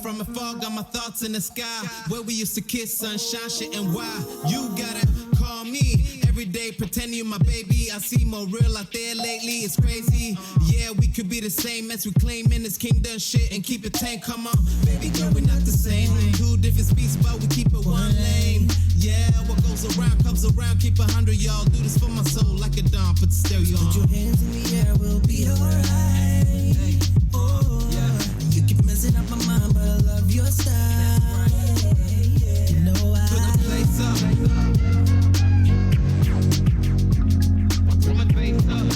From afar, got my thoughts in the sky. Where we used to kiss, sunshine, shit, and why you gotta call me every day, pretend you my baby. I see more real out there lately, it's crazy. Yeah, we could be the same as we claim in this kingdom shit and keep it tame. Come on, baby girl, we're not the same. Two different speeds, but we keep it one lane. Yeah, what goes around comes around. Keep 100, y'all. Do this for my soul like a dawn. Put the stereo on. Put your hands in the air, we'll be alright. Hey. Oh, yeah. You keep messing up my mind, but I love your style. You know I put the place up. Put my face up.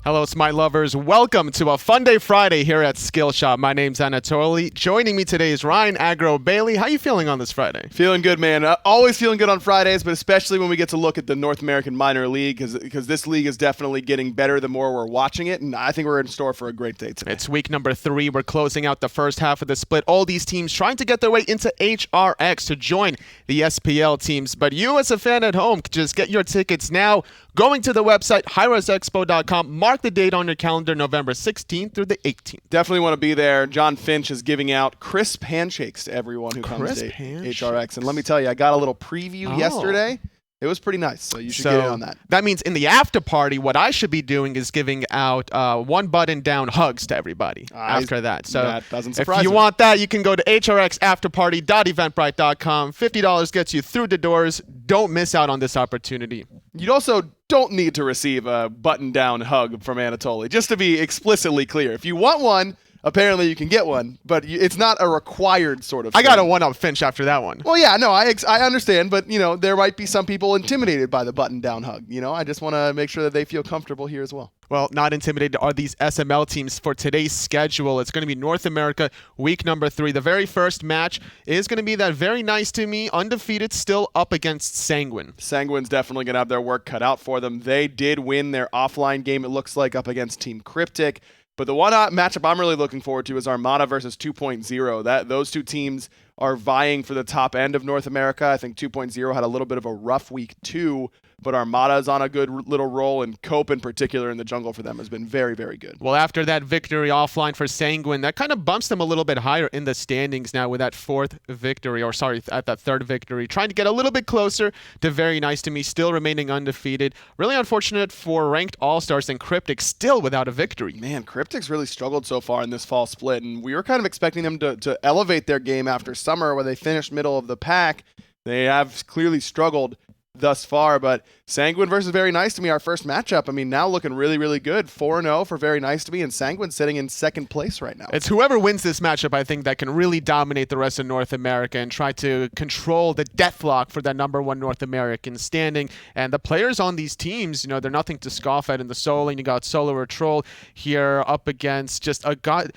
Hello, SMITE lovers. Welcome to a Fun Day Friday here at Skillshop. My name's Anatoly. Joining me today is Ryan Agro-Bailey. How you feeling on this Friday? Feeling good, man. Always feeling good on Fridays, but especially when we get to look at the North American Minor League, because this league is definitely getting better the more we're watching it, and I think we're in store for a great day today. It's week number 3. We're closing out the first half of the split. All these teams trying to get their way into HRX to join the SPL teams. But you as a fan at home can just get your tickets now. Going to the website, HighRiseExpo.com. Mark the date on your calendar, November 16th through the 18th. Definitely want to be there. John Finch is giving out crisp handshakes to everyone who comes to HRX. And let me tell you, I got a little preview yesterday. It was pretty nice, so you should get in on that. That means in the after party, what I should be doing is giving out one button down hugs to everybody after that. So that doesn't surprise if you me. want that, you can go to hrxafterparty.eventbrite.com. $50 gets you through the doors. Don't miss out on this opportunity. You also don't need to receive a button-down hug from Anatoly. Just to be explicitly clear, if you want one, apparently you can get one, but it's not a required sort of thing. I got a one-up Finch after that one. Well, yeah, no, I understand, but, there might be some people intimidated by the button-down hug. I just want to make sure that they feel comfortable here as well. Well, not intimidated are these SML teams for today's schedule. It's going to be North America, week number 3. The very first match is going to be that very nice to me, undefeated, still up against Sanguine. Sanguine's definitely going to have their work cut out for them. They did win their offline game, it looks like, up against Team Cryptic. But the one matchup I'm really looking forward to is Armada versus 2.0. Those two teams are vying for the top end of North America. I think 2.0 had a little bit of a rough week too, but Armada is on a good little roll, and Cope in particular in the jungle for them has been very, very good. Well, after that victory offline for Sanguine, that kind of bumps them a little bit higher in the standings now with that third victory, trying to get a little bit closer to Very Nice to Me, still remaining undefeated. Really unfortunate for ranked All-Stars and Cryptic still without a victory. Man, Cryptic's really struggled so far in this fall split, and we were kind of expecting them to elevate their game after summer where they finished middle of the pack. They have clearly struggled thus far, but Sanguine versus Very Nice to Me, our first matchup, now looking really, really good. 4-0 for Very Nice to Me, and Sanguine sitting in second place right now. It's whoever wins this matchup, I think, that can really dominate the rest of North America and try to control the deathlock for that number 1 North American standing. And the players on these teams, they're nothing to scoff at in the solo lane. You got Solo or Troll here up against just a good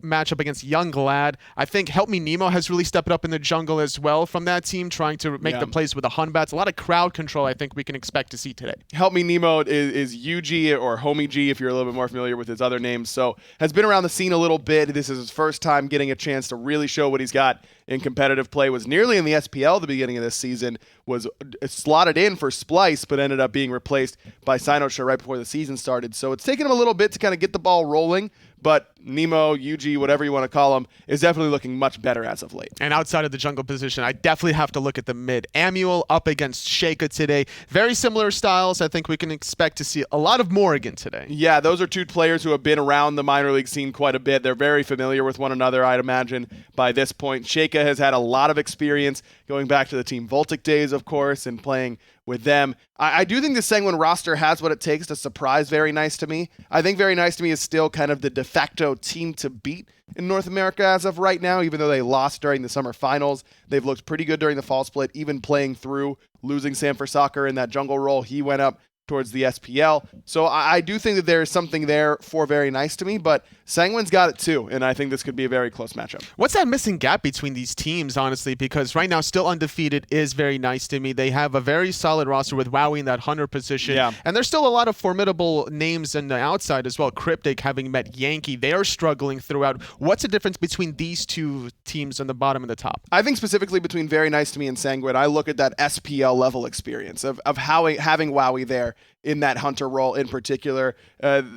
matchup against Young Glad. I think Help Me Nemo has really stepped up in the jungle as well from that team, trying to make the plays with the Hunbats. A lot of crowd control I think we can expect to see today. Help Me Nemo is UG, or Homie G if you're a little bit more familiar with his other names, so has been around the scene a little bit. This is his first time getting a chance to really show what he's got in competitive play. Was nearly in the SPL at the beginning of this season, was slotted in for Splice, but ended up being replaced by Cynosure right before the season started. So it's taken him a little bit to kind of get the ball rolling, but Nemo, UG, whatever you want to call him, is definitely looking much better as of late. And outside of the jungle position, I definitely have to look at the mid. Amuel up against Sheikah today. Very similar styles. I think we can expect to see a lot of Morrigan today. Yeah, those are two players who have been around the minor league scene quite a bit. They're very familiar with one another, I'd imagine, by this point. Sheikah has had a lot of experience going back to the Team Voltic days, of course, and playing with them. I do think the Sanguine roster has what it takes to surprise Very Nice to Me. I think Very Nice to Me is still kind of the de facto team to beat in North America as of right now, even though they lost during the summer finals. They've looked pretty good during the fall split, even playing through losing Sam for Soccer in that jungle role. He went up towards the SPL. So I do think that there is something there for Very Nice to Me, but Sanguine's got it too, and I think this could be a very close matchup. What's that missing gap between these teams, honestly? Because right now, still undefeated is Very Nice to Me. They have a very solid roster with Wowie in that Hunter position, and there's still a lot of formidable names on the outside as well. Cryptic having met Yankee, they are struggling throughout. What's the difference between these two teams on the bottom and the top? I think specifically between Very Nice to Me and Sanguine, I look at that SPL level experience of having Wowie there in that Hunter role in particular.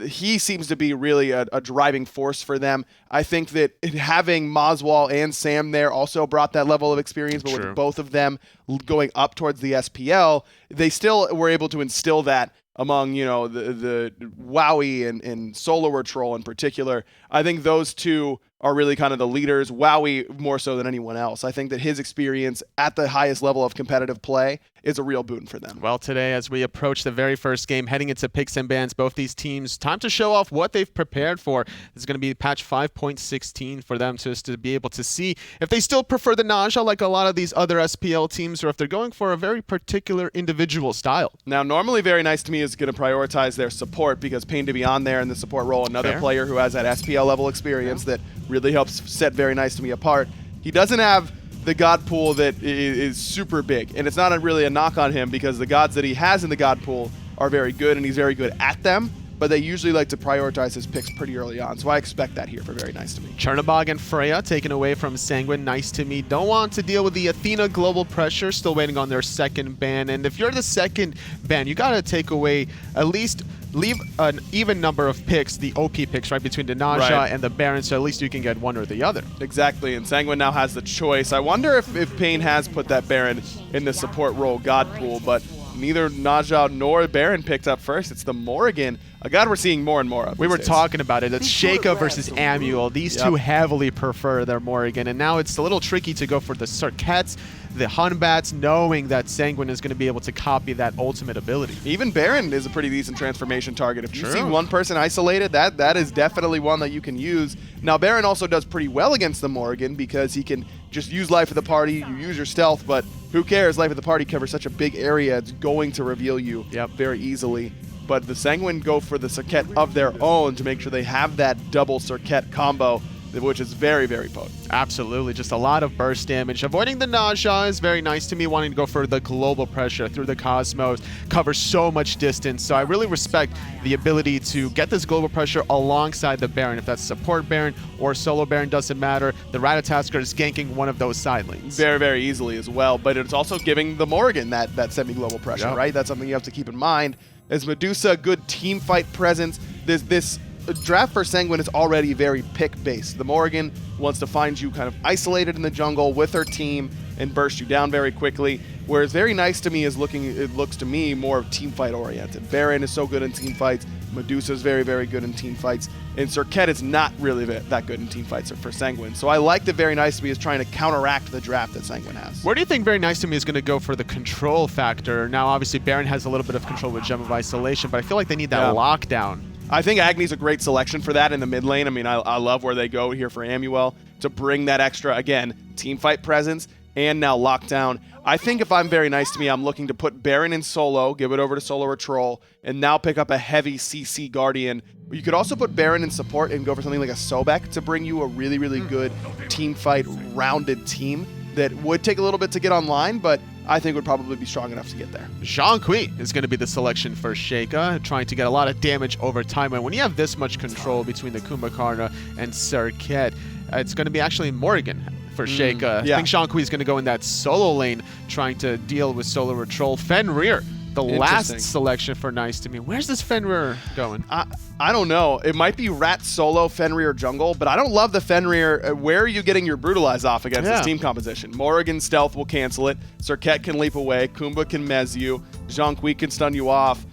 He seems to be really a driving force for them. I think that having Moswell and Sam there also brought that level of experience, but with both of them going up towards the SPL, they still were able to instill that among, the Wowie and Soloer Troll in particular. I think those two are really kind of the leaders, Wowie more so than anyone else. I think that his experience at the highest level of competitive play is a real boon for them. Well, today, as we approach the very first game, heading into picks and bans, both these teams, time to show off what they've prepared for. This is going to be patch 5.16 for them just to be able to see if they still prefer the Naja like a lot of these other SPL teams, or if they're going for a very particular individual style. Now, normally Very Nice to Me is going to prioritize their support because Pain to be on there in the support role, another player who has that SPL level experience that really helps set Very Nice to Me apart. He doesn't have the god pool that is super big, and it's not really a knock on him because the gods that he has in the god pool are very good, and he's very good at them. but they usually like to prioritize his picks pretty early on. So I expect that here for Very Nice to Me. Chernobog and Freya taken away from Sanguine. Nice to Me. Don't want to deal with the Athena global pressure. Still waiting on their second ban. And if you're the second ban, you got to take away at least leave an even number of picks, the OP picks, right, between the Naja and the Baron, so at least you can get one or the other. Exactly, and Sanguine now has the choice. I wonder if Pain has put that Baron in the support role God pool, but neither Naja nor Baron picked up first. It's the Morrigan, a god we're seeing more and more of. We were these days. talking about it. It's Sheikah versus Amuel. These two heavily prefer their Morrigan, and now it's a little tricky to go for the Cirquettes, the Hunbats, knowing that Sanguine is going to be able to copy that ultimate ability. Even Baron is a pretty decent transformation target. If you see one person isolated, that is definitely one that you can use. Now, Baron also does pretty well against the Morrigan because he can just use Life of the Party, you use your stealth, but who cares? Life of the Party covers such a big area, it's going to reveal you very easily. But the Sanguine go for the Cirquette of their own to make sure they have that double Cirquette combo, which is very, very potent. Absolutely. Just a lot of burst damage. Avoiding the Naja is very nice to me, wanting to go for the global pressure through the Cosmos, cover so much distance. So I really respect the ability to get this global pressure alongside the Baron. If that's support Baron or solo Baron, doesn't matter. The Ratatasker is ganking one of those side lanes. Very, very easily as well. But it's also giving the Morrigan that semi-global pressure, right? That's something you have to keep in mind. As Medusa, good team fight presence. This draft for Sanguine is already very pick-based. The Morrigan wants to find you kind of isolated in the jungle with her team and burst you down very quickly, whereas Very Nice to Me is it looks to me more team fight oriented. Baron is so good in team fights, Medusa is very, very good in team fights, and Cirquette is not really that good in team fights for Sanguine. So I like that Very Nice to Me is trying to counteract the draft that Sanguine has. Where do you think Very Nice to Me is going to go for the control factor? Now, obviously, Baron has a little bit of control with Gem of Isolation, but I feel like they need that lockdown. I think Agni's a great selection for that in the mid lane. I mean, I love where they go here for Amuel to bring that extra, again, team fight presence and now lockdown. I think if I'm Very Nice to Me, I'm looking to put Baron in solo, give it over to solo or troll, and now pick up a heavy CC Guardian. You could also put Baron in support and go for something like a Sobek to bring you a really, really good team fight rounded team that would take a little bit to get online, but I think would probably be strong enough to get there. Zhang Kui is going to be the selection for Sheikah, trying to get a lot of damage over time. And when you have this much control between the Kumbhakarna and Cirquette, it's going to be actually Morrigan for Sheikah. I think Zhang Kui is going to go in that solo lane, trying to deal with solo or troll. Fenrir, the last selection for Nice to Me. Where's this Fenrir going? I don't know. It might be Rat solo, Fenrir jungle, but I don't love the Fenrir. Where are you getting your Brutalize off against this team composition? Morrigan stealth will cancel it. Cirquette can leap away. Kumba can mez you. Zhang Kui can stun you off.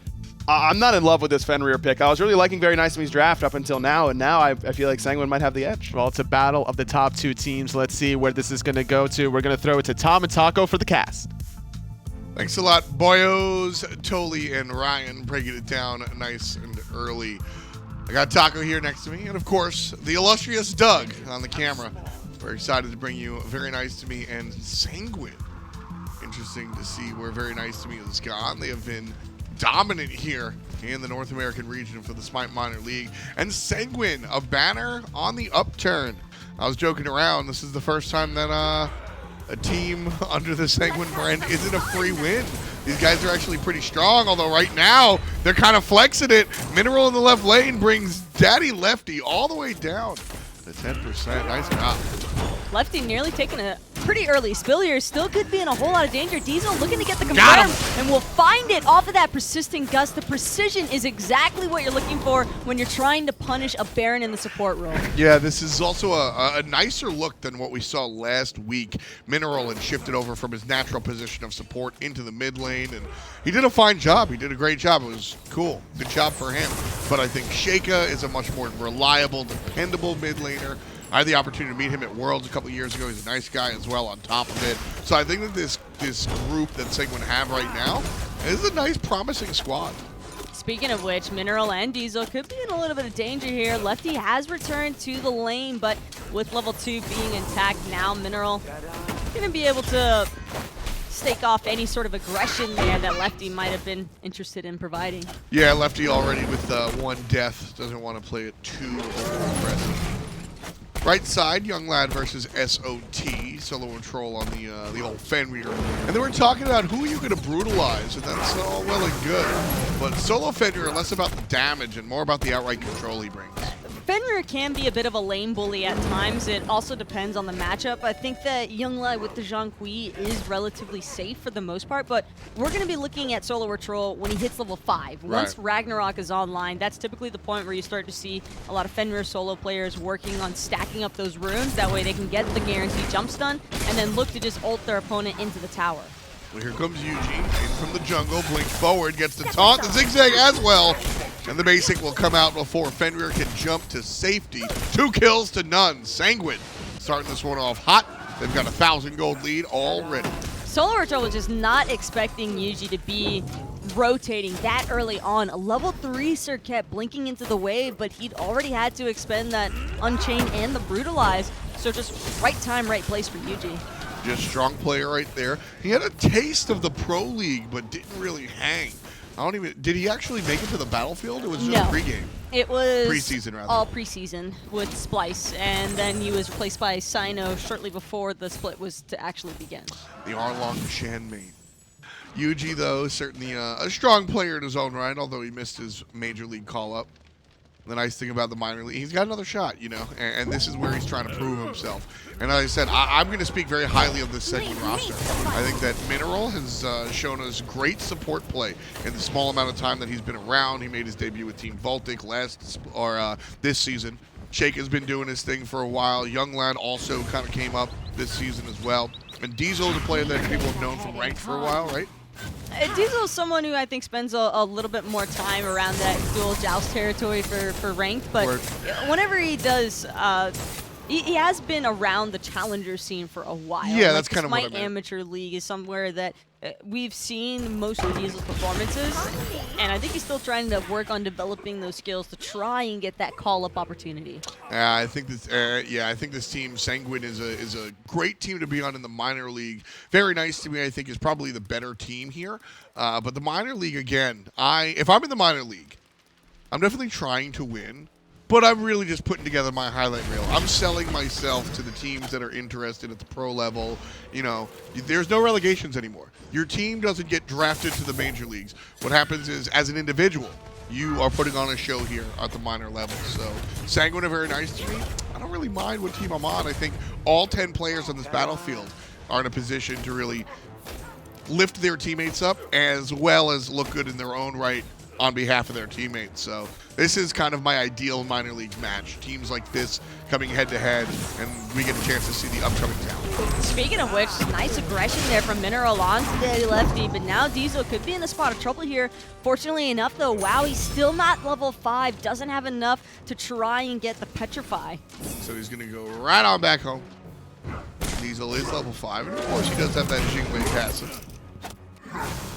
I'm not in love with this Fenrir pick. I was really liking Very Nice to Me's draft up until now, and now I feel like Sanguine might have the edge. Well, it's a battle of the top two teams. Let's see where this is going to go to. We're going to throw it to Tom and Taco for the cast. Thanks a lot, boyos. Toli and Ryan breaking it down nice and early. I got Taco here next to me, and of course, the illustrious Doug on the camera. Very excited to bring you Very Nice to Me and Sanguine. Interesting to see where Very Nice to Me has gone. They have been dominant here in the North American region for the SMITE Minor League. And Sanguine, a banner on the upturn. I was joking around. This is the first time that a team under the Sanguine brand isn't a free win. These guys are actually pretty strong, although right now they're kind of flexing it. Mineral in the left lane brings Daddy Lefty all the way down to 10%. Nice job. Lefty nearly taking a pretty early spill here. Still could be in a whole lot of danger. Diesel looking to get the confirm, and will find it off of that persistent gust. The precision is exactly what you're looking for when you're trying to punish a Baron in the support role. Yeah, this is also a nicer look than what we saw last week. Mineral had shifted over from his natural position of support into the mid lane, and he did a fine job. He did a great job. It was cool. Good job for him. But I think Sheikah is a much more reliable, dependable mid laner. I had the opportunity to meet him at Worlds a couple of years ago. He's a nice guy as well on top of it. So I think that this group that Sanguine have right now is a nice, promising squad. Speaking of which, Mineral and Diesel could be in a little bit of danger here. Lefty has returned to the lane, but with level 2 being intact now, Mineral going to be able to stake off any sort of aggression there that Lefty might have been interested in providing. Yeah, Lefty already with one death. Doesn't want to play it too aggressive. Right side, Young Lad versus SOT, Solo and Troll on the old Fenrir. And then we're talking about who are you going to brutalize, and that's all well and good. But Solo Fenrir, less about the damage and more about the outright control he brings. Fenrir can be a bit of a lane bully at times. It also depends on the matchup. I think that Young Lai with the Zhang Kui is relatively safe for the most part, but we're going to be looking at Solo or Troll when he hits level 5. Once Ragnarok is online, that's typically the point where you start to see a lot of Fenrir solo players working on stacking up those runes. That way they can get the guaranteed jump stun and then look to just ult their opponent into the tower. Well, here comes Eugene in from the jungle, blinks forward, gets the taunt, the zigzag as well. And the basic will come out before Fenrir can jump to safety. 2 kills to none. Sanguine starting this one off hot. They've got a 1,000 gold lead already. Solo Retro was just not expecting Yuji to be rotating that early on. A level 3 Sir kept blinking into the wave, but he'd already had to expend that Unchain and the Brutalize. So just right time, right place for Yuji. Just strong player right there. He had a taste of the Pro League, but didn't really hang. I don't even. Did he actually make it to the battlefield? It was just pregame. It was preseason, rather. All preseason with Splice, and then he was replaced by Sino shortly before the split was to actually begin. The Arlong Shan main. Yuji, though, certainly a strong player in his own right, although he missed his major league call-up. The nice thing about the minor league, he's got another shot, you know, and this is where he's trying to prove himself. And as I said, I'm going to speak very highly of this Sanguine roster. I think that Mineral has shown us great support play in the small amount of time that he's been around. He made his debut with Team Voltic this season. Shake has been doing his thing for a while. Young Lad also kind of came up this season as well. And Diesel is a player that people have known from ranked for a while, right? Diesel is someone who I think spends a little bit more time around that dual joust territory for ranked, but whenever he does, he has been around the challenger scene for a while. Yeah, that's kind of what I SMITE meant. Amateur League is somewhere that we've seen most of Diesel's performances, and I think he's still trying to work on developing those skills to try and get that call-up opportunity. I think this. I think this team, Sanguine, is a great team to be on in the minor league. Very nice to me. I think is probably the better team here. But the minor league again. If I'm in the minor league, I'm definitely trying to win. But I'm really just putting together my highlight reel. I'm selling myself to the teams that are interested at the pro level. You know, there's no relegations anymore. Your team doesn't get drafted to the major leagues. What happens is, as an individual, you are putting on a show here at the minor level. So, Sanguine are very nice to me. I don't really mind what team I'm on. I think all 10 players on this battlefield are in a position to really lift their teammates up as well as look good in their own right on behalf of their teammates. So this is kind of my ideal minor league match. Teams like this coming head to head, and we get a chance to see the upcoming talent. Speaking of which, nice aggression there from Mineral onto the lefty, but now Diesel could be in a spot of trouble here. Fortunately enough though, wow, he's still not level 5, doesn't have enough to try and get the Petrify. So he's gonna go right on back home. Diesel is level 5, and of course he does have that Jingwei passive.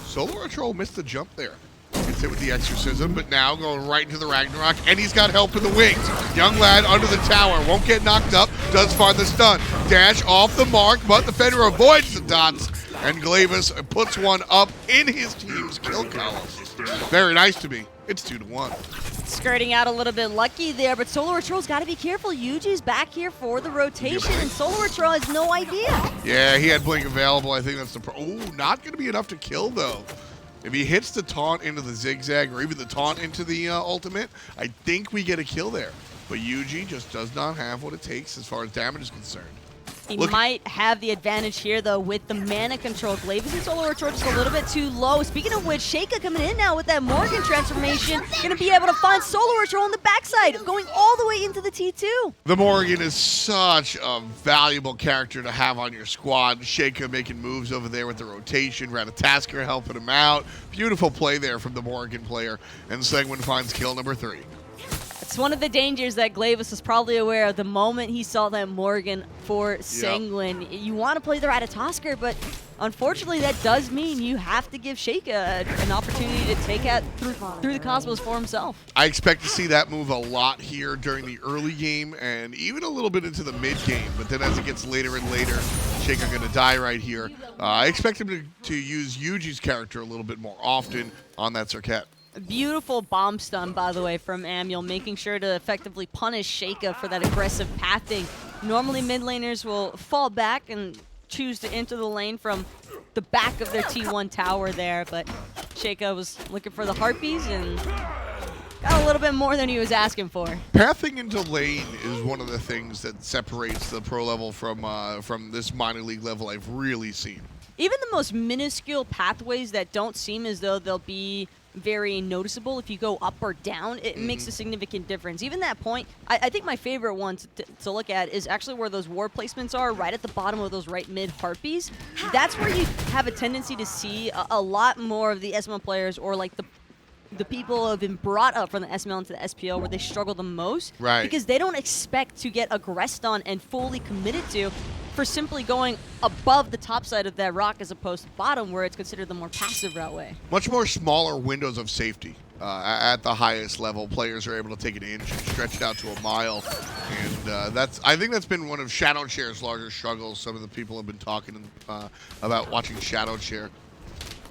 Solar Troll missed the jump there. Gets hit with the Exorcism, but now going right into the Ragnarok, and he's got help in the wings. Young Lad under the tower, won't get knocked up, does find the stun. Dash off the mark, but the Fenrir avoids the dots, and Glavis puts one up in his team's kill column. Very nice to me. It's 2-1. Skirting out a little bit lucky there, but Solar Troll's got to be careful. Yuji's back here for the rotation, and Solar Troll has no idea. Yeah, he had Blink available. I think that's the not going to be enough to kill, though. If he hits the taunt into the zigzag or even the taunt into the ultimate, I think we get a kill there. But Yuji just does not have what it takes as far as damage is concerned. He might have the advantage here, though, with the mana control. Glavis and Solar Troll just a little bit too low. Speaking of which, Sheikah coming in now with that Morgan transformation. Going to be able to find Solar Troll on the backside, going all the way into the T2. The Morgan is such a valuable character to have on your squad. Sheikah making moves over there with the rotation. Ratatasker helping him out. Beautiful play there from the Morgan player. And Sanguine finds kill number 3. It's one of the dangers that Glavis is probably aware of the moment he saw that Morgan for Sanguine. You want to play the Ratatosker, but unfortunately that does mean you have to give Sheikah an opportunity to take out through the Cosmos for himself. I expect to see that move a lot here during the early game and even a little bit into the mid game, but then as it gets later and later, Sheikah going to die right here. I expect him to use Yuji's character a little bit more often on that Circuit. A beautiful bomb stun, by the way, from Amul, making sure to effectively punish Sheikah for that aggressive pathing. Normally mid laners will fall back and choose to enter the lane from the back of their T1 tower there, but Sheikah was looking for the Harpies and got a little bit more than he was asking for. Pathing into lane is one of the things that separates the pro level from this minor league level I've really seen. Even the most minuscule pathways that don't seem as though they'll be very noticeable if you go up or down, it makes a significant difference. Even that point, I think my favorite one to look at is actually where those ward placements are, right at the bottom of those right mid Harpies. That's where you have a tendency to see a lot more of the SML players, or like the people who have been brought up from the SML into the SPL where they struggle the most. Right. Because they don't expect to get aggressed on and fully committed to for simply going above the top side of that rock as opposed to bottom, where it's considered the more passive route way. Much more smaller windows of safety. At the highest level, players are able to take an inch and stretch it out to a mile. And I think that's been one of Shadow Chair's larger struggles. Some of the people have been talking about watching Shadow Chair.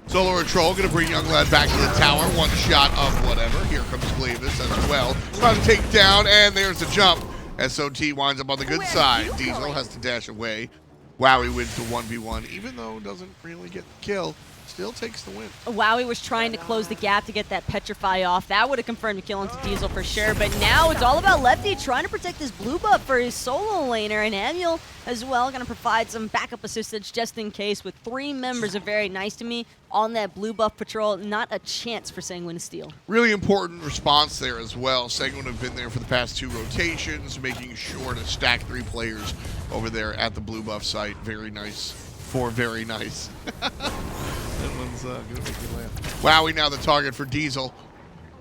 Solo or Troll going to bring Young Lad back to the tower. One shot of whatever. Here comes Glavis as well. About to take down, and there's the jump. SOT winds up on the good side. Diesel has to dash away. Wowie wins the 1v1, even though doesn't really get the kill. Still takes the win. Wowie was trying to close the gap to get that Petrify off. That would have confirmed a kill into Diesel for sure. But now it's all about Lefty trying to protect this blue buff for his solo laner. And Amiel as well going to provide some backup assistance just in case, with 3 members of Very Nice to Me on that blue buff patrol. Not a chance for Sanguine to steal. Really important response there as well. Sanguine have been there for the past 2 rotations, making sure to stack 3 players over there at the blue buff site. Very nice for Very Nice. That one's gonna make me laugh. Wowie now the target for Diesel.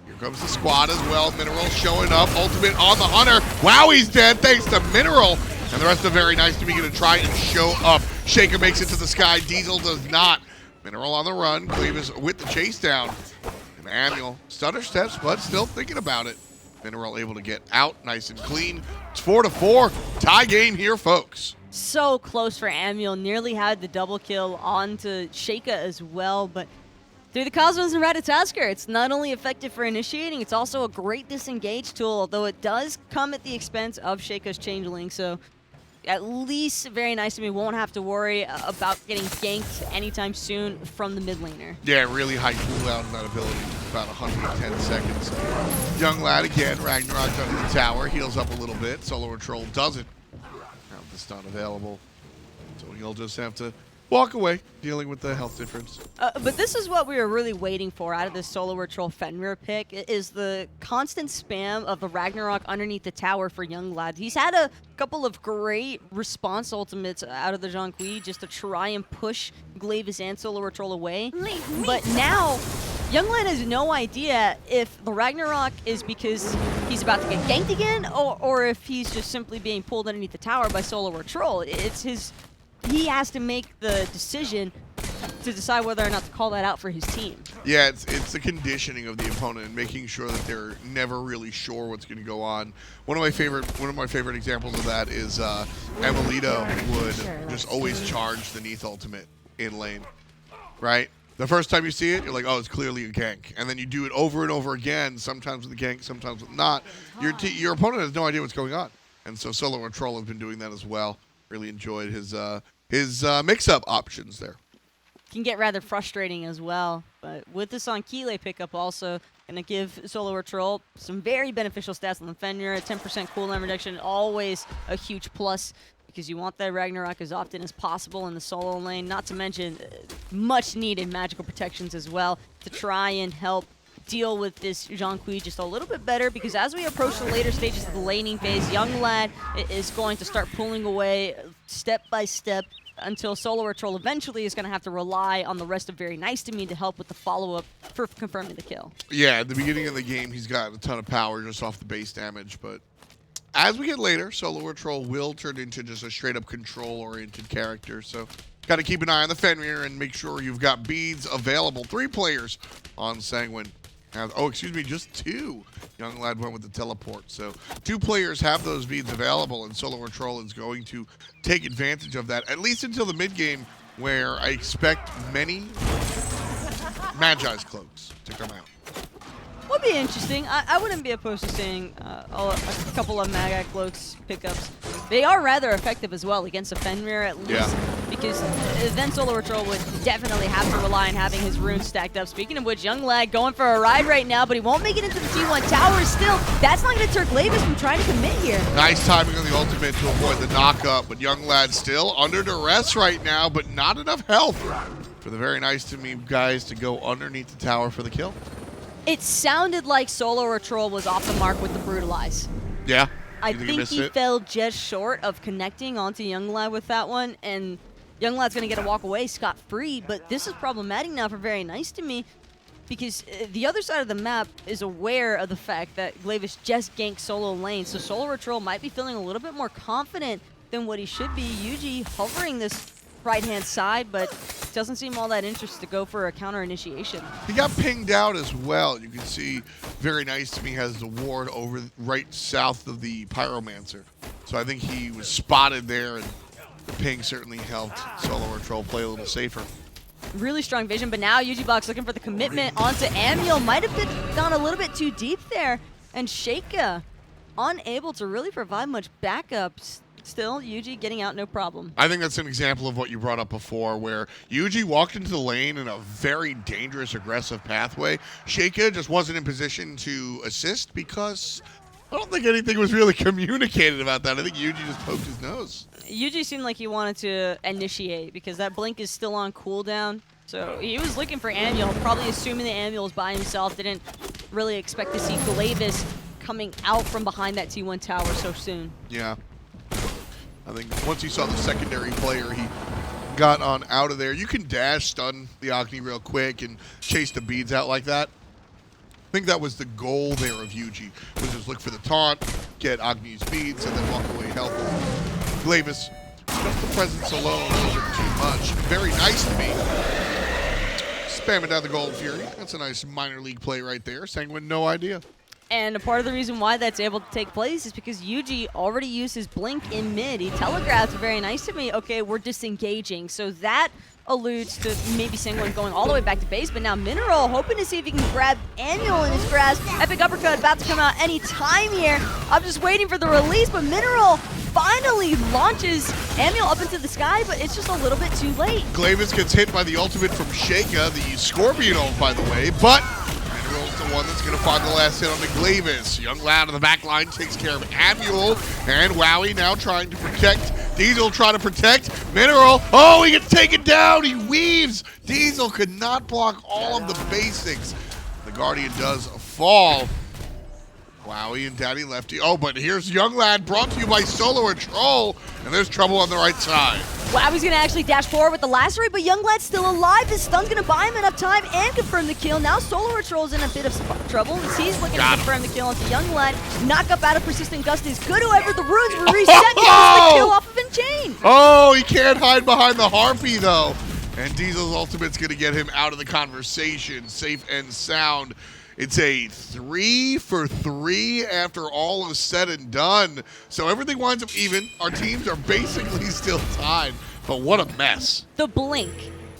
Here comes the squad as well. Mineral showing up. Ultimate on the Hunter. Wowie's dead thanks to Mineral. And the rest of Very Nice to be going to try and show up. Shaker makes it to the sky. Diesel does not. Mineral on the run. Cleavis with the chase down. And Amiel stutter steps, but still thinking about it. Mineral able to get out nice and clean. It's 4-4. Tie game here, folks. So close for Amiel. Nearly had the double kill onto Sheikah as well, but through the Cosmos and Ratatasker, it's not only effective for initiating, it's also a great disengage tool, although it does come at the expense of Sheikah's Changeling, so at least Very Nice to Me won't have to worry about getting ganked anytime soon from the mid laner. Yeah, really high cooldown on that ability, about 110 seconds. Young Lad again, Ragnarok's under the tower, heals up a little bit. Solo or Troll doesn't. Now this not available, so he'll just have to walk away, dealing with the health difference. But this is what we were really waiting for out of this Solo or Troll Fenrir pick, is the constant spam of the Ragnarok underneath the tower for Young Lad. He's had a couple of great response ultimates out of the Jonqui just to try and push Glavis and Solo or Troll away. But now, Young Lad has no idea if the Ragnarok is because he's about to get ganked again, or if he's just simply being pulled underneath the tower by Solo or Troll. It's his... He has to make the decision to decide whether or not to call that out for his team. Yeah, it's the conditioning of the opponent and making sure that they're never really sure what's going to go on. One of my favorite examples of that is Amelito would just always charge the Neath ultimate in lane, right? The first time you see it, you're like, oh, it's clearly a gank. And then you do it over and over again, sometimes with a gank, sometimes with not. Your opponent has no idea what's going on. And so Solo or Troll has been doing that as well. Really enjoyed his mix-up options there. Can get rather frustrating as well, but with this on Kile pickup also going to give Solo or Troll some very beneficial stats on the Fenrir. A 10% cooldown reduction, always a huge plus because you want that Ragnarok as often as possible in the solo lane, not to mention much needed magical protections as well to try and help deal with this Jonqui just a little bit better, because as we approach the later stages of the laning phase, Young Lad is going to start pulling away step by step until Solo or Troll eventually is going to have to rely on the rest of Very Nice to Me to help with the follow-up for confirming the kill. Yeah, at the beginning of the game, he's got a ton of power just off the base damage, but as we get later, Solo or Troll will turn into just a straight-up control-oriented character, so got to keep an eye on the Fenrir and make sure you've got beads available. 3 players on Sanguine. Just 2. Young Lad went with the teleport. So 2 players have those beads available, and Solo or Troll is going to take advantage of that, at least until the mid-game, where I expect many Magi's cloaks to come out. Would be interesting. I wouldn't be opposed to seeing a couple of Magak Cloaks pickups. They are rather effective as well against a Fenrir at least, because then Solo Patrol would definitely have to rely on having his runes stacked up. Speaking of which, Young Lad going for a ride right now, but he won't make it into the T1 tower still. That's not going to deter Glavis from trying to commit here. Nice timing on the ultimate to avoid the knock-up, but Young Lad still under duress right now, but not enough health for the very nice to me guys to go underneath the tower for the kill. It sounded like Solo Patrol was off the mark with the Brutalize. Yeah. I think he fell just short of connecting onto Young Lad with that one, and Young Lad's going to get a walk away scot-free, but this is problematic now for Very Nice to Me, because the other side of the map is aware of the fact that Glavis just ganked solo lane, so Solo Patrol might be feeling a little bit more confident than what he should be. Yuji hovering this right-hand side, but doesn't seem all that interested to go for a counter initiation. He got pinged out as well. You can see Very Nice to Me has the ward over right south of the Pyromancer. So I think he was spotted there, and the ping certainly helped Solo Patrol play a little safer. Really strong vision, but now Yuji Box looking for the commitment onto Amiel. Might have gone a little bit too deep there, and Sheikah unable to really provide much backups. Still, Yuji getting out no problem. I think that's an example of what you brought up before, where Yuji walked into the lane in a very dangerous, aggressive pathway. Sheikah just wasn't in position to assist because I don't think anything was really communicated about that. I think Yuji just poked his nose. Yuji seemed like he wanted to initiate because that blink is still on cooldown. So he was looking for Amiel, probably assuming that Amiel was by himself. Didn't really expect to see Glavis coming out from behind that T1 tower so soon. Yeah. I think once he saw the secondary player, he got on out of there. You can dash, stun the Agni real quick, and chase the beads out like that. I think that was the goal there of Yuji, was just look for the taunt, get Agni's beads, and then walk away healthy. Glavis, just the presence alone, a little bit too much. Very nice to me. Spamming down the Gold Fury. That's a nice minor league play right there. Sanguine, no idea. And a part of the reason why that's able to take place is because Yuji already used his blink in mid. He telegraphed Very Nice to Me, okay, we're disengaging. So that alludes to maybe Sanguine going all the way back to base, but now Mineral hoping to see if he can grab Amiel in his grasp. Epic Uppercut about to come out any time here. I'm just waiting for the release, but Mineral finally launches Amiel up into the sky, but it's just a little bit too late. Glavis gets hit by the ultimate from Sheikah, the Scorpion ult, by the way, but Mineral's the one that's going to find the last hit on the Glavis. Young Lad on the back line takes care of Amiel, and Wowie now trying to protect. Diesel trying to protect. Mineral, oh, he gets taken down. He weaves. Diesel could not block all of the basics. The Guardian does fall. Wowie and Daddy Lefty. Oh, but here's Young Lad brought to you by Solo Patrol, and there's trouble on the right side. Wowie's going to actually dash forward with the lacerate, but Young Lad's still alive. His stun's going to buy him enough time and confirm the kill. Now Solo Patrol's in a bit of trouble as he's looking to confirm the kill onto Young Lad. Knock up out of Persistent Gust is good. However, the runes were reset because of the kill off of Enchain. Oh, he can't hide behind the Harpy, though. And Diesel's ultimate's going to get him out of the conversation, safe and sound. It's a 3 for 3 after all is said and done. So everything winds up even. Our teams are basically still tied, but what a mess. The blink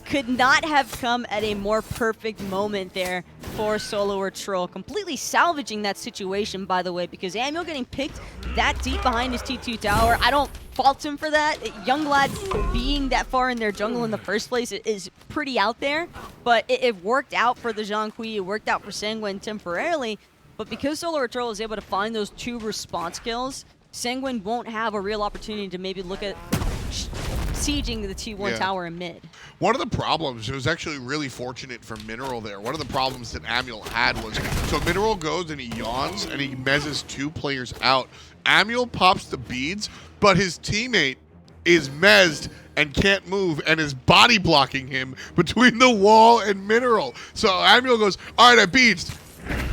could not have come at a more perfect moment there for Solo Patrol. Completely salvaging that situation, by the way, because Amiel getting picked that deep behind his T2 tower. I don't fault him for that. Young Lad being that far in their jungle in the first place is pretty out there, but it worked out for the Zhang Kui. It worked out for Sanguine temporarily, but because Solo Patrol is able to find those 2 response kills, Sanguine won't have a real opportunity to maybe look at sieging the T1 tower in mid. One of the problems, it was actually really fortunate for Mineral there. One of the problems that Amiel had was, so Mineral goes and he yawns and he mezzes 2 players out. Amiel pops the beads, but his teammate is mezzed and can't move and is body blocking him between the wall and Mineral. So Amiel goes, all right, I beads.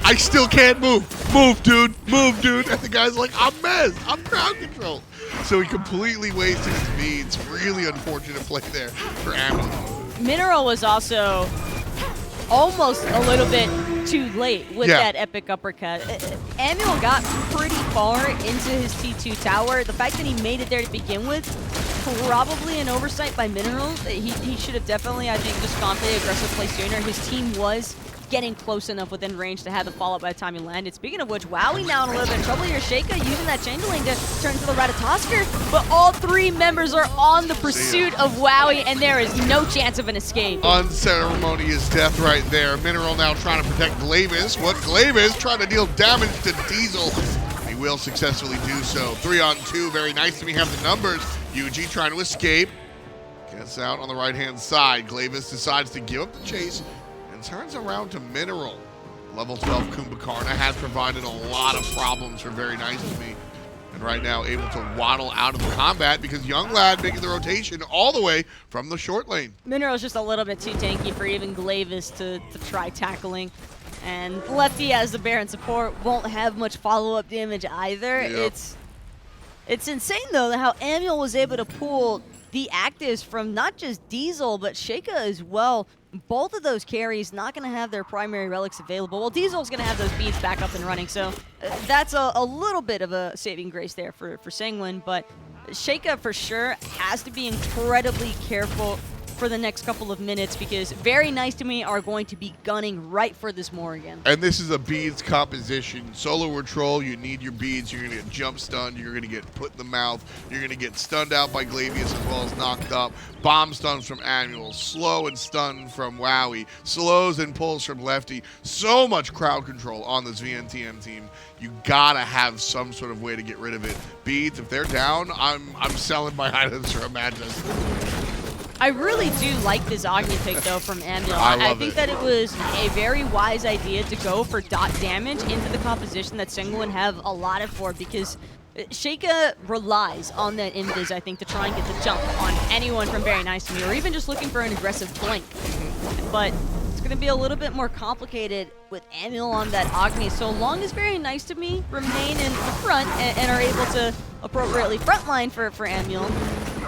I still can't move. Move, dude. Move, dude. And the guy's like, I'm mezzed. I'm crowd control. So he completely wasted his beads. Really unfortunate play there for Amiel. Mineral was also almost a little bit too late with that epic uppercut. Amiel got pretty far into his T2 tower. The fact that he made it there to begin with, probably an oversight by Mineral. He should have definitely, I think, just gone for the aggressive play sooner. His team was getting close enough within range to have the follow-up by the time you land it. Speaking of which, Wowie now in a little bit of trouble here. Sheikah using that changeling to turn to the Ratatosker, but all 3 members are on the pursuit of Wowie, and there is no chance of an escape. Unceremonious death right there. Mineral now trying to protect Glavis. What Glavis trying to deal damage to Diesel. He will successfully do so. 3-on-2, very nice to me have the numbers. Yuji trying to escape. Gets out on the right-hand side. Glavis decides to give up the chase and turns around to Mineral. Level 12 Kumbhakarna has provided a lot of problems for very nice to me. And right now able to waddle out of the combat because Young Lad making the rotation all the way from the short lane. Mineral's just a little bit too tanky for even Glavis to try tackling. And Lefty as the Baron support won't have much follow-up damage either. Yep. It's insane though how Amiel was able to pull the actives from not just Diesel but Sheikah as well. Both of those carries not going to have their primary relics available. Well, Diesel's going to have those beads back up and running, so that's a little bit of a saving grace there for Sanguine, but Sheikah for sure has to be incredibly careful for the next couple of minutes because Very Nice to Me are going to be gunning right for this Morrigan. And this is a beads composition. Solo or troll, you need your beads. You're going to get jump stunned. You're going to get put in the mouth. You're going to get stunned out by Glavius as well as knocked up. Bomb stuns from Annual. Slow and stun from Wowie. Slows and pulls from Lefty. So much crowd control on this VNTM team. You got to have some sort of way to get rid of it. Beads, if they're down, I'm selling my items for a madness. I really do like this Agni pick, though, from Amiel. I think that it was a very wise idea to go for dot damage into the composition that Sanguine have allotted for because Sheikah relies on that invis, I think, to try and get the jump on anyone from Very Nice to Me, or even just looking for an aggressive flank. But it's going to be a little bit more complicated with Amiel on that Agni. So long as Very Nice to Me remain in the front and are able to appropriately frontline for Amiel,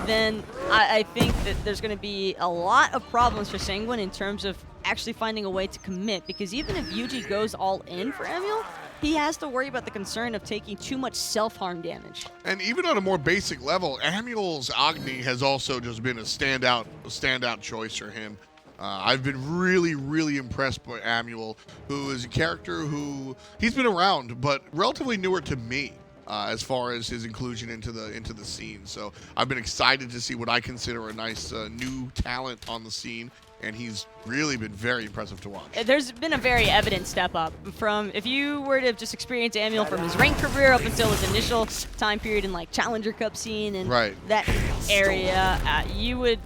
then I think that there's going to be a lot of problems for Sanguine in terms of actually finding a way to commit, because even if Yuji goes all in for Amiel, he has to worry about the concern of taking too much self-harm damage. And even on a more basic level, Amiel's Agni has also just been a standout choice for him. I've been really, really impressed by Amiel, who is a character who he's been around, but relatively newer to me. As far as his inclusion into the scene. So I've been excited to see what I consider a nice new talent on the scene, and he's really been very impressive to watch. There's been a very evident step up from, if you were to just experience Amiel from his ranked career up until his initial time period in like Challenger Cup scene and that area, you would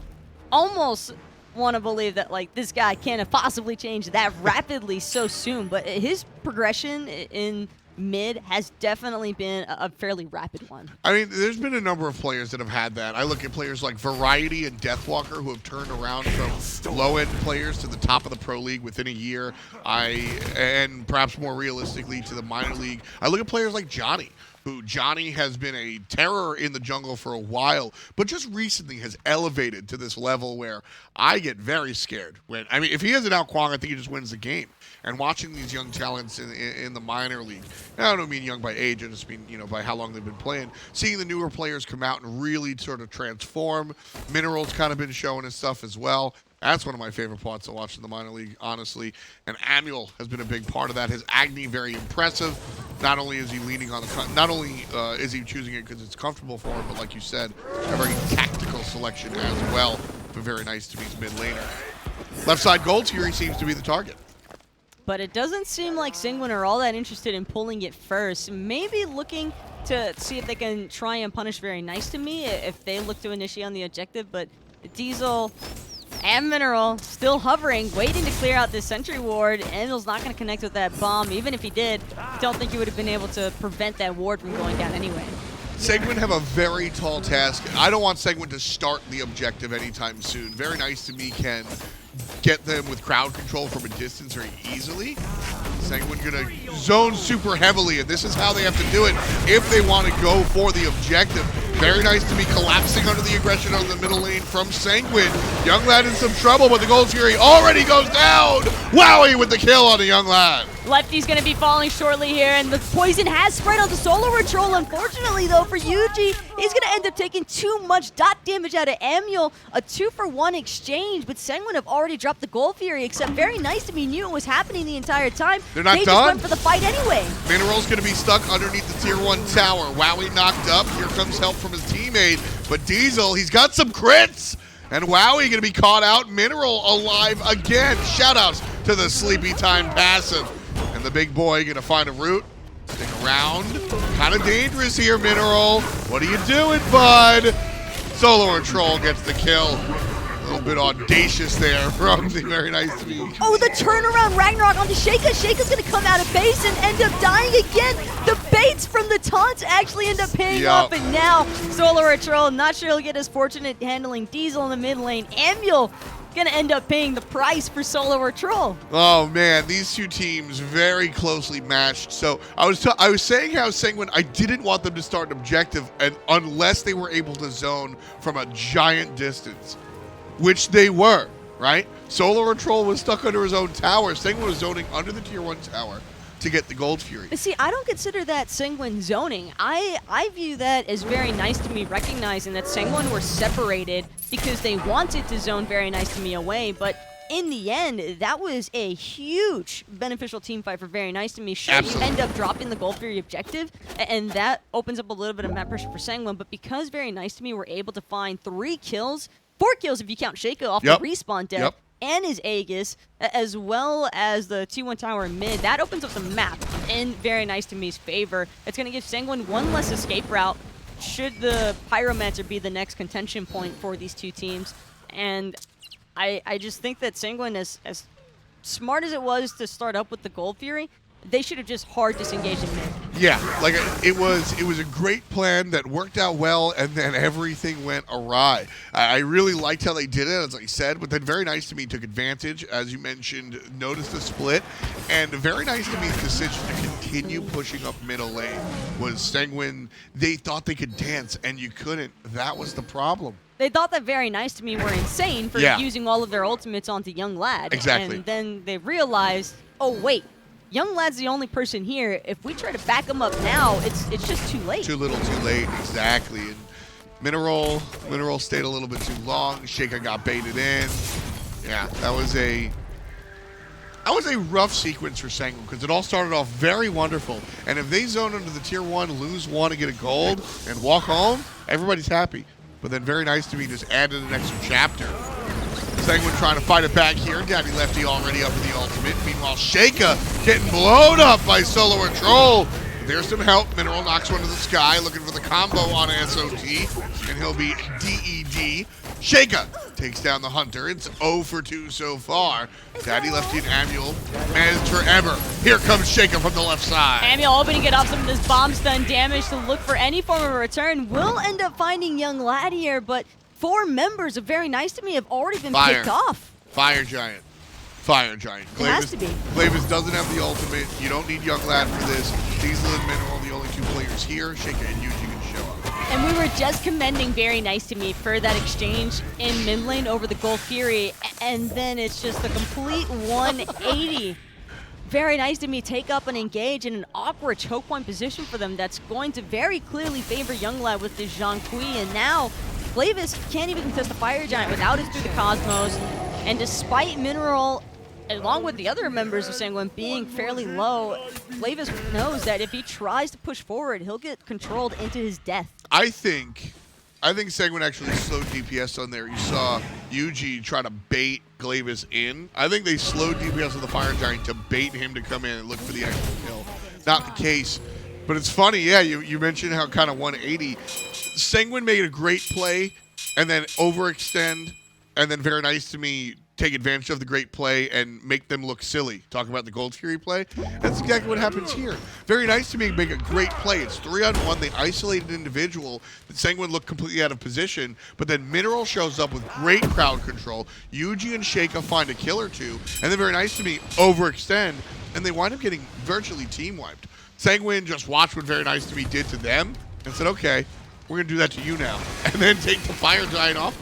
almost want to believe that like this guy can't have possibly changed that rapidly so soon, but his progression in mid has definitely been a fairly rapid one. I mean, there's been a number of players that have had that. I look at players like Variety and Deathwalker who have turned around from low-end players to the top of the pro league within a year. And perhaps more realistically to the minor league. I look at players like Johnny, who Johnny has been a terror in the jungle for a while, but just recently has elevated to this level where I get very scared. If he has an out Kwang, I think he just wins the game. And watching these young talents in the minor league, and I don't mean young by age, I just mean, by how long they've been playing, seeing the newer players come out and really sort of transform. Mineral's kind of been showing his stuff as well. That's one of my favorite parts to watch in the minor league, honestly. And Amiel has been a big part of that. His Agni very impressive. Not only is he leaning on is he choosing it because it's comfortable for him, but like you said, a very tactical selection as well. But Very Nice to be his mid laner. Left side gold here, he seems to be the target. But it doesn't seem like Sanguine are all that interested in pulling it first. Maybe looking to see if they can try and punish Very Nice to Me if they look to initiate on the objective. But Diesel and Mineral still hovering, waiting to clear out this sentry ward. Amiel's not going to connect with that bomb. Even if he did, don't think he would have been able to prevent that ward from going down anyway. Sanguine have a very tall task. I don't want Sanguine to start the objective anytime soon. Very Nice to Me can get them with crowd control from a distance very easily. Sanguine gonna zone super heavily, and this is how they have to do it if they want to go for the objective. Very Nice to Me collapsing under the aggression on the middle lane from Sanguine. Young Lad in some trouble, but the Gold Fury already goes down. Wowie with the kill on the Young Lad. Lefty's going to be falling shortly here, and the poison has spread onto Solar Patrol. Unfortunately, though, for Yuji, he's going to end up taking too much dot damage out of Amul. A 2-for-1 exchange, but Senguin have already dropped the Gold Fury, except Very Nice to Me knew it was happening the entire time. They're not they done. just went for the fight anyway. Mineral's going to be stuck underneath the Tier 1 tower. Wowie knocked up. Here comes help from his teammate. But Diesel, he's got some crits. And Wowie going to be caught out. Mineral alive again. Shoutouts to the Sleepy Time passive. And the big boy going to find a route. Stick around. Kind of dangerous here, Mineral. What are you doing, bud? Solar Troll gets the kill. A little bit audacious there from the Very Nice to Me. Oh, the turnaround Ragnarok onto Sheikah. Sheikah's going to come out of base and end up dying again. The baits from the taunts actually end up paying off, and now Solar Troll, not sure he'll get as fortunate handling Diesel in the mid lane. Amul going to end up paying the price for Solar Troll. Oh man, these two teams very closely matched. So I was saying how Senguin, I didn't want them to start an objective and unless they were able to zone from a giant distance, which they were, right? Solar Troll was stuck under his own tower. Senguin was zoning under the Tier 1 tower to get the Gold Fury. But see, I don't consider that Senguin zoning. I view that as Very Nice to Me recognizing that Senguin were separated because they wanted to zone Very Nice to Me away, but in the end, that was a huge beneficial team fight for Very Nice to Me. Sure, Absolutely. you end up dropping the Gold Fury objective, and that opens up a little bit of map pressure for Senguin, but because Very Nice to Me were able to find 3 kills, 4 kills if you count Sheikah off the respawn deck, and his Aegis, as well as the T1 tower mid, that opens up the map in Very Nice to Me's favor. It's going to give Senguin one less escape route should the Pyromancer be the next contention point for these two teams. And I just think that Senguin, as smart as it was to start up with the Gold Fury, they should have just hard disengaged in mid. Yeah, like it was a great plan that worked out well, and then everything went awry. I really liked how they did it, as I said, but then Very Nice to Me took advantage, as you mentioned, noticed the split, and Very Nice to Me's decision to continue pushing up middle lane was Senguin. They thought they could dance, and you couldn't. That was the problem. They thought that Very Nice to Me were insane for using all of their ultimates onto Young Lad. Exactly. And then they realized, oh wait, Young Lad's the only person here. If we try to back him up now, it's just too late. Too little, too late, exactly. And Mineral stayed a little bit too long. Sheikah got baited in. Yeah, that was a rough sequence for Senguin because it all started off very wonderful. And if they zone under the Tier 1, lose 1 and get a gold and walk home, everybody's happy. But then Very Nice to Me just added an extra chapter. Senguin trying to fight it back here. Daddy Lefty already up in the ultimate. Meanwhile, Sheikah getting blown up by Solar Troll. There's some help. Mineral knocks one to the sky, looking for the combo on SOT, and he'll be DED. Sheikah takes down the Hunter. It's 0 for 2 so far. Daddy Lefty and Amul managed forever. Here comes Sheikah from the left side. Amul opening it up some of this bomb stun damage to look for any form of a return. Will end up finding Young Lad here, but 4 members of Very Nice to Me have already been picked off. Fire Giant. Fire Giant. It has to be. Glavis doesn't have the ultimate. You don't need Young Lad for this. Diesel and Mineral are the only 2 players here. Sheikah and Yuji can show up. And we were just commending Very Nice to Me for that exchange in mid lane over the Gold Fury, and then it's just a complete 180. Very Nice to Me take up and engage in an awkward choke point position for them that's going to very clearly favor Young Lad with this Zhang Kui, and now Glavis can't even contest the Fire Giant without his through the Cosmos, and despite Mineral, along with the other members of Senguin being fairly low, Glavis knows that if he tries to push forward, he'll get controlled into his death. I think Senguin actually slowed DPS on there. You saw Yuji try to bait Glavis in. I think they slowed DPS on the Fire Giant to bait him to come in and look for the extra kill. Not the case. But it's funny, yeah, you mentioned how kind of 180. Senguin made a great play and then overextend, and then Very Nice to Me take advantage of the great play and make them look silly. Talk about the Gold Fury play. That's exactly what happens here. Very Nice to Me make a great play. It's 3-on-1. They isolate an individual. But Senguin looked completely out of position. But then Mineral shows up with great crowd control. Yuji and Sheikah find a kill or 2. And then Very Nice to Me overextend. And they wind up getting virtually team wiped. Senguin just watched what Very Nice to Me did to them and said, okay, we're going to do that to you now. And then take the Fire Giant off.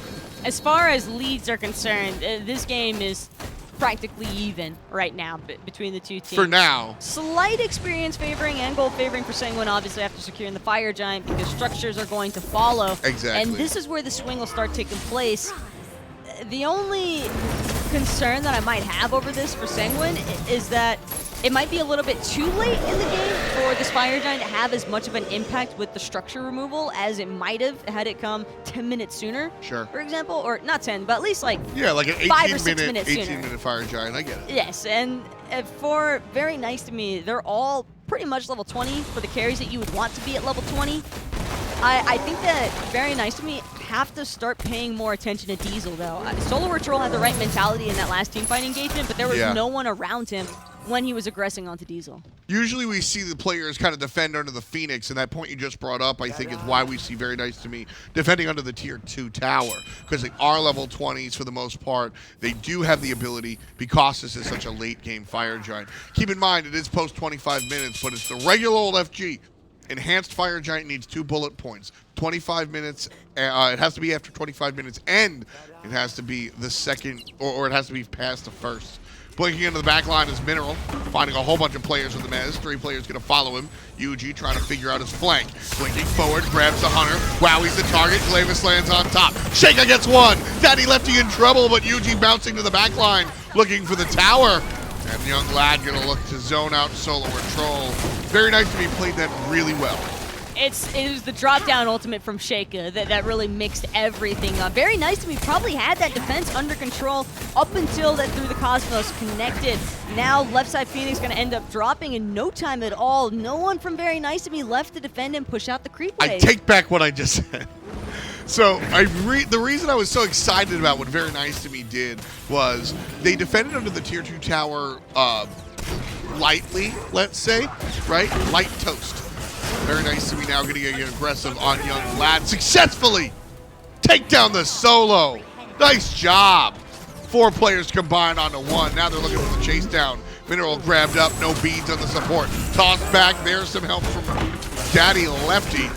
As far as leads are concerned, this game is practically even right now between the two teams. For now. Slight experience favoring and gold favoring for Sanguine, obviously, after securing the Fire Giant, because structures are going to follow. Exactly. And this is where the swing will start taking place. The only concern that I might have over this for Sanguine is that it might be a little bit too late in the game for this Fire Giant to have as much of an impact with the structure removal as it might have had it come 10 minutes sooner. Sure. For example, or not 10, but at least like Yeah, like an 5 or 6 minutes 18 sooner. minute Fire Giant. I get it. Yes, and for Very Nice to Me, they're all pretty much level 20 for the carries that you would want to be at level 20. I think that Very Nice to Me have to start paying more attention to Diesel, though. Solar Troll had the right mentality in that last teamfight engagement, but there was no one around him when he was aggressing onto Diesel. Usually we see the players kind of defend under the Phoenix, and that point you just brought up, I think, is why we see Very Nice to Me defending under the Tier 2 tower, because they are level 20s for the most part. They do have the ability, because this is such a late-game Fire Giant. Keep in mind, it is post 25 minutes, but it's the regular old FG. Enhanced Fire Giant needs 2 bullet points. 25 minutes, it has to be after 25 minutes, and it has to be the second, or it has to be past the first. Blinking into the back line is Mineral, finding a whole bunch of players with the Mez. 3 players going to follow him. UG trying to figure out his flank. Blinking forward, grabs the Hunter. Wowie's the target. Glavis lands on top. Shaker gets one. Daddy Lefty in trouble, but UG bouncing to the back line, looking for the tower. And Young Lad going to look to zone out Solo or Troll. Very Nice to Me played that really well. It was the drop-down ultimate from Sheikah that really mixed everything up. Very Nice to Me probably had that defense under control up until that through the Cosmos connected. Now left side Phoenix going to end up dropping in no time at all. No one from Very Nice to Me left to defend and push out the creep wave. I take back what I just said. So the reason I was so excited about what Very Nice to Me did was they defended under the Tier 2 tower lightly, let's say, right? Light toast. Very Nice to Me now getting aggressive on Young Lad. Successfully take down the Solo. Nice job. 4 players combined onto 1. Now they're looking for the chase down. Mineral grabbed up, no beads on the support. Tossed back, there's some help from Daddy Lefty.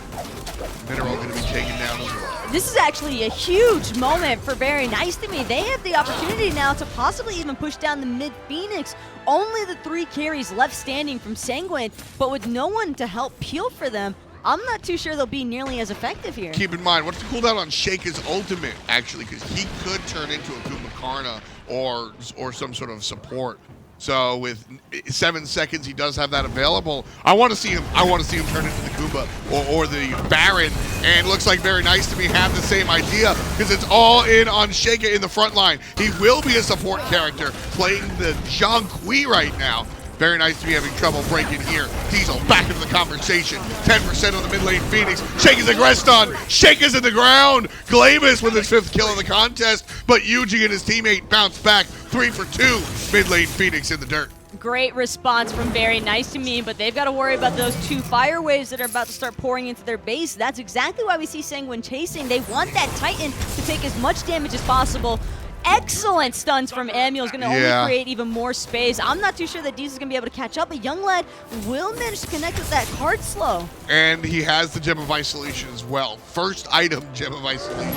Mineral going to be taken down as well. This is actually a huge moment for Very Nice to Me. They have the opportunity now to possibly even push down the mid-Phoenix. Only the 3 carries left standing from Sanguine, but with no one to help peel for them, I'm not too sure they'll be nearly as effective here. Keep in mind, what's the cooldown on Sheikah's ultimate, actually, because he could turn into a Kumakarna or some sort of support. So with 7 seconds, he does have that available. I want to see him turn into the Kuba or the Baron. And looks like Very Nice to Me have the same idea because it's all in on Sheikah in the front line. He will be a support character playing the Zhang Kui right now. Very Nice to Me having trouble breaking here. Diesel back into the conversation. 10% on the mid lane Phoenix. Sheikah's aggressed on. Sheikah's in the ground. Glavis with his 5th kill in the contest. But Yuji and his teammate bounce back. 3 for 2. Mid lane Phoenix in the dirt. Great response from Very Nice to Me, but they've got to worry about those 2 fire waves that are about to start pouring into their base. That's exactly why we see Sanguine chasing. They want that Titan to take as much damage as possible. Excellent stuns from Amul is going to only create even more space. I'm not too sure that Diesel's going to be able to catch up, but Young Lad will manage to connect with that card slow. And he has the Gem of Isolation as well. First item, Gem of Isolation.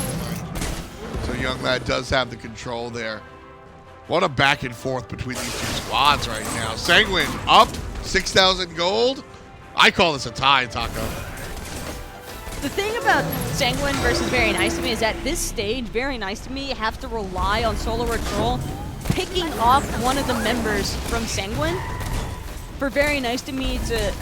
So Young Lad does have the control there. What a back and forth between these 2 squads right now. Sanguine up, 6,000 gold. I call this a tie, Taco. The thing about Sanguine versus Very Nice to Me is at this stage, Very Nice to Me have to rely on Solo or Troll picking off one of the members from Sanguine for Very Nice to Me to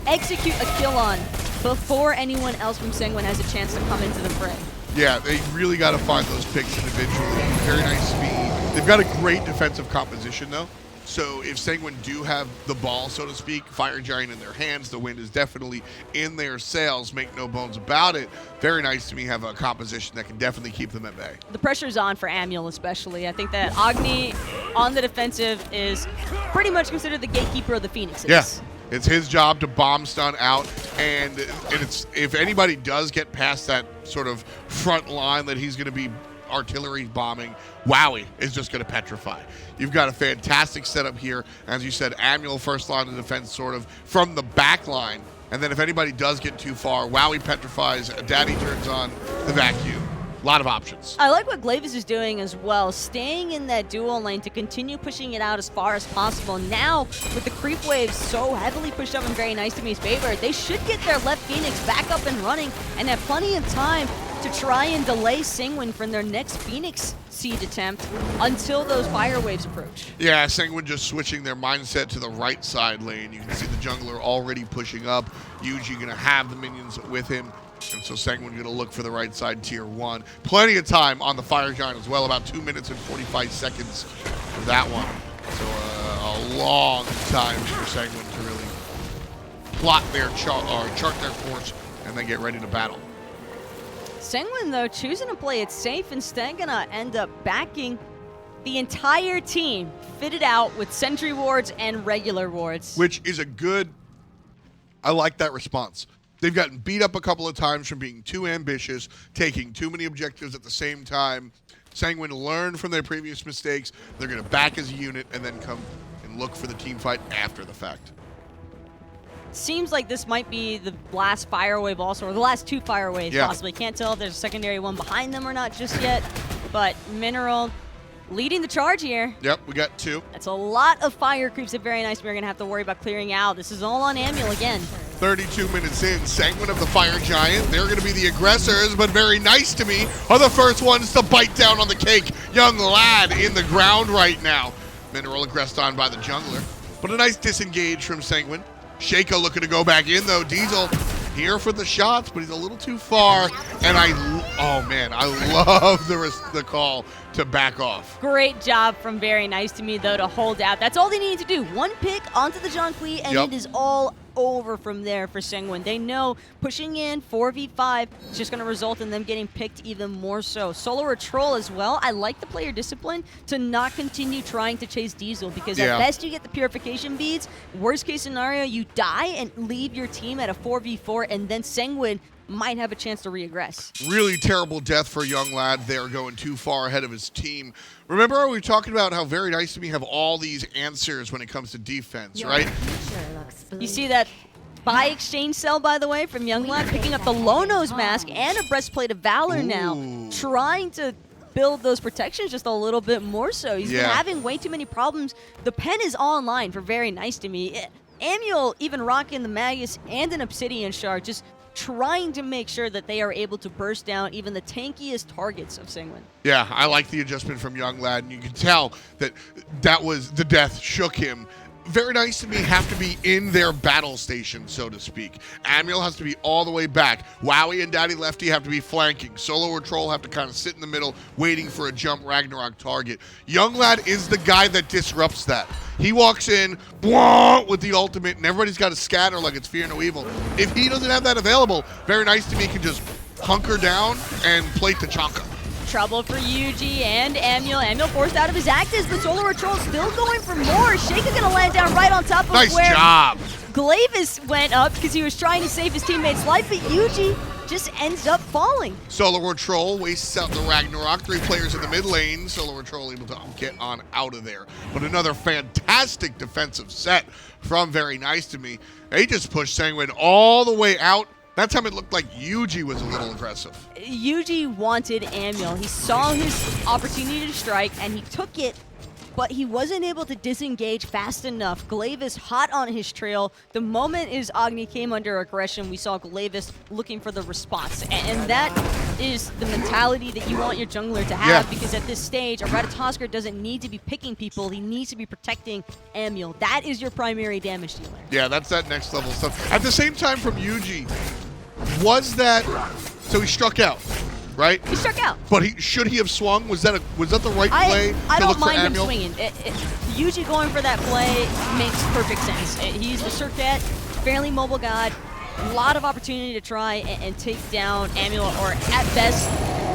execute a kill on before anyone else from Sanguine has a chance to come into the fray. Yeah, they really got to find those picks individually. Very Nice to Me. They've got a great defensive composition, though. So if Sanguine do have the ball, so to speak, Fire Giant in their hands, the wind is definitely in their sails, make no bones about it. Very Nice to Me have a composition that can definitely keep them at bay. The pressure's on for Amul especially. I think that Agni on the defensive is pretty much considered the gatekeeper of the Phoenixes. Yeah. It's his job to bomb stun out, and it's if anybody does get past that sort of front line that he's going to be artillery bombing, Wowie is just going to petrify. You've got a fantastic setup here. As you said, Amul first line of defense sort of from the back line. And then if anybody does get too far, Wowie petrifies, Daddy turns on the vacuum. A lot of options. I like what Glavis is doing as well, staying in that dual lane to continue pushing it out as far as possible. Now, with the creep waves so heavily pushed up in Very Nice to Me's favor, they should get their left Phoenix back up and running and have plenty of time to try and delay Singwin from their next Phoenix siege attempt until those fire waves approach. Yeah, Sangwon just switching their mindset to the right side lane. You can see the jungler already pushing up. Yuji going to have the minions with him. And so Sangwon going to look for the right side tier 1. Plenty of time on the Fire Giant as well, about 2 minutes and 45 seconds for that one. So a long time for Sangwon to really plot their chart their course and then get ready to battle. Sengwin, though, choosing to play it safe, instead gonna end up backing the entire team fitted out with sentry wards and regular wards. Which is a good, I like that response. They've gotten beat up a couple of times from being too ambitious, taking too many objectives at the same time. Sangwon learned from their previous mistakes. They're going to back as a unit and then come and look for the team fight after the fact. Seems like this might be the last fire wave also, or the last 2 fire waves possibly. Can't tell if there's a secondary one behind them or not just yet, but Mineral leading the charge here. Yep, we got 2. That's a lot of fire creeps at Very Nice we're going to have to worry about clearing out. This is all on Amul again. 32 minutes in, Sangwon of the Fire Giant. They're going to be the aggressors, but Very Nice to Me are the first ones to bite down on the cake. Young Lad in the ground right now. Mineral aggressed on by the jungler, but a nice disengage from Sangwon. Sheikah looking to go back in though. Diesel here for the shots, but he's a little too far. And I love the call to back off. Great job from Very Nice to Me, though, to hold out. That's all they needed to do. One pick onto the Jonqui, and it is all over from there for Sengwon. They know pushing in 4v5 is just going to result in them getting picked even more so. Solo or Troll as well. I like the player discipline to not continue trying to chase Diesel, because at best you get the purification beads. Worst case scenario, you die and leave your team at a 4v4, and then Sengwon might have a chance to regress. Really terrible death for Young Lad there, going too far ahead of his team. Remember we were talking about how Very Nice to Me have all these answers when it comes to defense, right? You see that buy exchange sell, by the way, from Young Lad, picking up the Lono's mask and a breastplate of Valor now, trying to build those protections just a little bit more so. He's been having way too many problems. The pen is online for Very Nice to Me. Amul even rocking the Magus and an Obsidian Shard, just trying to make sure that they are able to burst down even the tankiest targets of Singwin. Yeah, I like the adjustment from Young Lad, and you can tell that was the death shook him. Very Nice to Me have to be in their battle station, so to speak. Amul has to be all the way back. Wowie and Daddy Lefty have to be flanking. Solo or Troll have to kind of sit in the middle, waiting for a jump Ragnarok target. Young Lad is the guy that disrupts that. He walks in with the ultimate, and everybody's got to scatter like it's Fear No Evil. If he doesn't have that available, Very Nice to Me can just hunker down and play Tachanka. Trouble for Yuji and Amul. Amul forced out of his actives, but Solar Troll still going for more. Sheikah gonna land down right on top of nice where job. Glavis went up because he was trying to save his teammate's life, but Yuji just ends up falling. Solo Troll wastes out the Ragnarok. 3 players in the mid lane. Solo Troll able to get on out of there. But another fantastic defensive set from Very Nice to Me. They just pushed Sangwon all the way out. That time it looked like Yuji was a little aggressive. Yuji wanted Amul. He saw his opportunity to strike, and he took it, but he wasn't able to disengage fast enough. Glavis hot on his trail. The moment his Agni came under aggression, we saw Glavis looking for the response. And that is the mentality that you want your jungler to have, because at this stage, a Ratatoskr doesn't need to be picking people. He needs to be protecting Amul. That is your primary damage dealer. Yeah, that's that next level stuff. At the same time from Yuji, was that, so he struck out, right? He struck out. But should he have swung? Was that the right play I to don't look for mind him Amul? swinging. Yuji going for that play makes perfect sense. He's the Circuit, fairly mobile god, a lot of opportunity to try and take down Amul, or at best,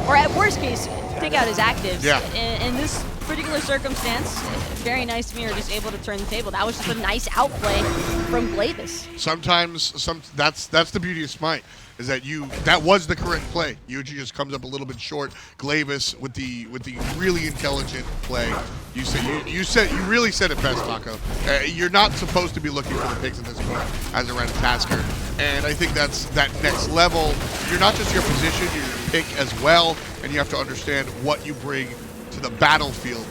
or at worst case, take out his actives. Yeah. In this particular circumstance, Very Nice to Me are just able to turn the table. That was just a nice outplay from Glavis. Sometimes, that's the beauty of SMITE. is that that was the correct play. Yuji just comes up a little bit short. Glavis with the really intelligent play. You really said it best, Taco. You're not supposed to be looking for the picks at this point as a Tasker, and I think that's that next level. You're not just your position, you're your pick as well, and you have to understand what you bring to the battlefield.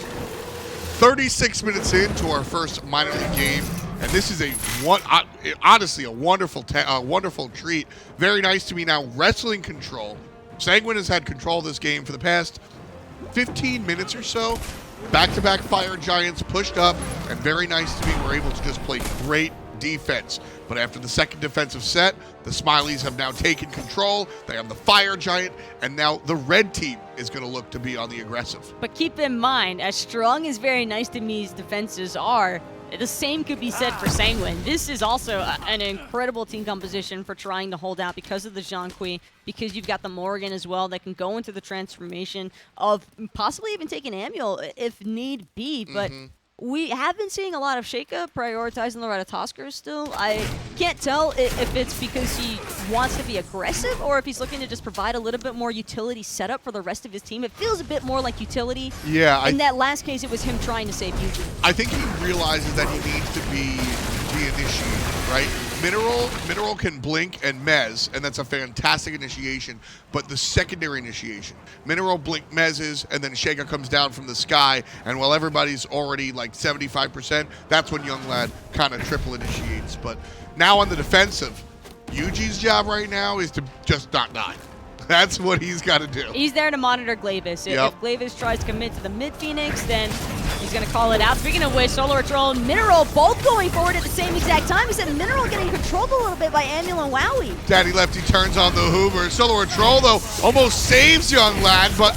36 minutes into our first minor league game, and this is honestly a wonderful treat. Very nice to me now. Wrestling control. Sanguine has had control of this game for the past 15 minutes or so. Back-to-back Fire Giants pushed up, and very nice to me. We're able to just play great defense. But after the second defensive set, the Smileys have now taken control. They have the Fire Giant, and now the red team is going to look to be on the aggressive. But keep in mind, as strong as Very Nice to Me's defenses are, the same could be said for Sanguine. This is also an incredible team composition for trying to hold out because of the Jean-Kui, because you've got the Morgan as well that can go into the transformation of possibly even take an Amul if need be. But we have been seeing a lot of Sheikah prioritizing the Ratatoskers still. I can't tell if it's because he wants to be aggressive or if he's looking to just provide a little bit more utility setup for the rest of his team. It feels a bit more like utility. Yeah. In that last case, it was him trying to save Yuji. I think he realizes that he needs to be the initiator, right? Mineral can blink and mez, and that's a fantastic initiation, but the secondary initiation. Mineral blink mezzes, and then Sheikah comes down from the sky, and while everybody's already like 75%, that's when Young Lad kind of triple initiates. But now on the defensive, Yuji's job right now is to just not die. That's what he's got to do. He's there to monitor Glavis. Yep. If Glavis tries to commit to the mid-Phoenix, then he's going to call it out. Speaking of which, Solar Troll and Mineral both going forward at the same exact time. He said Mineral getting controlled a little bit by Amul and Wowie. Daddy Lefty turns on the Hoover. Solar Troll, though, almost saves Young Lad, but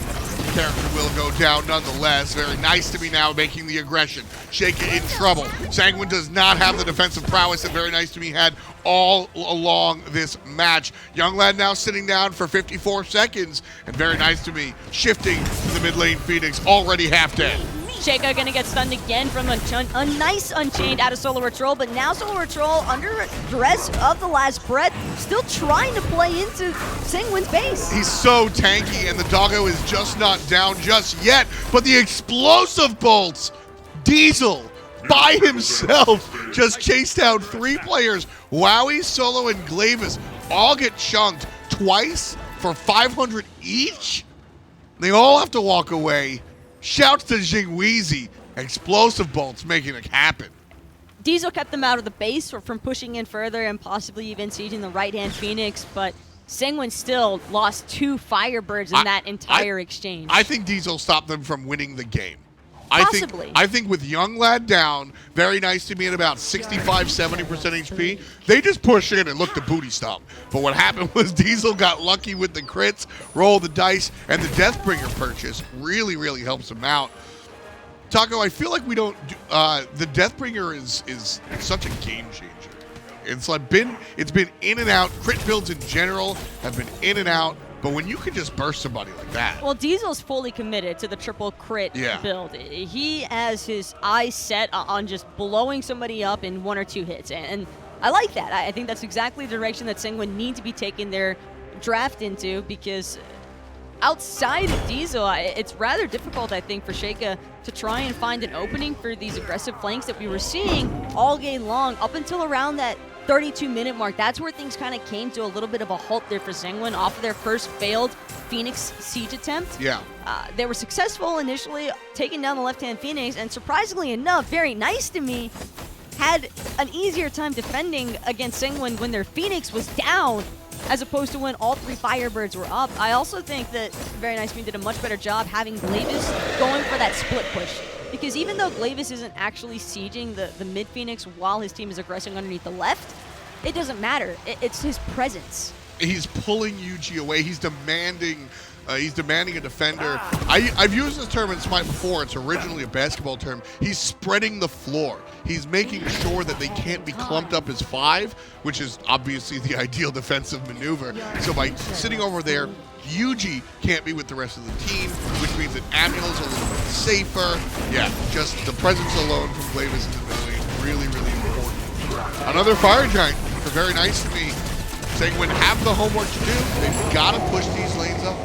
character will go down nonetheless. Very nice to be now making the aggression. Sheikah in trouble. Sanguine does not have the defensive prowess that Very Nice to me had all along this match. Young Lad now sitting down for 54 seconds, and Very Nice to me shifting to the mid lane Phoenix, already half dead. Sheikah gonna get stunned again from a nice Unchained out of Solar Troll, but now Solar Troll, under duress of the last breath, still trying to play into Sanguine's base. He's so tanky, and the doggo is just not down just yet, but the explosive bolts, Diesel, by himself, just chased down 3 players. Wowie, Solo, and Glavis all get chunked twice for 500 each. They all have to walk away. Shouts to Jingweezy. Explosive bolts making it happen. Diesel kept them out of the base from pushing in further and possibly even sieging the right-hand Phoenix, but Sanguine still lost 2 Firebirds in that entire exchange. I think Diesel stopped them from winning the game. Possibly. I think with Young Lad down, Very Nice to me at about 65-70% HP, they just push in and look to booty stomp. But what happened was Diesel got lucky with the crits, roll the dice, and the Deathbringer purchase really, really helps him out. Taco, I feel like we don't do, the Deathbringer is such a game changer. It's been in and out. Crit builds in general have been in and out. But when you can just burst somebody like that. Well, Diesel's fully committed to the triple crit build. He has his eyes set on just blowing somebody up in 1 or 2 hits. And I like that. I think that's exactly the direction that Sanguine need to be taking their draft into, because outside of Diesel, it's rather difficult, I think, for Sheikah to try and find an opening for these aggressive flanks that we were seeing all game long up until around that 32-minute mark. That's where things kind of came to a little bit of a halt there for Sanguine off of their first failed Phoenix siege attempt. Yeah. They were successful initially taking down the left-hand Phoenix, and surprisingly enough, Very Nice to me had an easier time defending against Sanguine when their Phoenix was down as opposed to when all 3 Firebirds were up. I also think that Very Nice to me did a much better job having Glavis going for that split push. Because even though Glavis isn't actually sieging the mid-Phoenix while his team is aggressing underneath the left, it doesn't matter. It's his presence. He's pulling Yuji away. He's demanding a defender. I've used this term in SMITE before. It's originally a basketball term. He's spreading the floor. He's making sure that they can't be clumped up as 5, which is obviously the ideal defensive maneuver. So by sitting over there, Yuji can't be with the rest of the team, which means that Amul's a little bit safer. Yeah, just the presence alone from Glavis in the middle lane is really, really important. Another Fire Giant for Very Nice to me. Sanguine have the homework to do. They've got to push these lanes up.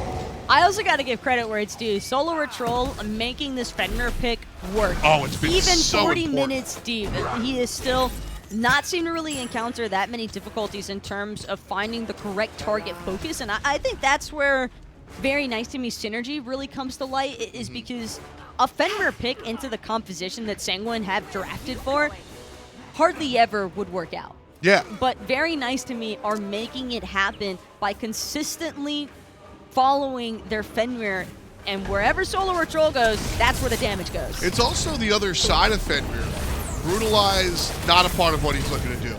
I also got to give credit where it's due. Solo or Troll making this Fenrir pick work. Oh, it's been even so 40 important. minutes deep. He is still not seem to really encounter that many difficulties in terms of finding the correct target focus, and I think that's where Very Nice to Me synergy really comes to light, is because a Fenrir pick into the composition that Sanguine have drafted for hardly ever would work out. Yeah. But Very Nice to Me are making it happen by consistently following their Fenrir, and wherever Solo or Troll goes, that's where the damage goes. It's also the other side of Fenrir. Brutalize, not a part of what he's looking to do.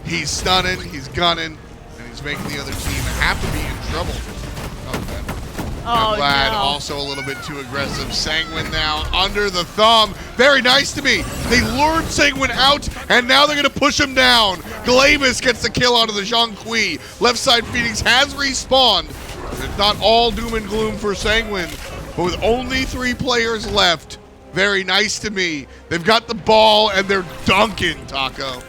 He's stunning, he's gunning, and he's making the other team have to be in trouble. I'm glad. No. Also a little bit too aggressive. Sanguine now under the thumb. Very Nice to Me. They lured Sanguine out, and now they're going to push him down. Glavis gets the kill onto the Zhang Kui. Left side Phoenix has respawned. It's not all doom and gloom for Sanguine, but with only 3 players left, Very Nice to Me. They've got the ball, and they're dunking, Taco.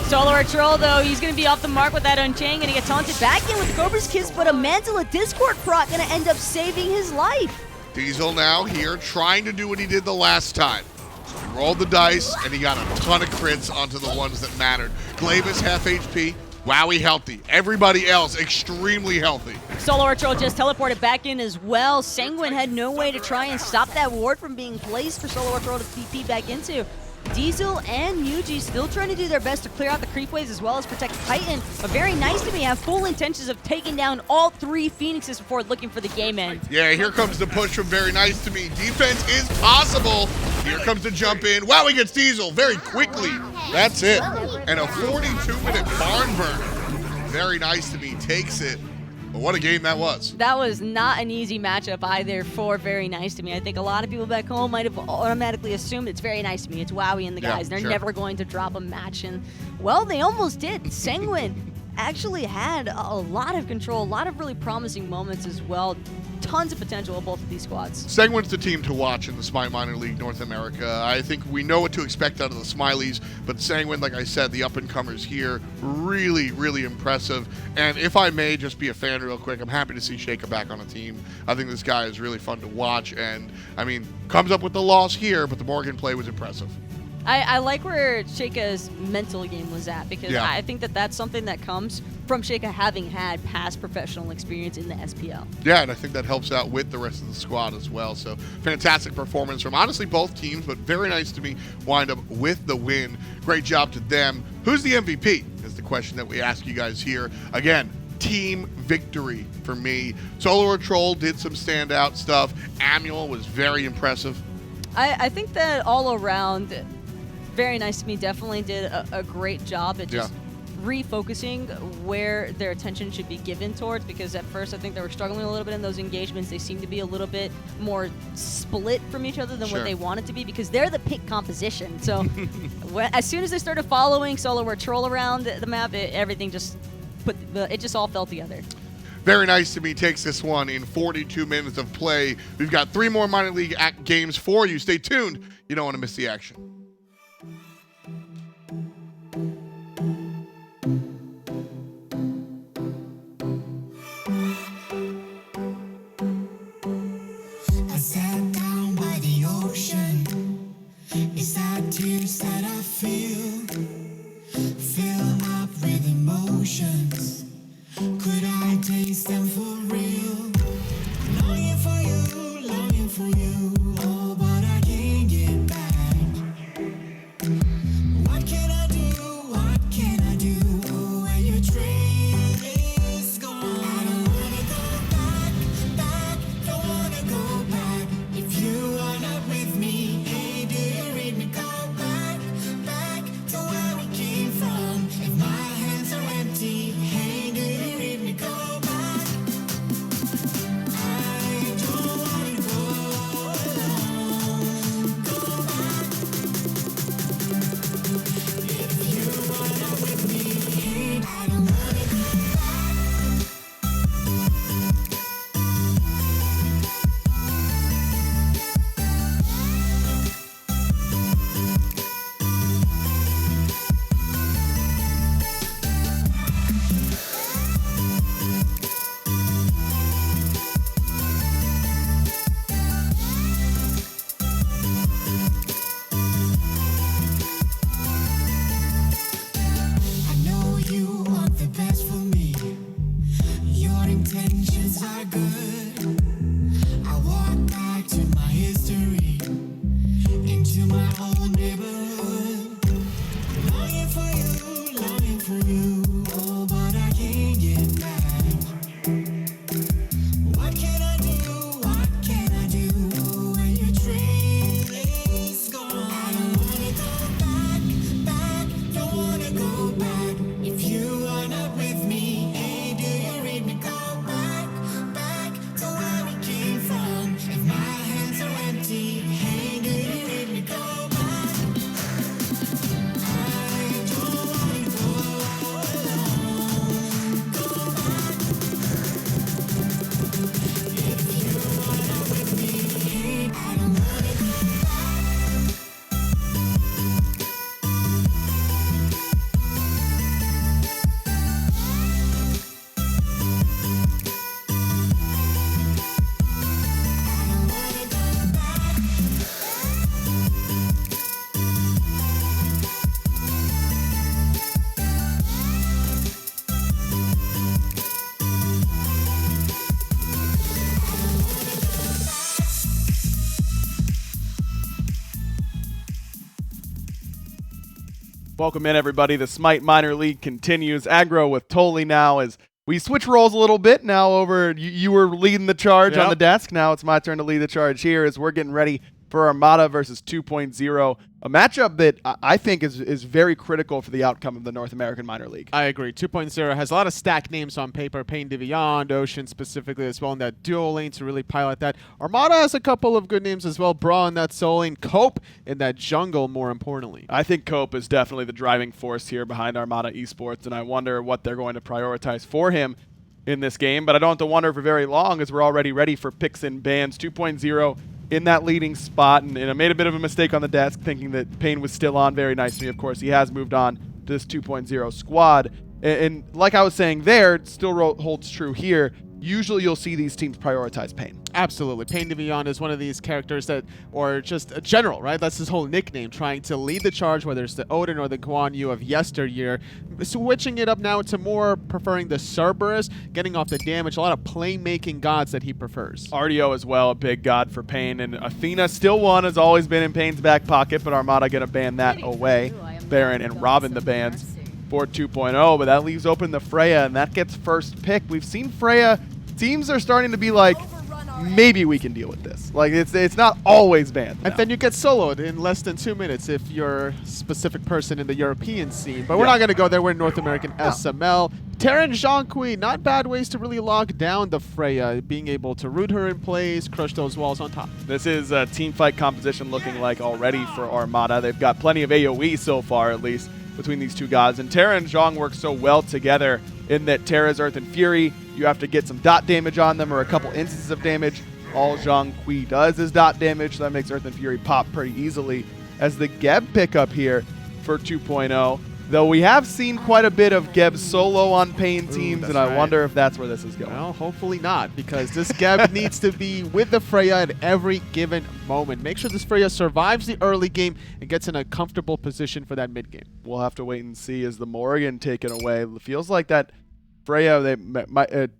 Solo or Troll, though, he's going to be off the mark with that Unchained, and he gets taunted back in with Cobra's Kiss, but a Mantle of Discord proc going to end up saving his life. Diesel now here trying to do what he did the last time. He rolled the dice, and he got a ton of crits onto the ones that mattered. Glavis half HP. Wowie healthy. Everybody else extremely healthy. Solo or Troll just teleported back in as well. Sanguine had no way to try and stop that ward from being placed for Solo or Troll to TP back into. Diesel and Yuji still trying to do their best to clear out the creep waves as well as protect Titan, but Very Nice to Me have full intentions of taking down all 3 Phoenixes before looking for the game end. Yeah, here comes the push from Very Nice to Me. Defense is possible. Here comes the jump in. Wow, he gets Diesel very quickly. That's it. And a 42-minute barn burner. Very Nice to Me takes it. But what a game that was. That was not an easy matchup either for Very Nice to Me. I think a lot of people back home might have automatically assumed it's Very Nice to Me. It's Wowie and the guys. They're never going to drop a match. And, well, they almost did. Sanguine actually had a lot of control, a lot of really promising moments as well. Tons of potential of both of these squads. Sanguine's the team to watch in the SMITE Minor League North America. I think we know what to expect out of the Smileys, but Sanguine, like I said, the up-and-comers here, really, really impressive. And if I may just be a fan real quick, I'm happy to see Sheikah back on a team. I think this guy is really fun to watch, and, I mean, comes up with the loss here, but the Morgan play was impressive. I like where Sheikah's mental game was at, because I think that that's something that comes from Sheikah having had past professional experience in the SPL. Yeah, and I think that helps out with the rest of the squad as well. So fantastic performance from honestly both teams, but Very Nice to Me wind up with the win. Great job to them. Who's the MVP is the question that we ask you guys here. Again, team victory for me. Solo or Troll did some standout stuff. Amuel was very impressive. I think that all around, Very Nice to Me definitely did a great job at just refocusing where their attention should be given towards, because at first I think they were struggling a little bit in those engagements. They seem to be a little bit more split from each other than what they wanted to be, because they're the pick composition. So as soon as they started following Solo or Troll around the map, everything just it just all fell together. Very Nice to Me takes this one in 42 minutes of play. We've got 3 more minor league games for you. Stay tuned. You don't want to miss the action. I sat down by the ocean. It's that tears that I feel up with emotions. Could I taste them for real? Longing for you, oh, but I can't get back. Welcome in, everybody. The SMITE Minor League continues. Aggro with Toli now as we switch roles a little bit. Now over, you were leading the charge on the desk. Now it's my turn to lead the charge here as we're getting ready for Armada versus 2.0, a matchup that I think is very critical for the outcome of the North American Minor League. I agree. 2.0 has a lot of stacked names on paper. Pain de Beyond, Ocean specifically as well in that duo lane to really pilot that. Armada has a couple of good names as well. Brawl in that solo lane. Cope in that jungle, more importantly. I think Cope is definitely the driving force here behind Armada Esports, and I wonder what they're going to prioritize for him in this game. But I don't have to wonder for very long as we're already ready for picks and bans. 2.0 in that leading spot, and I made a bit of a mistake on the desk thinking that Payne was still on very nicely. Of course, he has moved on to this 2.0 squad. And like I was saying there, it still holds true here. Usually you'll see these teams prioritize Payne. Absolutely. Pain de Beyond is one of these characters that, or just a general, right? That's his whole nickname, trying to lead the charge, whether it's the Odin or the Guan Yu of yesteryear. Switching it up now to more preferring the Cerberus, getting off the damage, a lot of playmaking gods that he prefers. RDO as well, a big god for Payne, and Athena still one, has always been in Payne's back pocket, but Armada going to ban that away. Baron and Robin the bans for 2.0, but that leaves open the Freya, and that gets first pick. We've seen Freya, teams are starting to be like, maybe we can deal with this. Like, it's not always banned. And then you get soloed in less than 2 minutes if you're a specific person in the European scene. But we're not going to go there. We're in North American SML. Terran Zhongqi, not bad ways to really lock down the Freya, being able to root her in place, crush those walls on top. This is a team fight composition looking like already for Armada. They've got plenty of AoE so far, at least, between these two gods. And Terra and Zhong work so well together in that Terra's Earth and Fury, you have to get some dot damage on them or a couple instances of damage. All Zhongqi does is dot damage, so that makes Earth and Fury pop pretty easily. As the Geb pickup here for 2.0, though we have seen quite a bit of Geb solo on Payne teams, and I wonder if that's where this is going. Well, hopefully not, because this Geb needs to be with the Freya at every given moment. Make sure this Freya survives the early game and gets in a comfortable position for that mid game. We'll have to wait and see as the Morrigan taken away. It feels like that Freya,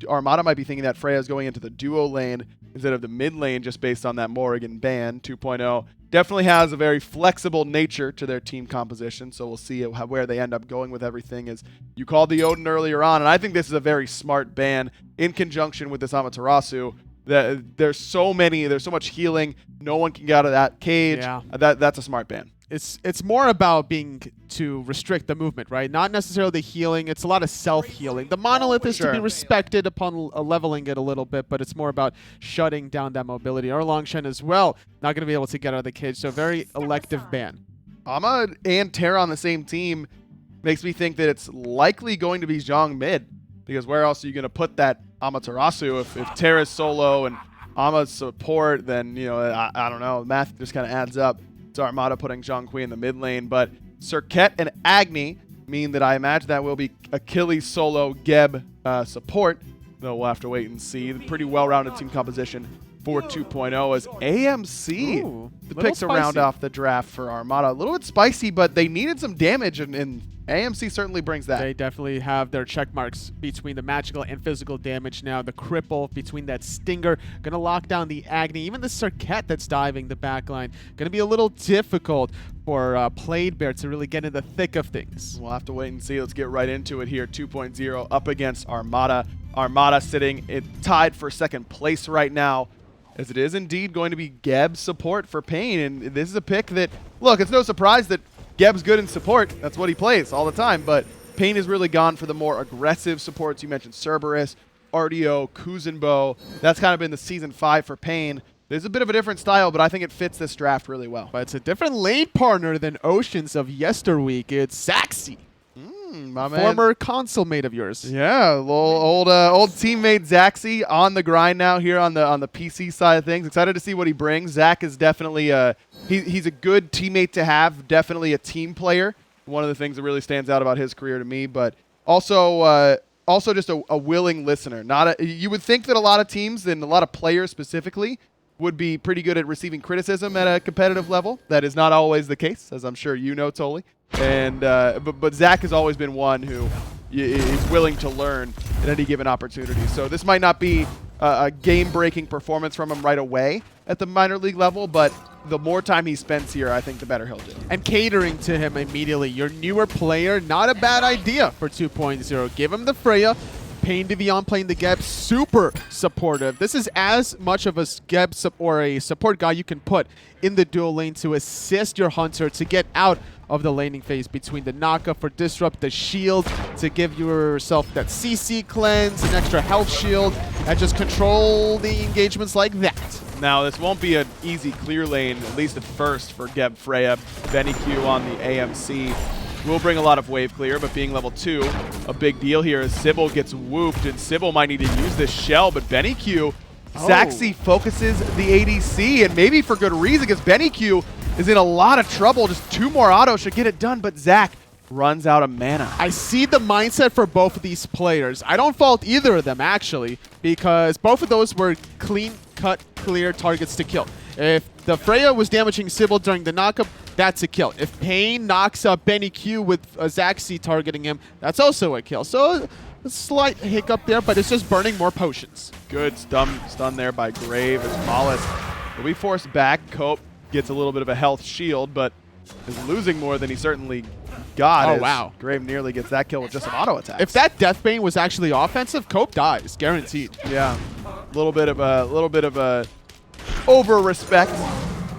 Armada might be thinking that Freya is going into the duo lane instead of the mid lane just based on that Morrigan ban. 2.0 definitely has a very flexible nature to their team composition, so we'll see where they end up going with everything. As you called the Odin earlier on, and I think this is a very smart ban in conjunction with this Amaterasu. There's so much healing. No one can get out of that cage. Yeah. That's a smart ban. It's more about being to restrict the movement, right? Not necessarily the healing. It's a lot of self-healing. The monolith is to be respected upon leveling it a little bit, but it's more about shutting down that mobility. Or Longshen as well, not going to be able to get out of the cage, so very elective ban. Ama and Terra on the same team makes me think that it's likely going to be Zhong mid, because where else are you going to put that Amaterasu if Terra's solo and Ama's support? Then I don't know. Math just kind of adds up. It's Armada putting Zhongqi in the mid lane, but Cirquet and Agni mean that I imagine that will be Achilles solo Geb support, though we'll have to wait and see. Pretty well-rounded team composition for 2.0 as AMC the picks a round off the draft for Armada. A little bit spicy, but they needed some damage, and AMC certainly brings that. They definitely have their check marks between the magical and physical damage now. The cripple between that Stinger, going to lock down the Agni. Even the Circuit that's diving the backline. Going to be a little difficult for Played Bear to really get in the thick of things. We'll have to wait and see. Let's get right into it here. 2.0 up against Armada. Armada sitting tied for second place right now, as it is indeed going to be Geb's support for Payne. And this is a pick that, look, it's no surprise that Geb's good in support. That's what he plays all the time. But Payne has really gone for the more aggressive supports. You mentioned Cerberus, RDO, Kuzenbo. That's kind of been the Season 5 for Payne. There's a bit of a different style, but I think it fits this draft really well. But it's a different lane partner than Oceans of yesterweek. It's Zaxi. My man. Former console mate of yours. Yeah, old teammate Zaxi on the grind now here on the PC side of things. Excited to see what he brings. Zach is definitely he's a good teammate to have. Definitely a team player. One of the things that really stands out about his career to me, but also just a willing listener. You would think that a lot of teams and a lot of players specifically would be pretty good at receiving criticism at a competitive level. That is not always the case, as I'm sure you know, Toli. And but Zach has always been one who is willing to learn at any given opportunity. So this might not be a game-breaking performance from him right away at the minor league level, but the more time he spends here, I think the better he'll do. And catering to him immediately. Your newer player, not a bad idea for 2.0. Give him the Freya. Payne Devion playing the Geb, super supportive. This is as much of a Geb or a support guy you can put in the dual lane to assist your Hunter to get out of the laning phase between the Naka for disrupt, the shield to give yourself that CC cleanse, an extra health shield, and just control the engagements like that. Now, this won't be an easy clear lane, at least at first, for Geb Freya. Benny Q on the AMC will bring a lot of wave clear, but being level 2, a big deal here as Sybil gets whooped, and Sybil might need to use this shell, but Benny Q, Zaxi focuses the ADC, and maybe for good reason, because Benny Q is in a lot of trouble. Just 2 more autos should get it done, but Zach runs out of mana. I see the mindset for both of these players. I don't fault either of them, actually, because both of those were clean-cut, clear targets to kill. If the Freya was damaging Sybil during the knockup, that's a kill. If Payne knocks up Benny Q with Zaxi targeting him, that's also a kill. So a slight hiccup there, but it's just burning more potions. Good stun there by Grave as Mollis will be forced back. Cope gets a little bit of a health shield, but is losing more than he certainly got. Oh, wow. Grave nearly gets that kill with just an auto attack. If that Deathbane was actually offensive, Cope dies, guaranteed. Yeah, a little bit of a over respect.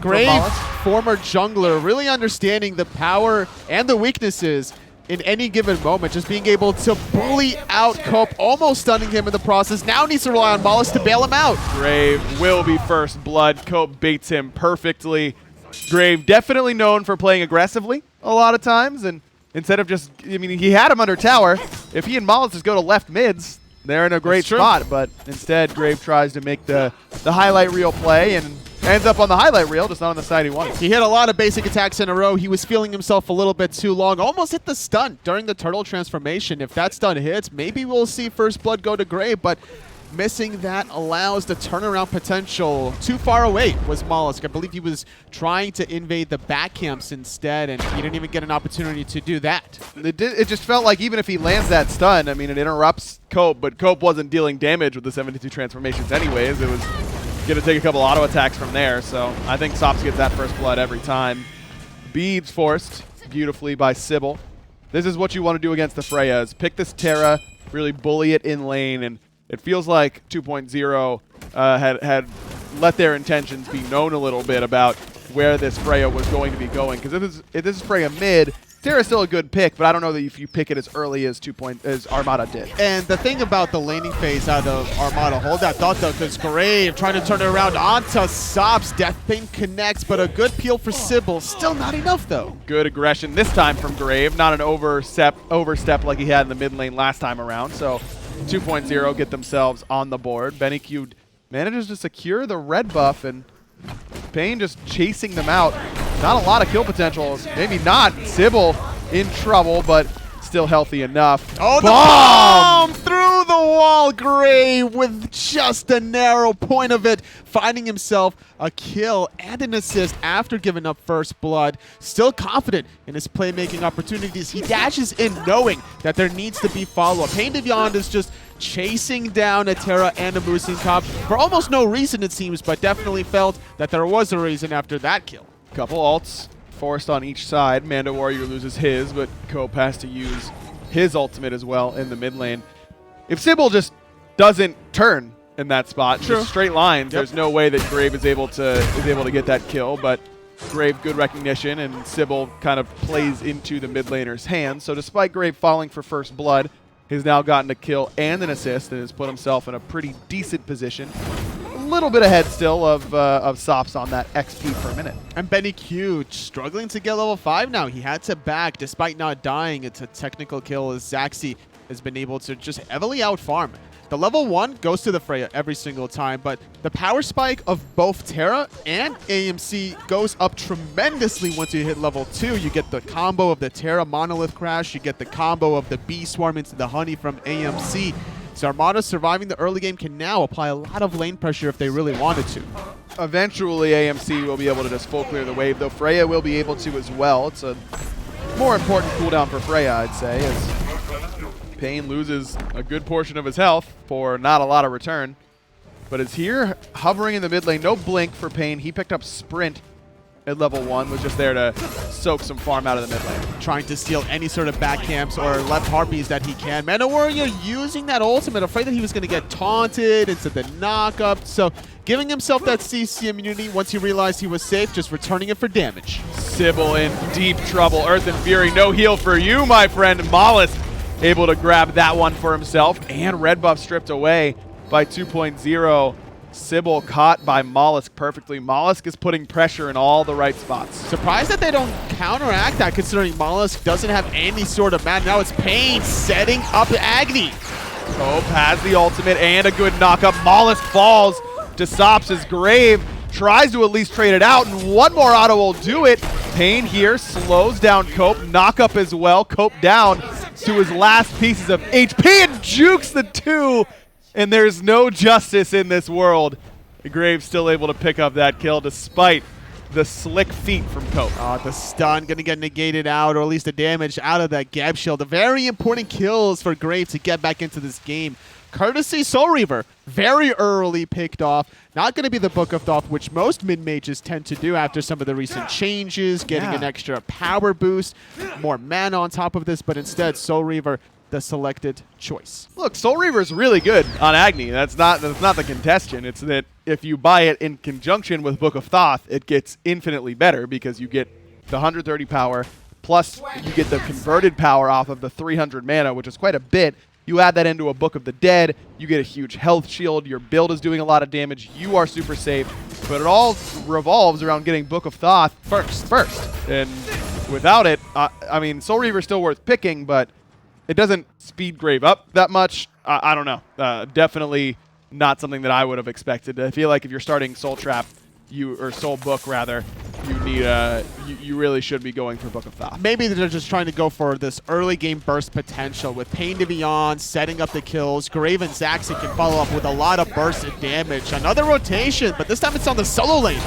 Grave, former jungler, really understanding the power and the weaknesses in any given moment, just being able to bully out Cope, almost stunning him in the process. Now needs to rely on Mollis to bail him out. Grave will be first blood. Cope baits him perfectly. Grave definitely known for playing aggressively a lot of times, and instead of just, I mean, he had him under tower. If he and Mollis just go to left mids, they're in a great spot, but instead Grave tries to make the highlight reel play and ends up on the highlight reel, just not on the side he wanted. He hit a lot of basic attacks in a row. He was feeling himself a little bit too long. Almost hit the stun during the turtle transformation. If that stun hits, maybe we'll see first blood go to Grave, but missing that allows the turnaround potential. Too far away was Mollusk. I believe he was trying to invade the back camps instead, and he didn't even get an opportunity to do that. It just felt like even if he lands that stun, I mean, it interrupts Cope, but Cope wasn't dealing damage with the 72 transformations anyways. It was going to take a couple auto attacks from there, so I think Sops gets that first blood every time. Beads forced beautifully by Sybil. This is what you want to do against the Freyas. Pick this Terra, really bully it in lane, and it feels like 2.0 had let their intentions be known a little bit about where this Freya was going to be going. Because if this is Freya mid, Terra's still a good pick, but I don't know that if you pick it as early as as Armada did. And the thing about the laning phase out of Armada, hold that thought though, because Grave trying to turn it around onto Sops. Deathbane connects, but a good peel for Sybil. Still not enough though. Good aggression this time from Grave, not an overstep like he had in the mid lane last time around. So 2.0 get themselves on the board. Benny Q manages to secure the red buff, and Payne just chasing them out. Not a lot of kill potential. Maybe not. Sybil in trouble, but still healthy enough. Oh, the bomb through the wall. Grave with just a narrow point of it, finding himself a kill and an assist after giving up first blood. Still confident in his playmaking opportunities. He dashes in knowing that there needs to be follow-up. Payne Devion is just chasing down a Terra and a Musin Cop for almost no reason, it seems, but definitely felt that there was a reason after that kill. Couple ults forced on each side. Manda Warrior loses his, but Cope has to use his ultimate as well in the mid lane. If Sybil just doesn't turn in that spot, just straight lines, there's no way that Grave is able to get that kill, but Grave good recognition, and Sybil kind of plays into the mid laner's hands. So despite Grave falling for first blood, he's now gotten a kill and an assist and has put himself in a pretty decent position. A little bit ahead still of Sops on that XP per minute. And Benny Q struggling to get level 5 now. He had to back despite not dying. It's a technical kill as Zaxi has been able to just heavily outfarm. The level 1 goes to the Freya every single time, but the power spike of both Terra and AMC goes up tremendously once you hit level 2. You get the combo of the Terra Monolith Crash, you get the combo of the Bee Swarm into the Honey from AMC. So Armada surviving the early game can now apply a lot of lane pressure if they really wanted to. Eventually AMC will be able to just full clear the wave, though Freya will be able to as well. It's a more important cooldown for Freya, I'd say, as Payne loses a good portion of his health for not a lot of return. but is here hovering in the mid lane. No blink for Pain. He picked up Sprint at level 1, was just there to soak some farm out of the mid lane. Trying to steal any sort of back camps or left harpies that he can. Mana Warrior using that ultimate, afraid that he was going to get taunted into the knockup. So giving himself that CC immunity once he realized he was safe, just returning it for damage. Sybil in deep trouble. Earth and Fury, no heal for you, my friend. Mollusk able to grab that one for himself. And red buff stripped away by 2.0. Sybil caught by Mollusk perfectly. Mollusk is putting pressure in all the right spots. Surprised that they don't counteract that, considering Mollusk doesn't have any sort of mana. Now it's Pain setting up Agni. Cope has the ultimate and a good knockup. Mollusk falls to Sops' grave. Tries to at least trade it out, and one more auto will do it. Pain here slows down Cope. Knockup as well. Cope down to his last pieces of HP and jukes the 2. And there's no justice in this world. Grave still able to pick up that kill despite the slick feet from Cope. The stun going to get negated out, or at least the damage out of that Gab Shield. The very important kills for Grave to get back into this game. Courtesy Soul Reaver, very early picked off. Not going to be the Book of Thoth, which most mid-mages tend to do after some of the recent changes, getting an extra power boost, more mana on top of this, but instead Soul Reaver, the selected choice. Look, Soul Reaver is really good on Agni. That's not the contention. It's that if you buy it in conjunction with Book of Thoth, it gets infinitely better because you get the 130 power, plus you get the converted power off of the 300 mana, which is quite a bit. You add that into a Book of the Dead, you get a huge health shield, your build is doing a lot of damage, you are super safe, but it all revolves around getting Book of Thoth first. And without it, I mean, Soul Reaver is still worth picking, but it doesn't speed Grave up that much. I don't know. Definitely not something that I would have expected. I feel like if you're starting Soul Trap, or Soul Book rather, you need you really should be going for Book of Thoth. Maybe they're just trying to go for this early game burst potential with Pain to be on, setting up the kills. Grave and Zaxi can follow up with a lot of burst and damage. Another rotation, but this time it's on the solo lane.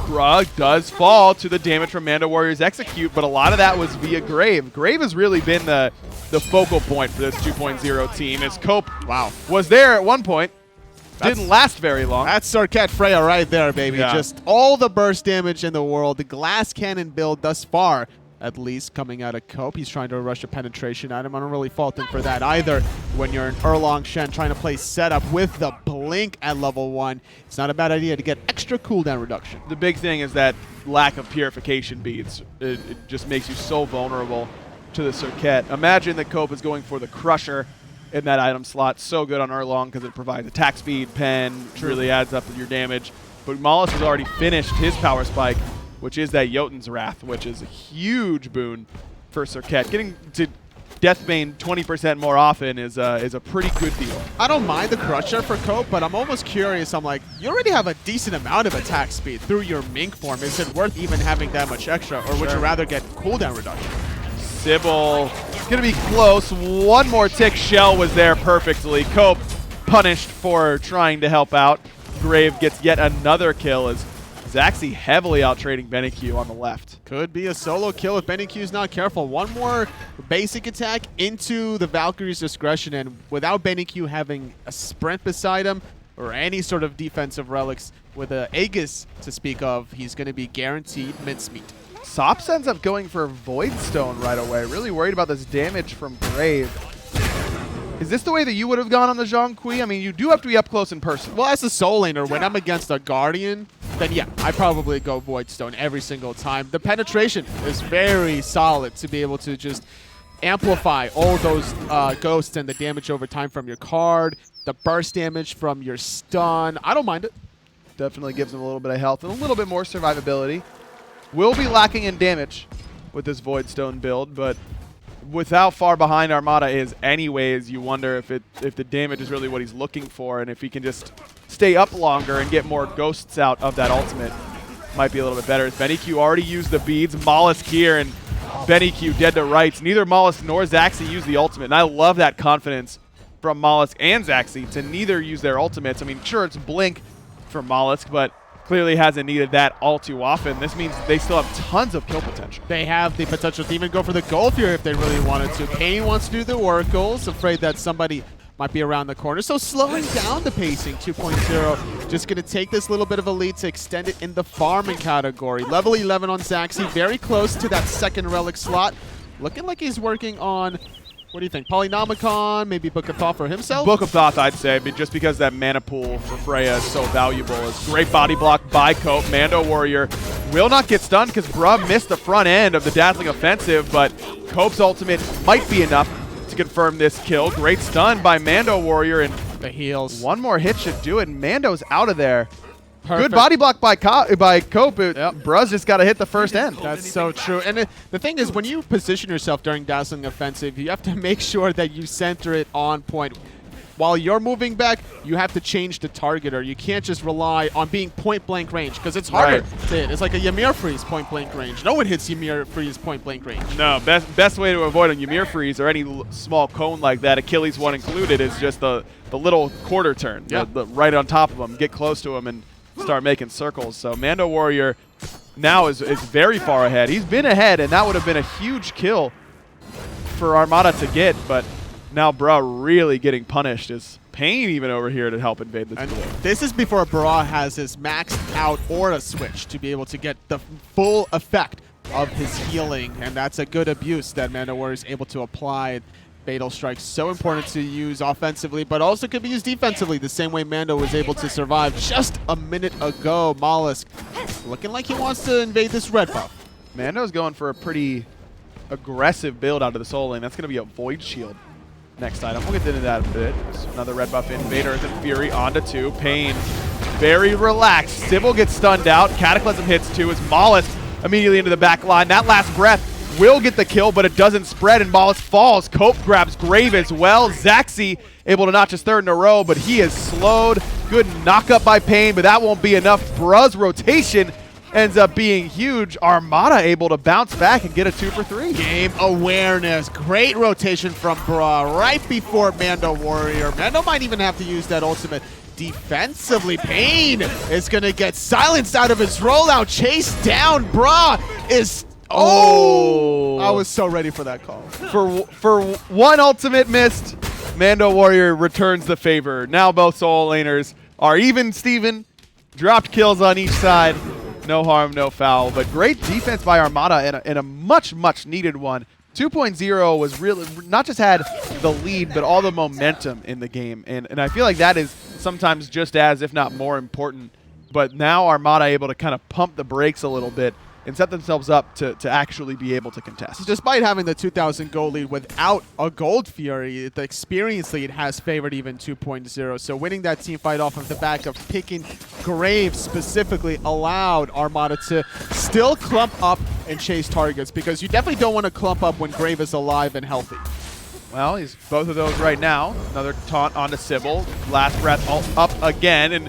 Grug does fall to the damage from Manda Warrior's Execute, but a lot of that was via Grave. Grave has really been the focal point for this 2.0 team, as Cope was there at one point. Didn't last very long. That's Sarkett Freya right there, baby. Yeah. Just all the burst damage in the world. The glass cannon build thus far, at least, coming out of Cope. He's trying to rush a penetration at him. I don't really fault him for that either. When you're an Erlong Shen trying to play setup with the blink at level 1, it's not a bad idea to get extra cooldown reduction. The big thing is that lack of purification beads. It just makes you so vulnerable to the Sarkett. Imagine that Cope is going for the Crusher in that item slot. So good on Erlong because it provides attack speed, pen, really adds up with your damage. But Mollusk has already finished his power spike, which is that Jotun's Wrath, which is a huge boon for Sarkett. Getting to Deathbane 20% more often is a pretty good deal. I don't mind the Crusher for Cope, but I'm almost curious. I'm like, you already have a decent amount of attack speed through your Mink form. Is it worth even having that much extra, or would you rather get cooldown reduction? Sybil gonna be close. One more tick. Shell was there perfectly. Cope punished for trying to help out. Grave gets yet another kill as Zaxi heavily out-trading BennyQ on the left. Could be a solo kill if BennyQ's not careful. One more basic attack into the Valkyrie's discretion, and without BennyQ having a sprint beside him or any sort of defensive relics with a Aegis to speak of, he's going to be guaranteed mincemeat. Sops ends up going for Void Stone right away. Really worried about this damage from Grave. Is this the way that you would have gone on the Zhong Kui? I mean, you do have to be up close in person. Well, as a soul laner, when I'm against a Guardian, then yeah, I probably go Void Stone every single time. The penetration is very solid to be able to just amplify all those ghosts and the damage over time from your card, the burst damage from your stun. I don't mind it. Definitely gives him a little bit of health and a little bit more survivability. Will be lacking in damage with this Void Stone build, but with how far behind Armada is anyways, you wonder if the damage is really what he's looking for, and if he can just stay up longer and get more ghosts out of that ultimate, might be a little bit better. BennyQ already used the beads. Mollusk here, and BennyQ dead to rights. Neither Mollusk nor Zaxi used the ultimate, and I love that confidence from Mollusk and Zaxi to neither use their ultimates. I mean, sure, it's Blink for Mollusk, but clearly hasn't needed that all too often. This means they still have tons of kill potential. They have the potential to even go for the gold here if they really wanted to. Pain wants to do the oracles, afraid that somebody might be around the corner. So slowing down the pacing, 2.0. Just going to take this little bit of a lead to extend it in the farming category. Level 11 on Zaxi, very close to that second relic slot. Looking like he's working on, what do you think, Polynomicon, maybe Book of Thought for himself? Book of Thoth, I'd say, but just because that mana pool for Freya is so valuable. It's great body block by Cope. Mando Warrior will not get stunned because Bruh missed the front end of the Dazzling Offensive, but Cope's ultimate might be enough to confirm this kill. Great stun by Mando Warrior, and The heals. one more hit should do it, and Mando's out of there. Perfect. Good body block by Cope. Bruh's just got to hit the first end. That's so true. And the thing is, when you position yourself during Dazzling Offensive, you have to make sure that you center it on point. While you're moving back, you have to change the targeter. You can't just rely on being point-blank range, because it's harder to hit. It's like a Ymir Freeze point-blank range. No one hits Ymir Freeze point-blank range. No, best way to avoid a Ymir Freeze or any small cone like that, Achilles one included, is just the little quarter turn. Yeah. The right on top of him. Get close to him and start making circles. So Mando Warrior now is very far ahead. He's been ahead, and that would have been a huge kill for Armada to get, but now Bruh really getting punished. Is Pain even over here to help invade this And blue? this is before Bra has his maxed out aura switch to be able to get the full effect of his healing, and that's a good abuse that Mando Warrior is able to apply. Fatal Strike, so important to use offensively, but also could be used defensively, the same way Mando was able to survive just a minute ago. Mollusk looking like he wants to invade this red buff. Mando's going for a pretty aggressive build out of the Soul Lane. That's going to be a Void Shield next item. We'll get into that a bit. So another red buff invader, Earth and Fury onto 2. Pain very relaxed. Sybil gets stunned out. Cataclysm hits 2 as Mollusk immediately into the back line. That last breath will get the kill, but it doesn't spread, and Mollusk falls. Cope grabs Grave as well. Zaxi able to notch his third in a row, but he is slowed. Good knock-up by Pain, but that won't be enough. Bruh's rotation ends up being huge. Armada able to bounce back and get a 2 for 3. Game awareness, great rotation from Bra right before Mando Warrior. Mando might even have to use that ultimate defensively. Pain is going to get silenced out of his rollout. Chase down. Bra is... Oh! I was so ready for that call. For one ultimate missed, Mando Warrior returns the favor. Now both Soul Laners are even Steven. Dropped kills on each side. No harm, no foul. But great defense by Armada in a much, much needed one. 2.0 was really not just had the lead, but all the momentum in the game. And I feel like that is sometimes just as, if not more important. But now Armada able to kind of pump the brakes a little bit and set themselves up to actually be able to contest. Despite having the 2,000 gold lead without a Gold Fury, the experience lead has favored even 2.0. So winning that team fight off of the back of picking Grave specifically allowed Armada to still clump up and chase targets, because you definitely don't want to clump up when Grave is alive and healthy. Well, he's both of those right now. Another taunt onto Sybil. Last breath up again, and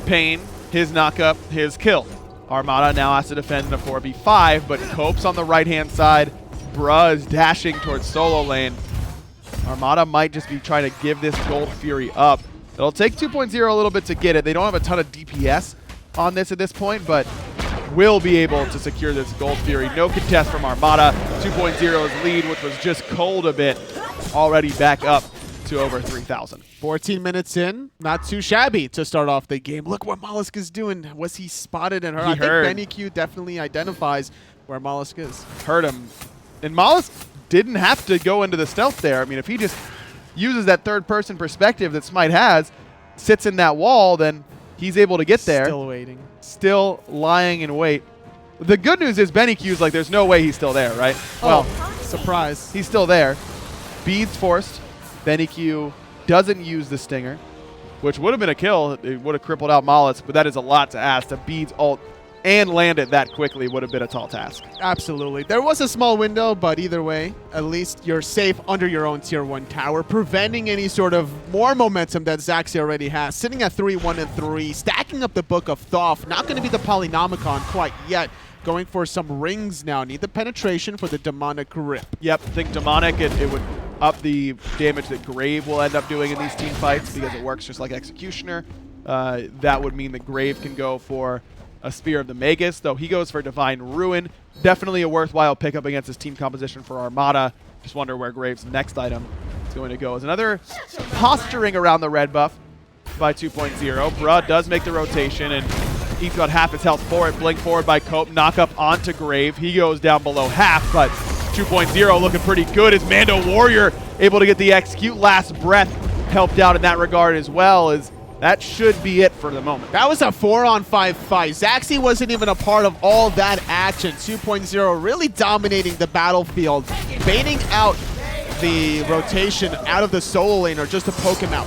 Pain, his knock-up, his kill. Armada now has to defend in a 4v5, but Cope's on the right-hand side. Bruh is dashing towards solo lane. Armada might just be trying to give this Gold Fury up. It'll take 2.0 a little bit to get it. They don't have a ton of DPS on this at this point, but will be able to secure this Gold Fury. No contest from Armada. 2.0's lead, which was just cold a bit, already back up to over 3,000. 14 minutes in, not too shabby to start off the game. Look what Mollusk is doing. Was he spotted in her? I think Benny Q definitely identifies where Mollusk is. Heard him. And Mollusk didn't have to go into the stealth there. I mean, if he just uses that third-person perspective that SMITE has, sits in that wall, then he's able to get there. Still waiting. Still lying in wait. The good news is Benny Q's like, there's no way he's still there, right? Well, surprise. he's still there. Beads forced. Benny Q doesn't use the Stinger, which would have been a kill. It would have crippled out Mollusk, but that is a lot to ask. The Beads ult and land it that quickly would have been a tall task. Absolutely. There was a small window, but either way, at least you're safe under your own tier 1 tower, preventing any sort of more momentum that Zaxi already has. Sitting at 3-1-3, stacking up the Book of Thoth. Not going to be the Polynomicon quite yet. Going for some rings now. Need the penetration for the Demonic Grip. Yep, think Demonic, it would up the damage that Grave will end up doing in these team fights because it works just like Executioner. That would mean that Grave can go for a Spear of the Magus, though he goes for Divine Ruin. Definitely a worthwhile pickup against his team composition for Armada. Just wonder where Grave's next item it's going to go as another posturing around the red buff by 2.0. Bruh does make the rotation and eats about half his health for it. Blink forward by Cope, knock up onto Grave. He goes down below half, but 2.0 looking pretty good as Mando Warrior able to get the execute. Last breath helped out in that regard as well, as that should be it for the moment. That was a 4-on-5 fight. Zaxi wasn't even a part of all that action. 2.0 really dominating the battlefield, baiting out the rotation out of the solo lane or just to poke him out.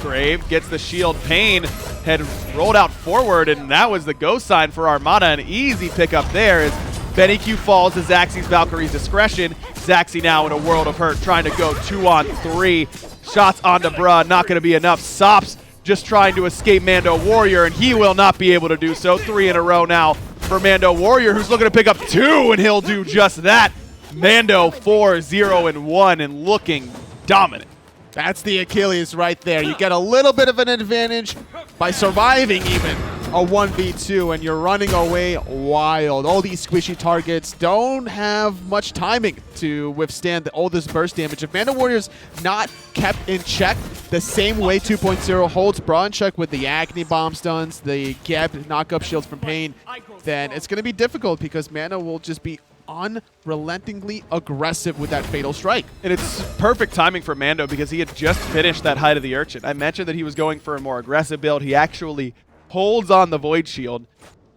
Grave gets the shield. Pain had rolled out forward, and that was the go sign for Armada. An easy pickup there as Benny Q falls to Zaxi's Valkyrie's discretion. Zaxi now in a world of hurt, trying to go 2-on-3. Shots onto Bruh, not going to be enough. Sops just trying to escape Mando Warrior, and he will not be able to do so. 3 in a row now for Mando Warrior, who's looking to pick up 2, and he'll do just that. Mando 4-0-1 and looking dominant. That's the Achilles right there. You get a little bit of an advantage by surviving even a 1v2, and you're running away wild. All these squishy targets don't have much timing to withstand all this burst damage. If Mando Warrior's not kept in check the same way 2.0 holds Bra in check with the Agni Bomb stuns, the Geb knock-up shields from Pain, then it's going to be difficult because Mando will just be unrelentingly aggressive with that Fatal Strike. And it's perfect timing for Mando because he had just finished that Height of the Urchin. I mentioned that he was going for a more aggressive build. He actually holds on the Void Shield,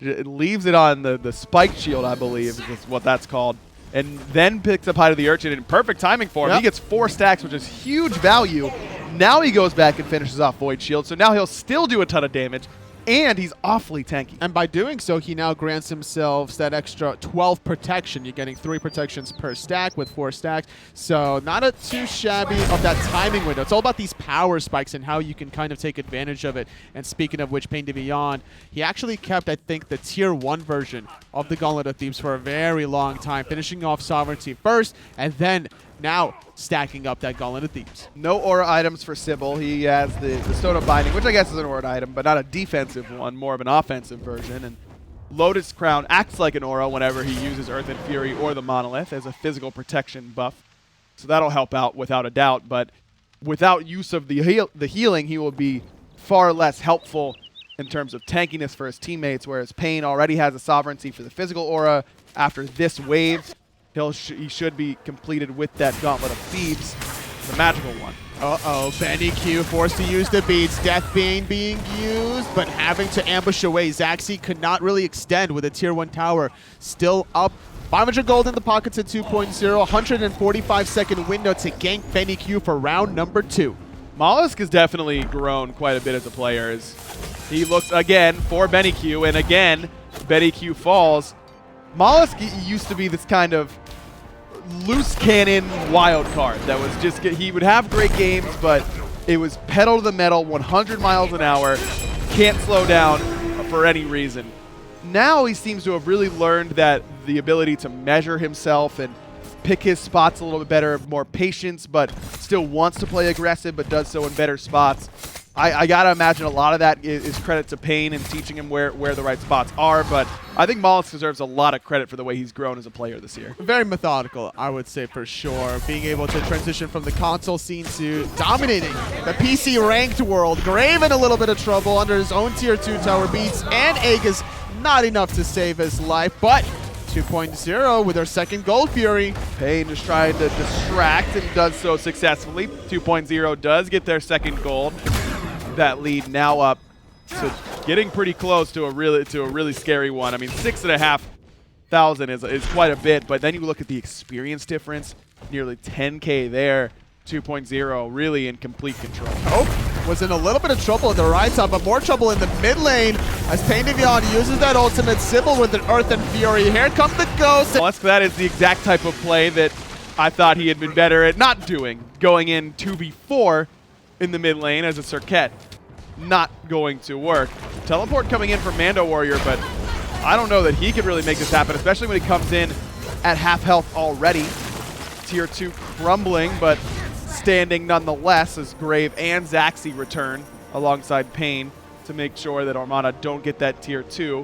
leaves it on the Spiked Shield, I believe is what that's called, and then picks up Height of the Urchin in perfect timing for him. Yep. He gets 4 stacks, which is huge value. Now he goes back and finishes off Void Shield, so now he'll still do a ton of damage, and he's awfully tanky. And by doing so, he now grants himself that extra 12 protection. You're getting 3 protections per stack with 4 stacks. So not a too shabby of that timing window. It's all about these power spikes and how you can kind of take advantage of it. And speaking of which, Pain de Beyond, he actually kept, I think, the tier 1 version of the Gauntlet of Thieves for a very long time, finishing off Sovereignty first, and then now stacking up that Gauntlet of Thieves. No aura items for Sybil. He has the Stone of Binding, which I guess is an aura item, but not a defensive one, more of an offensive version. And Lotus Crown acts like an aura whenever he uses Earth and Fury or the Monolith as a physical protection buff. So that'll help out without a doubt, but without use of the healing, he will be far less helpful in terms of tankiness for his teammates, whereas Pain already has a Sovereignty for the physical aura. After this wave, he should be completed with that Gauntlet of Thieves, the magical one. Uh-oh, Benny Q forced to use the beats. Death Bane being used, but having to ambush away. Zaxi could not really extend with a tier 1 tower. Still up. 500 gold in the pockets at 2.0. 145-second window to gank Benny Q for round number 2. Mollusk has definitely grown quite a bit as a player. As he looks again for Benny Q, and again, Benny Q falls. Mollusk used to be this kind of loose cannon wild card that was just, he would have great games, but it was pedal to the metal, 100 miles an hour, can't slow down for any reason. Now he seems to have really learned that the ability to measure himself and pick his spots a little bit better, more patience, but still wants to play aggressive, but does so in better spots. I gotta imagine a lot of that is credit to Pain and teaching him where the right spots are, but I think Mollusk deserves a lot of credit for the way he's grown as a player this year. Very methodical, I would say, for sure. Being able to transition from the console scene to dominating the PC ranked world. Grave in a little bit of trouble under his own tier 2 tower beats, and Aegis not enough to save his life, but 2.0 with our second Gold Fury. Pain is trying to distract and does so successfully. 2.0 does get their second gold. That lead now up to getting pretty close to a really scary one. I mean, 6,500 is quite a bit, but then you look at the experience difference, nearly 10K there. 2.0 really in complete control. Hope was in a little bit of trouble at the right side, but more trouble in the mid lane as Pain de Beyond uses that ultimate Sybil with the Earth and Fury. Here comes the Ghost. That is the exact type of play that I thought he had been better at not doing, going in 2v4 in the mid lane as a Circuit. Not going to work. Teleport coming in from Mando Warrior, but I don't know that he could really make this happen, especially when he comes in at half health already. Tier 2 crumbling, but standing nonetheless as Grave and Zaxi return alongside Pain to make sure that Armada don't get that tier 2.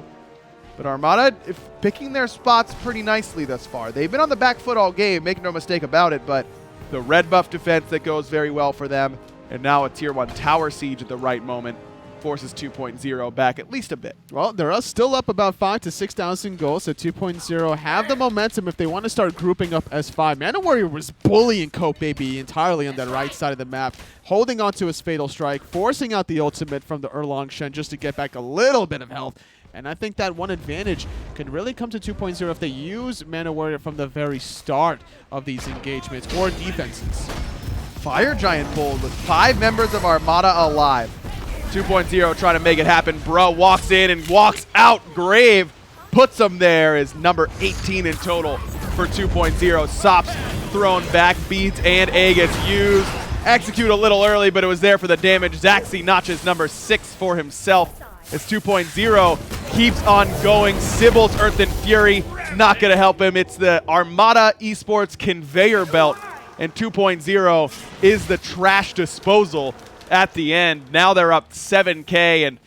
But Armada picking their spots pretty nicely thus far. They've been on the back foot all game, make no mistake about it, but the red buff defense that goes very well for them, and now a tier 1 tower siege at the right moment forces 2.0 back at least a bit. Well, they're still up about 5,000 to 6,000 gold, so 2.0 have the momentum if they want to start grouping up S5. Mana Warrior was bullying Cope Baby entirely on that right side of the map, holding onto his Fatal Strike, forcing out the ultimate from the Erlang Shen just to get back a little bit of health. And I think that one advantage can really come to 2.0 if they use Mana Warrior from the very start of these engagements or defenses. Fire Giant pulled with 5 members of Armada alive. 2.0 trying to make it happen. Bruh walks in and walks out. Grave puts him there as number 18 in total for 2.0. Sops thrown back, beads and A gets used. Execute a little early, but it was there for the damage. Zaxi notches number 6 for himself as 2.0 keeps on going. Sybil's Earth and Fury not going to help him. It's the Armada Esports conveyor belt, and 2.0 is the trash disposal at the end. Now they're up 7K and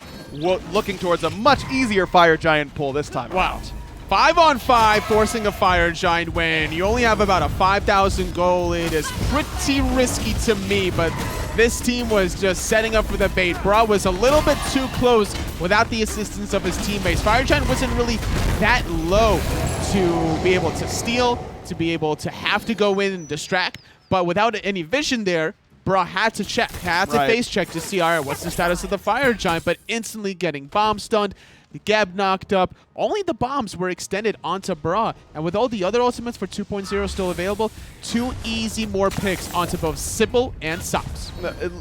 looking towards a much easier Fire Giant pull this time. Wow. 5-on-5, forcing a Fire Giant win. You only have about a 5,000 goal lead. It's pretty risky to me, but this team was just setting up for the bait. Bra was a little bit too close without the assistance of his teammates. Fire Giant wasn't really that low to be able to steal, to be able to have to go in and distract, but without any vision there, Bra had to check, had to face check to see, all right, what's the status of the Fire Giant, but instantly getting bomb stunned, the Gab knocked up. Only the bombs were extended onto Bra, and with all the other ultimates for 2.0 still available, 2 easy more picks onto both Sybil and Sops.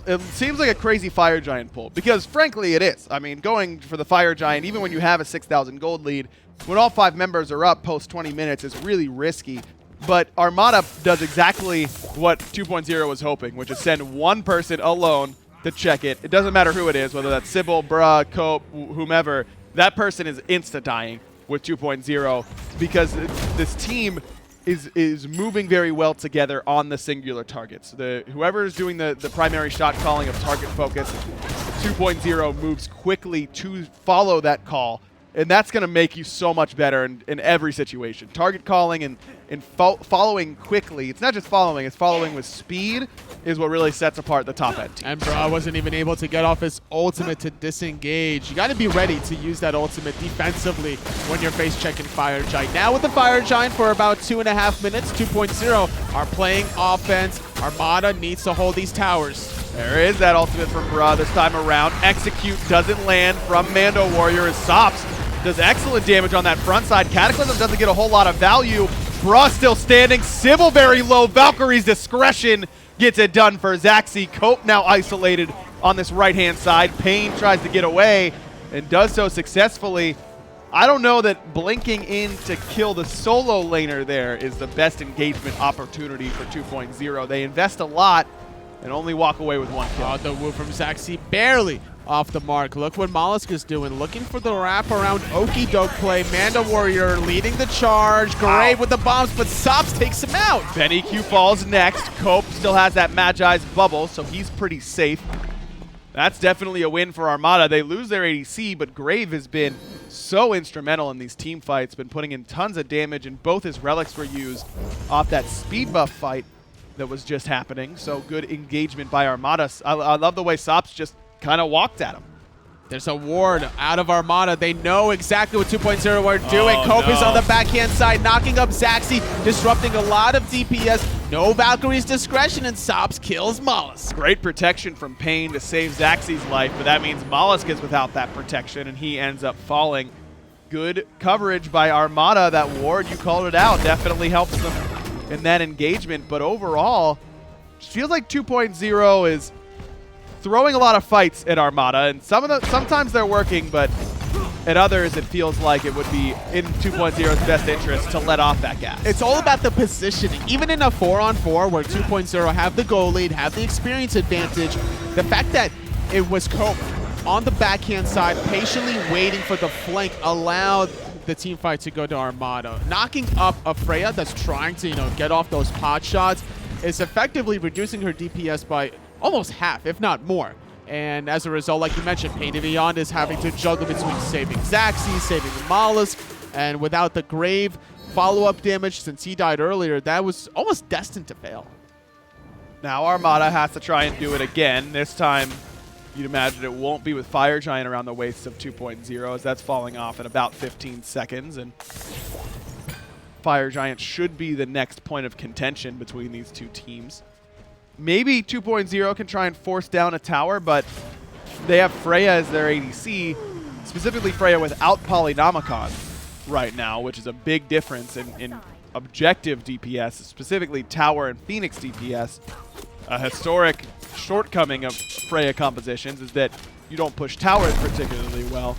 It seems like a crazy Fire Giant pull, because frankly it is. I mean, going for the Fire Giant, even when you have a 6,000 gold lead, when all 5 members are up post 20 minutes is really risky. But Armada does exactly what 2.0 was hoping, which is send one person alone to check it. It doesn't matter who it is, whether that's Sybil, Bra, Cope, whomever. That person is insta-dying with 2.0 because this team is moving very well together on the singular targets. Whoever is doing the primary shot calling of target focus, 2.0 moves quickly to follow that call. And that's going to make you so much better in every situation. Target calling and following quickly. It's not just following, it's following with speed is what really sets apart the top end team. And Bra wasn't even able to get off his ultimate to disengage. You got to be ready to use that ultimate defensively when you're face checking Fire Giant. Now with the Fire Giant for about 2.5 minutes, 2.0 are playing offense. Armada needs to hold these towers. There is that ultimate from Bra this time around. Execute doesn't land from Mando Warrior as Sops does excellent damage on that front side. Cataclysm doesn't get a whole lot of value. Bra still standing. Sybil very low. Valkyrie's discretion gets it done for Zaxi. Cope now isolated on this right-hand side. Payne tries to get away and does so successfully. I don't know that blinking in to kill the solo laner there is the best engagement opportunity for 2.0. They invest a lot and only walk away with 1 kill. The woo from Zaxi barely off the mark. Look what Mollusk is doing. Looking for the wrap around Okie Doke play. Manda Warrior leading the charge. Grave with the bombs, but Sops takes him out. Ben EQ falls next. Cope still has that Magi's bubble, so he's pretty safe. That's definitely a win for Armada. They lose their ADC, but Grave has been so instrumental in these team fights. Been putting in tons of damage, and both his relics were used off that speed buff fight that was just happening. So good engagement by Armada. I love the way Sops just kind of walked at him. There's a ward out of Armada. They know exactly what 2.0 are doing. Cope is on the backhand side, knocking up Zaxi, disrupting a lot of DPS. No Valkyrie's discretion, and Sops kills Mollusk. Great protection from Payne to save Zaxi's life, but that means Mollusk is without that protection, and he ends up falling. Good coverage by Armada. That ward, you called it out, definitely helps them in that engagement, but overall, it feels like 2.0 is throwing a lot of fights at Armada, and sometimes they're working, but at others it feels like it would be in 2.0's best interest to let off that gas. It's all about the positioning. Even in a 4-on-4 where 2.0 have the goal lead, have the experience advantage, the fact that it was Cope on the backhand side, patiently waiting for the flank, allowed the team fight to go to Armada. Knocking up a Freya that's trying to, get off those pot shots is effectively reducing her DPS by almost half, if not more. And as a result, like you mentioned, Pain to Beyond is having to juggle between saving Zaxi, saving the Mollusk, and without the Grave follow-up damage since he died earlier, that was almost destined to fail. Now Armada has to try and do it again. This time, you'd imagine it won't be with Fire Giant around the waists of 2.0, as that's falling off in about 15 seconds. And Fire Giant should be the next point of contention between these two teams. Maybe 2.0 can try and force down a tower, but they have Freya as their ADC, specifically Freya without Polynomicon right now, which is a big difference in objective DPS, specifically tower and Phoenix DPS. A historic shortcoming of Freya compositions is that you don't push towers particularly well.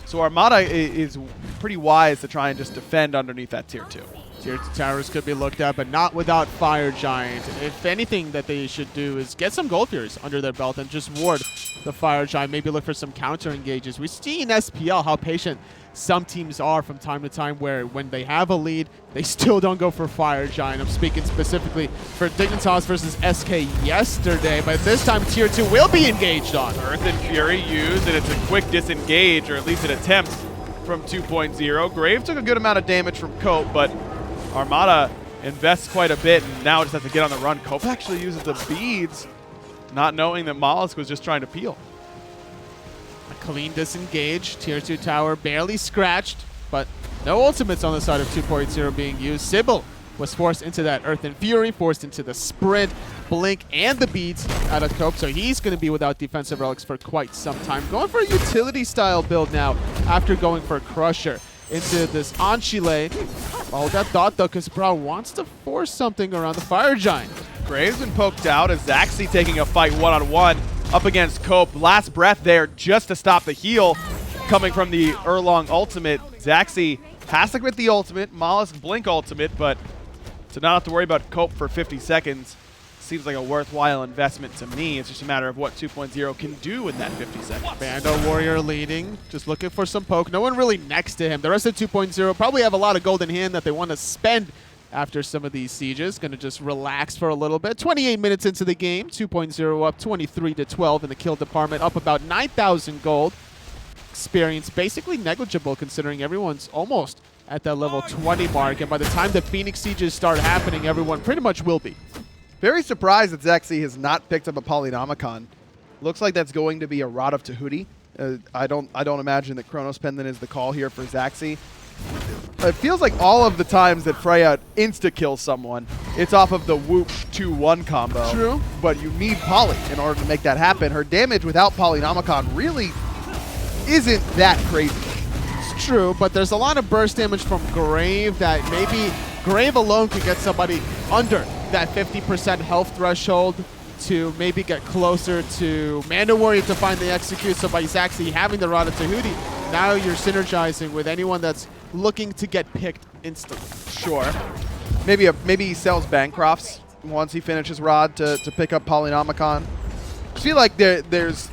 So Armada is pretty wise to try and just defend underneath that tier 2. Tier 2 towers could be looked at, but not without Fire Giant. If anything that they should do is get some Gold Furies under their belt and just ward the Fire Giant, maybe look for some counter engages. We see in SPL how patient some teams are from time to time, where when they have a lead, they still don't go for Fire Giant. I'm speaking specifically for Dignitas versus SK yesterday, but this time Tier 2 will be engaged on. Earth and Fury used, and it's a quick disengage, or at least an attempt from 2.0. Grave took a good amount of damage from Cope, but Armada invests quite a bit, and now just has to get on the run. Cope actually uses the beads, not knowing that Mollusk was just trying to peel. A clean disengage. Tier 2 tower barely scratched, but no ultimates on the side of 2.0 being used. Sybil was forced into that Earth and Fury, forced into the sprint, blink, and the beads out of Cope, so he's going to be without defensive relics for quite some time. Going for a utility-style build now after going for Crusher into this Anchi. Hold that thought, though, because Bra wants to force something around the Fire Giant. Graves been poked out as Zaxi taking a fight one-on-one up against Cope. Last breath there just to stop the heal coming from the Erlong ultimate. Zaxi has to quit the ultimate, Mollusk blink ultimate, but to not have to worry about Cope for 50 seconds seems like a worthwhile investment to me. It's just a matter of what 2.0 can do in that 50 seconds. Bando Warrior leading, just looking for some poke. No one really next to him. The rest of 2.0 probably have a lot of gold in hand that they want to spend after some of these sieges. Going to just relax for a little bit. 28 minutes into the game, 2.0 up 23-12 in the kill department, up about 9,000 gold. Experience basically negligible considering everyone's almost at that level 20 mark, and by the time the Phoenix sieges start happening, everyone pretty much will be. Very surprised that Zaxi has not picked up a Polynomicon. Looks like that's going to be a Rod of Tahuti. I don't imagine that Chronos Pendant is the call here for Zaxi. It feels like all of the times that Freya insta-kills someone, it's off of the Whoop 2-1 combo. True. But you need Poly in order to make that happen. Her damage without Polynomicon really isn't that crazy. It's true, but there's a lot of burst damage from Grave that maybe Grave alone could get somebody under that 50% health threshold to maybe get closer to Manda Warrior to find the execute. So by Zaxi having the Rod of Tahuti, now you're synergizing with anyone that's looking to get picked instantly. Sure. Maybe he sells Bancrofts once he finishes Rod to pick up Polynomicon. I feel like there's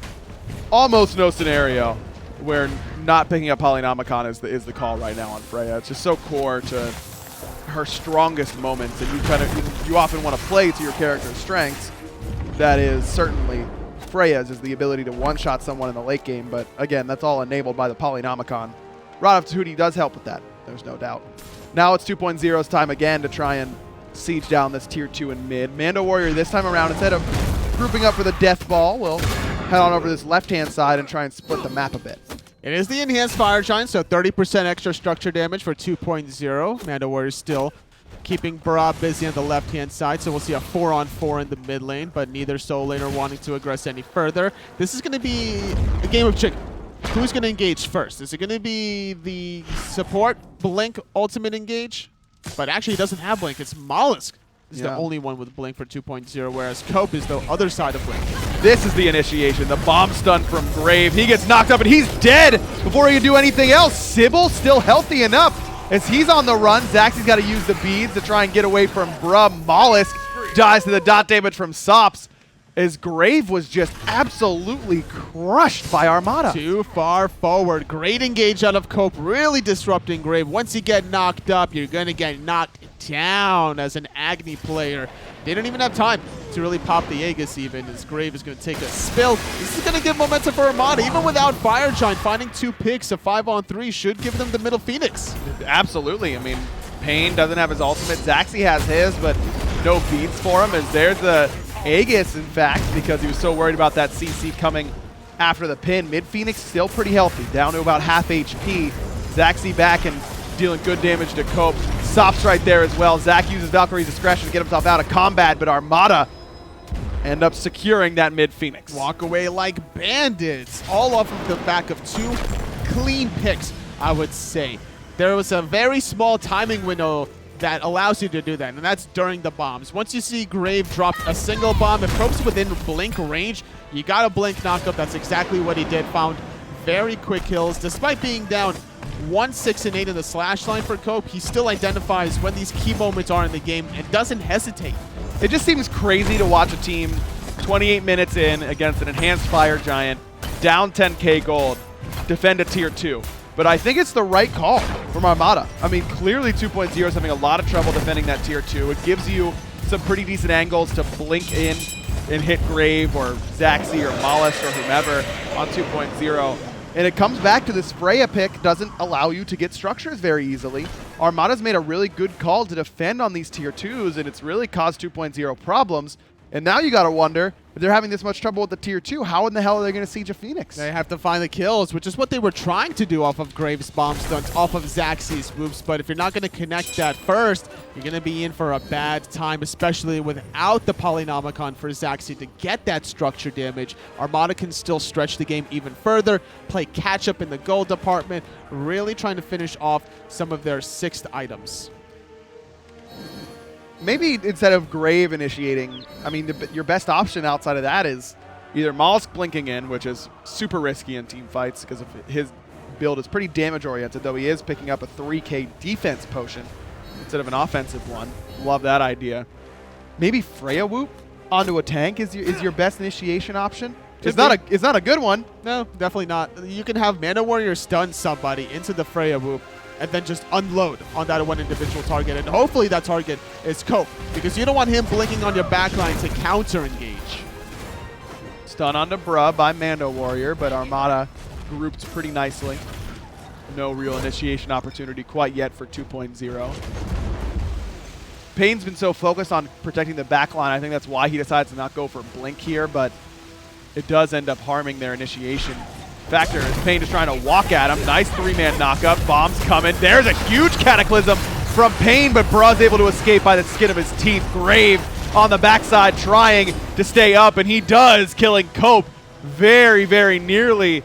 almost no scenario where not picking up Polynomicon is the call right now on Freya. It's just so core to her strongest moments, and you often want to play to your character's strengths. That is certainly Freya's, is the ability to one-shot someone in the late game, but again, that's all enabled by the Polynomicon. Rod of Tahuti does help with that, there's no doubt. Now it's 2.0's time again to try and siege down this tier 2 in mid. Manda Warrior this time around, instead of grouping up for the death ball, will head on over this left-hand side and try and split the map a bit. It is the enhanced Fire Giant, so 30% extra structure damage for 2.0. Manda Warrior still keeping Bra busy on the left-hand side, so we'll see a 4-on-4 in the mid lane, but neither solo laner wanting to aggress any further. This is going to be a game of chicken. Who's going to engage first? Is it going to be the support Blink ultimate engage? But actually, he doesn't have Blink. It's Mollusk. He's the only one with Blink for 2.0, whereas Cope is the other side of Blink. This is the initiation. The bomb stun from Grave. He gets knocked up, and he's dead before he can do anything else. Sybil still healthy enough as he's on the run. Zaxi's got to use the beads to try and get away from Bruh. Mollusk dies to the dot damage from Sops, as Grave was just absolutely crushed by Armada. Too far forward. Great engage out of Cope, really disrupting Grave. Once you get knocked up, you're going to get knocked down as an Agni player. They don't even have time to really pop the Aegis even, as Grave is going to take a spill. This is going to give momentum for Armada. Even without Fire Giant, finding 2 picks, a 5-on-3 should give them the middle Phoenix. Absolutely. I mean, Pain doesn't have his ultimate. Zaxi has his, but no beats for him, as there's the Aegis, in fact, because he was so worried about that CC coming after the pin. Mid Phoenix still pretty healthy, down to about half HP. Zaxi back and dealing good damage to Cope. Sops right there as well. Zach uses Valkyrie's discretion to get himself out of combat, but Armada end up securing that Mid Phoenix. Walk away like bandits, all off of the back of 2 clean picks, I would say. There was a very small timing window that allows you to do that, and that's during the bombs. Once you see Grave drop a single bomb, if Cope's within blink range, you got a blink knockup. That's exactly what he did. Found very quick kills. Despite being down 1, 6, and 8 in the slash line for Cope, he still identifies when these key moments are in the game and doesn't hesitate. It just seems crazy to watch a team 28 minutes in against an enhanced fire giant, down 10k gold, defend a tier 2. But I think it's the right call from Armada. I mean, clearly 2.0 is having a lot of trouble defending that tier 2. It gives you some pretty decent angles to blink in and hit Grave or Zaxi or Mollusk or whomever on 2.0. And it comes back to this Freya pick doesn't allow you to get structures very easily. Armada's made a really good call to defend on these tier 2s, and it's really caused 2.0 problems. And now you got to wonder, if they're having this much trouble with the tier 2, how in the hell are they going to siege a Phoenix? They have to find the kills, which is what they were trying to do off of Graves' bomb stunts, off of Zaxi's swoops. But if you're not going to connect that first, you're going to be in for a bad time, especially without the Polynomicon for Zaxi to get that structure damage. Armada can still stretch the game even further, play catch-up in the gold department, really trying to finish off some of their 6th items. Maybe instead of Grave initiating, I mean, your best option outside of that is either Mollusk blinking in, which is super risky in team fights because of his build is pretty damage-oriented, though he is picking up a 3k defense potion instead of an offensive one. Love that idea. Maybe Freya Whoop onto a tank is your best initiation option. It's not a good one. No, definitely not. You can have Mana Warrior stun somebody into the Freya Whoop and then just unload on that one individual target. And hopefully that target is Cope, because you don't want him blinking on your backline to counter-engage. Stun onto Bruh by Mando Warrior, but Armada grouped pretty nicely. No real initiation opportunity quite yet for 2.0. Payne's been so focused on protecting the backline, I think that's why he decides to not go for Blink here, but it does end up harming their initiation factor as Payne is trying to walk at him. Nice 3-man knockup. Bombs coming. There's a huge cataclysm from Payne, but Bruh's able to escape by the skin of his teeth. Grave on the backside trying to stay up, and he does, killing Cope very, very nearly.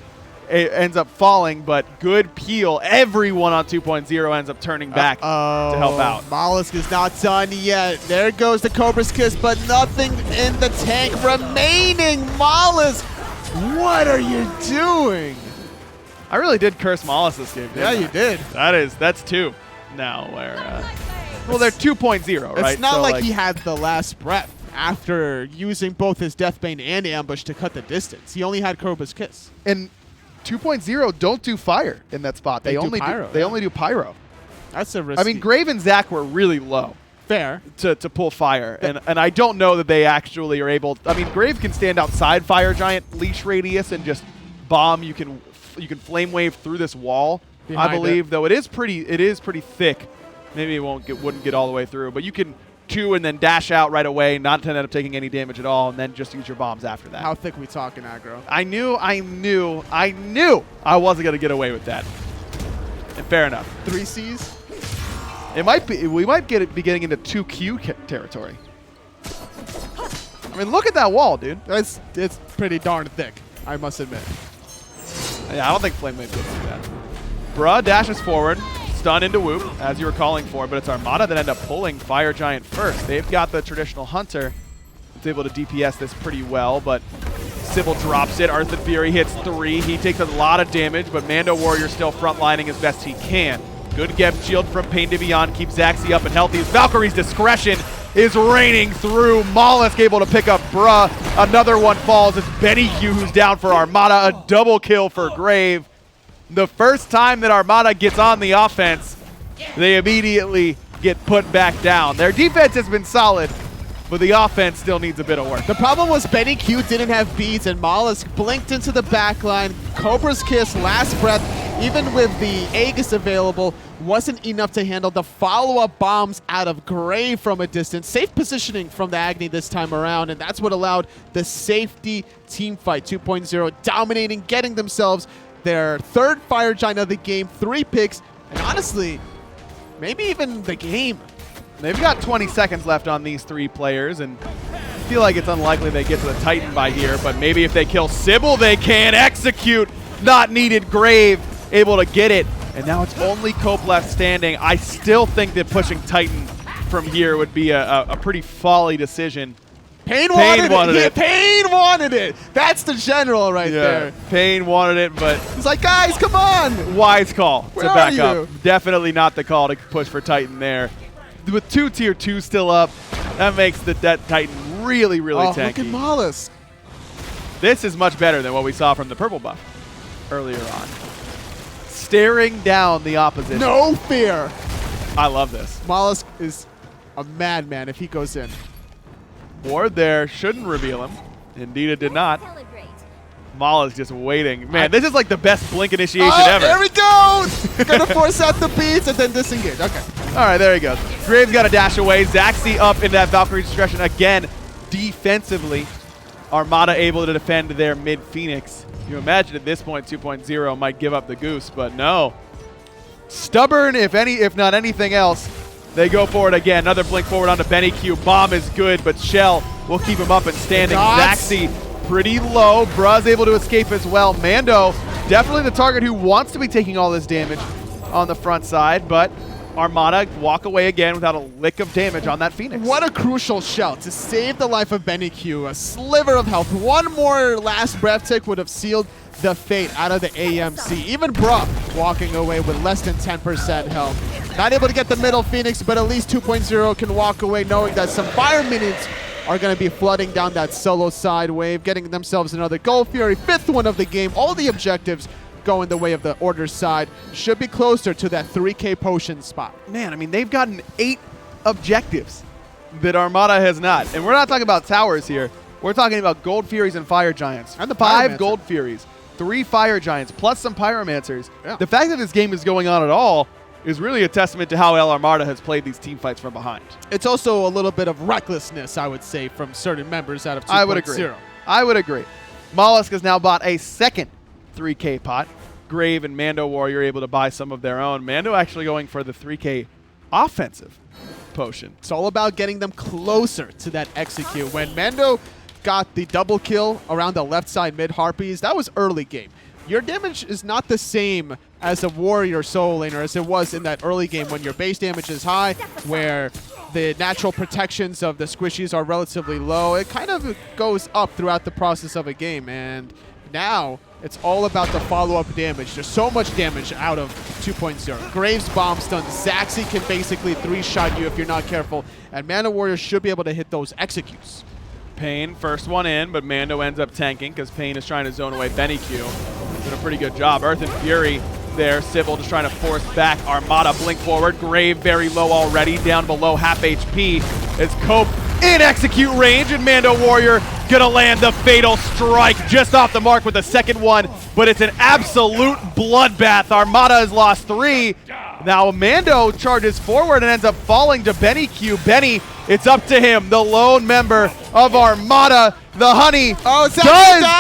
It ends up falling, but good peel. Everyone on 2.0 ends up turning back to help out. Mollusk is not done yet. There goes the Cobra's Kiss, but nothing in the tank remaining. Mollusk, what are you doing? I really did curse Mollusk this game. Yeah, you did. That's 2 now. Where well, they're 2.0, right? It's not so like he had the last breath after using both his Deathbane and Ambush to cut the distance. He only had Cobra's Kiss. And 2.0 don't do fire in that spot. They only do pyro. That's a risky. I mean, Grave and Zach were really low. Fair. To pull fire. And I don't know that they actually are able. I mean, Grave can stand outside Fire Giant leash radius and just bomb. You can flame wave through this wall. I believe, though it is pretty thick. Maybe it wouldn't get all the way through, but you can 2 and then dash out right away, not end up taking any damage at all, and then just use your bombs after that. How thick we talking, aggro? I knew I wasn't gonna get away with that. And fair enough. 3 Cs? It might be. We might be getting into 2Q territory. I mean, look at that wall, dude. It's pretty darn thick, I must admit. Yeah, I don't think Flame Wave gets do that. Bruh dashes forward, stun into Whoop, as you were calling for, but it's Armada that end up pulling Fire Giant first. They've got the traditional Hunter. It's able to DPS this pretty well, but Sybil drops it. Earthen Fury hits 3. He takes a lot of damage, but Mando Warrior still frontlining as best he can. Good Geb shield from Pain to Beyond keeps Zaxi up and healthy. Valkyrie's discretion is raining through. Mollusk able to pick up Bruh. Another one falls. It's Benny Q who's down for Armada. A double kill for Grave. The first time that Armada gets on the offense, they immediately get put back down. Their defense has been solid, but the offense still needs a bit of work. The problem was Benny Q didn't have beads, and Mollusk blinked into the backline. Cobra's Kiss, last breath, even with the Aegis available, wasn't enough to handle the follow-up bombs out of Grave from a distance. Safe positioning from the Agni this time around, and that's what allowed the safety team fight 2.0 dominating, getting themselves their third Fire Giant of the game, 3 picks, and honestly, maybe even the game. They've got 20 seconds left on these 3 players, and I feel like it's unlikely they get to the Titan by here, but maybe if they kill Sybil, they can execute. Not needed. Grave able to get it, and now it's only Cope left standing. I still think that pushing Titan from here would be a pretty folly decision. Pain wanted it. Pain wanted it. That's the general right there. Pain wanted it, but He's like, guys, come on. wise call Where to are back you? up. Definitely not the call to push for Titan there. With 2 tier 2 still up, that makes that Titan really, really Oh, tanky. look at Mollusk. This is much better than what we saw from the purple buff earlier on. Staring down the opposition. No fear. I love this. Mollusk is a madman if he goes in. Ward there shouldn't reveal him. Indeed it did not. Maul is just waiting. Man, this is like the best blink initiation ever. There we go. Gonna force out the beats and then disengage. Okay. All right, there he goes. Graves got a dash away. Zaxi up in that Valkyrie discretion again. Defensively, Armada able to defend their mid Phoenix. You imagine at this point 2.0 might give up the goose, but no. Stubborn, if not anything else. They go for it again. Another blink forward onto Benny Q. Bomb is good, but Shell will keep him up and standing. Zaxi pretty low. Bruh's able to escape as well. Mando, definitely the target who wants to be taking all this damage on the front side, but Armada walk away again without a lick of damage on that Phoenix. What a crucial Shell to save the life of Benny Q. A sliver of health. One more last breath tick would have sealed the fate out of the AMC. Even Bruh walking away with less than 10% health. Not able to get the middle Phoenix, but at least 2.0 can walk away knowing that some fire minions are going to be flooding down that solo side wave, getting themselves another Gold Fury, 5th one of the game. All the objectives going the way of the Order side. Should be closer to that 3K potion spot. Man, I mean, they've gotten 8 objectives that Armada has not. And we're not talking about towers here. We're talking about Gold Furies and Fire Giants. And the 5 Pyromancer. Gold Furies, 3 Fire Giants, plus some Pyromancers. Yeah. The fact that this game is going on at all is really a testament to how El Armada has played these team fights from behind. It's also a little bit of recklessness, I would say, from certain members out of 2.0. I would agree. I would agree. Mollusk has now bought a second 3K pot. Grave and Mando Warrior able to buy some of their own. Mando actually going for the 3K offensive potion. It's all about getting them closer to that execute. When Mando got the double kill around the left side mid Harpies, that was early game. Your damage is not the same as a warrior solo laner as it was in that early game when your base damage is high, where the natural protections of the squishies are relatively low. It kind of goes up throughout the process of a game, and now it's all about the follow-up damage. There's so much damage out of 2.0. Graves bomb stun. Zaxi can basically 3-shot you if you're not careful, and Mana Warrior should be able to hit those executes. Pain, first one in, but Mando ends up tanking because Pain is trying to zone away Benny Q. Doing a pretty good job. Earth and Fury there. Sybil just trying to force back. Armada blink forward. Grave very low already, down below half HP. As Cope in execute range, and Mando Warrior gonna land the fatal strike just off the mark with the second one, but it's an absolute bloodbath. Armada has lost 3. Now Mando charges forward and ends up falling to Benny Q. Benny, it's up to him, the lone member of Armada. The Honey does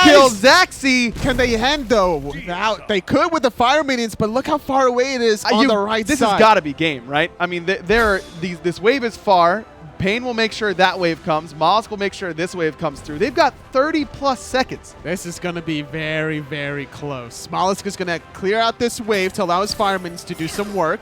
kill Zaxi. Can they hand though? Now, they could with the fire minions, but look how far away it is on the right this side. has got to be game, right? I mean, this wave is far. Pain will make sure that wave comes. Mollusk will make sure this wave comes through. They've got 30+ seconds. This is going to be very, very close. Mollusk is going to clear out this wave to allow his fire minions to do some work.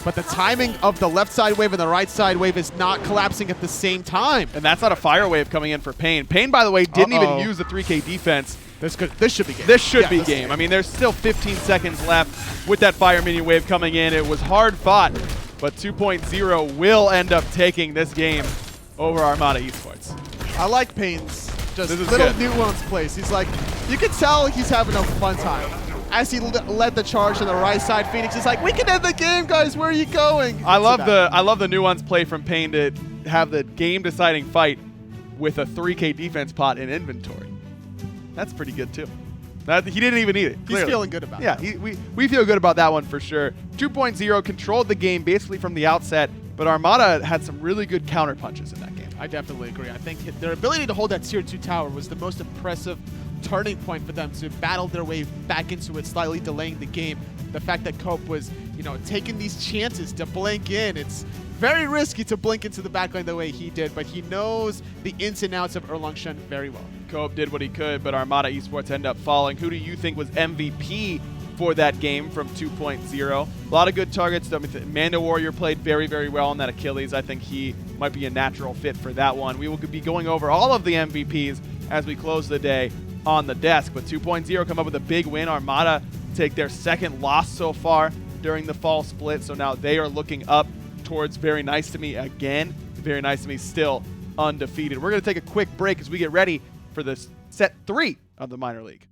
But the timing of the left side wave and the right side wave is not collapsing at the same time. And that's not a fire wave coming in for Pain. Pain, by the way, didn't even use the 3K defense. This should be game. This should be game. I mean, there's still 15 seconds left with that fire minion wave coming in. It was hard fought, but 2.0 will end up taking this game over Armada Esports. I like Pain's just This is little good. nuanced place. He's like, you can tell he's having a fun time. As he led the charge on the right side, Phoenix is like, we can end the game, guys. Where are you going? I love the nuanced play from Pain to have the game-deciding fight with a 3K defense pot in inventory. That's pretty good too. He didn't even need it. He's Clearly. feeling good about it. Yeah, we feel good about that one for sure. 2.0 controlled the game basically from the outset, but Armada had some really good counter punches in that game. I definitely agree. I think their ability to hold that tier 2 tower was the most impressive turning point for them to battle their way back into it, slightly delaying the game. The fact that Cope was, taking these chances to blink in. It's very risky to blink into the backline the way he did, but he knows the ins and outs of Erlungshun very well. Cope did what he could, but Armada Esports ended up falling. Who do you think was MVP for that game from 2.0? A lot of good targets. I mean, Manda Warrior played very, very well on that Achilles. I think he might be a natural fit for that one. We will be going over all of the MVPs as we close the day on the desk, but 2.0 come up with a big win. Armada take their second loss so far during the fall split, so now they are looking up towards Very Nice to Me again. Very Nice to Me still undefeated. We're going to take a quick break as we get ready for this set 3 of the minor league.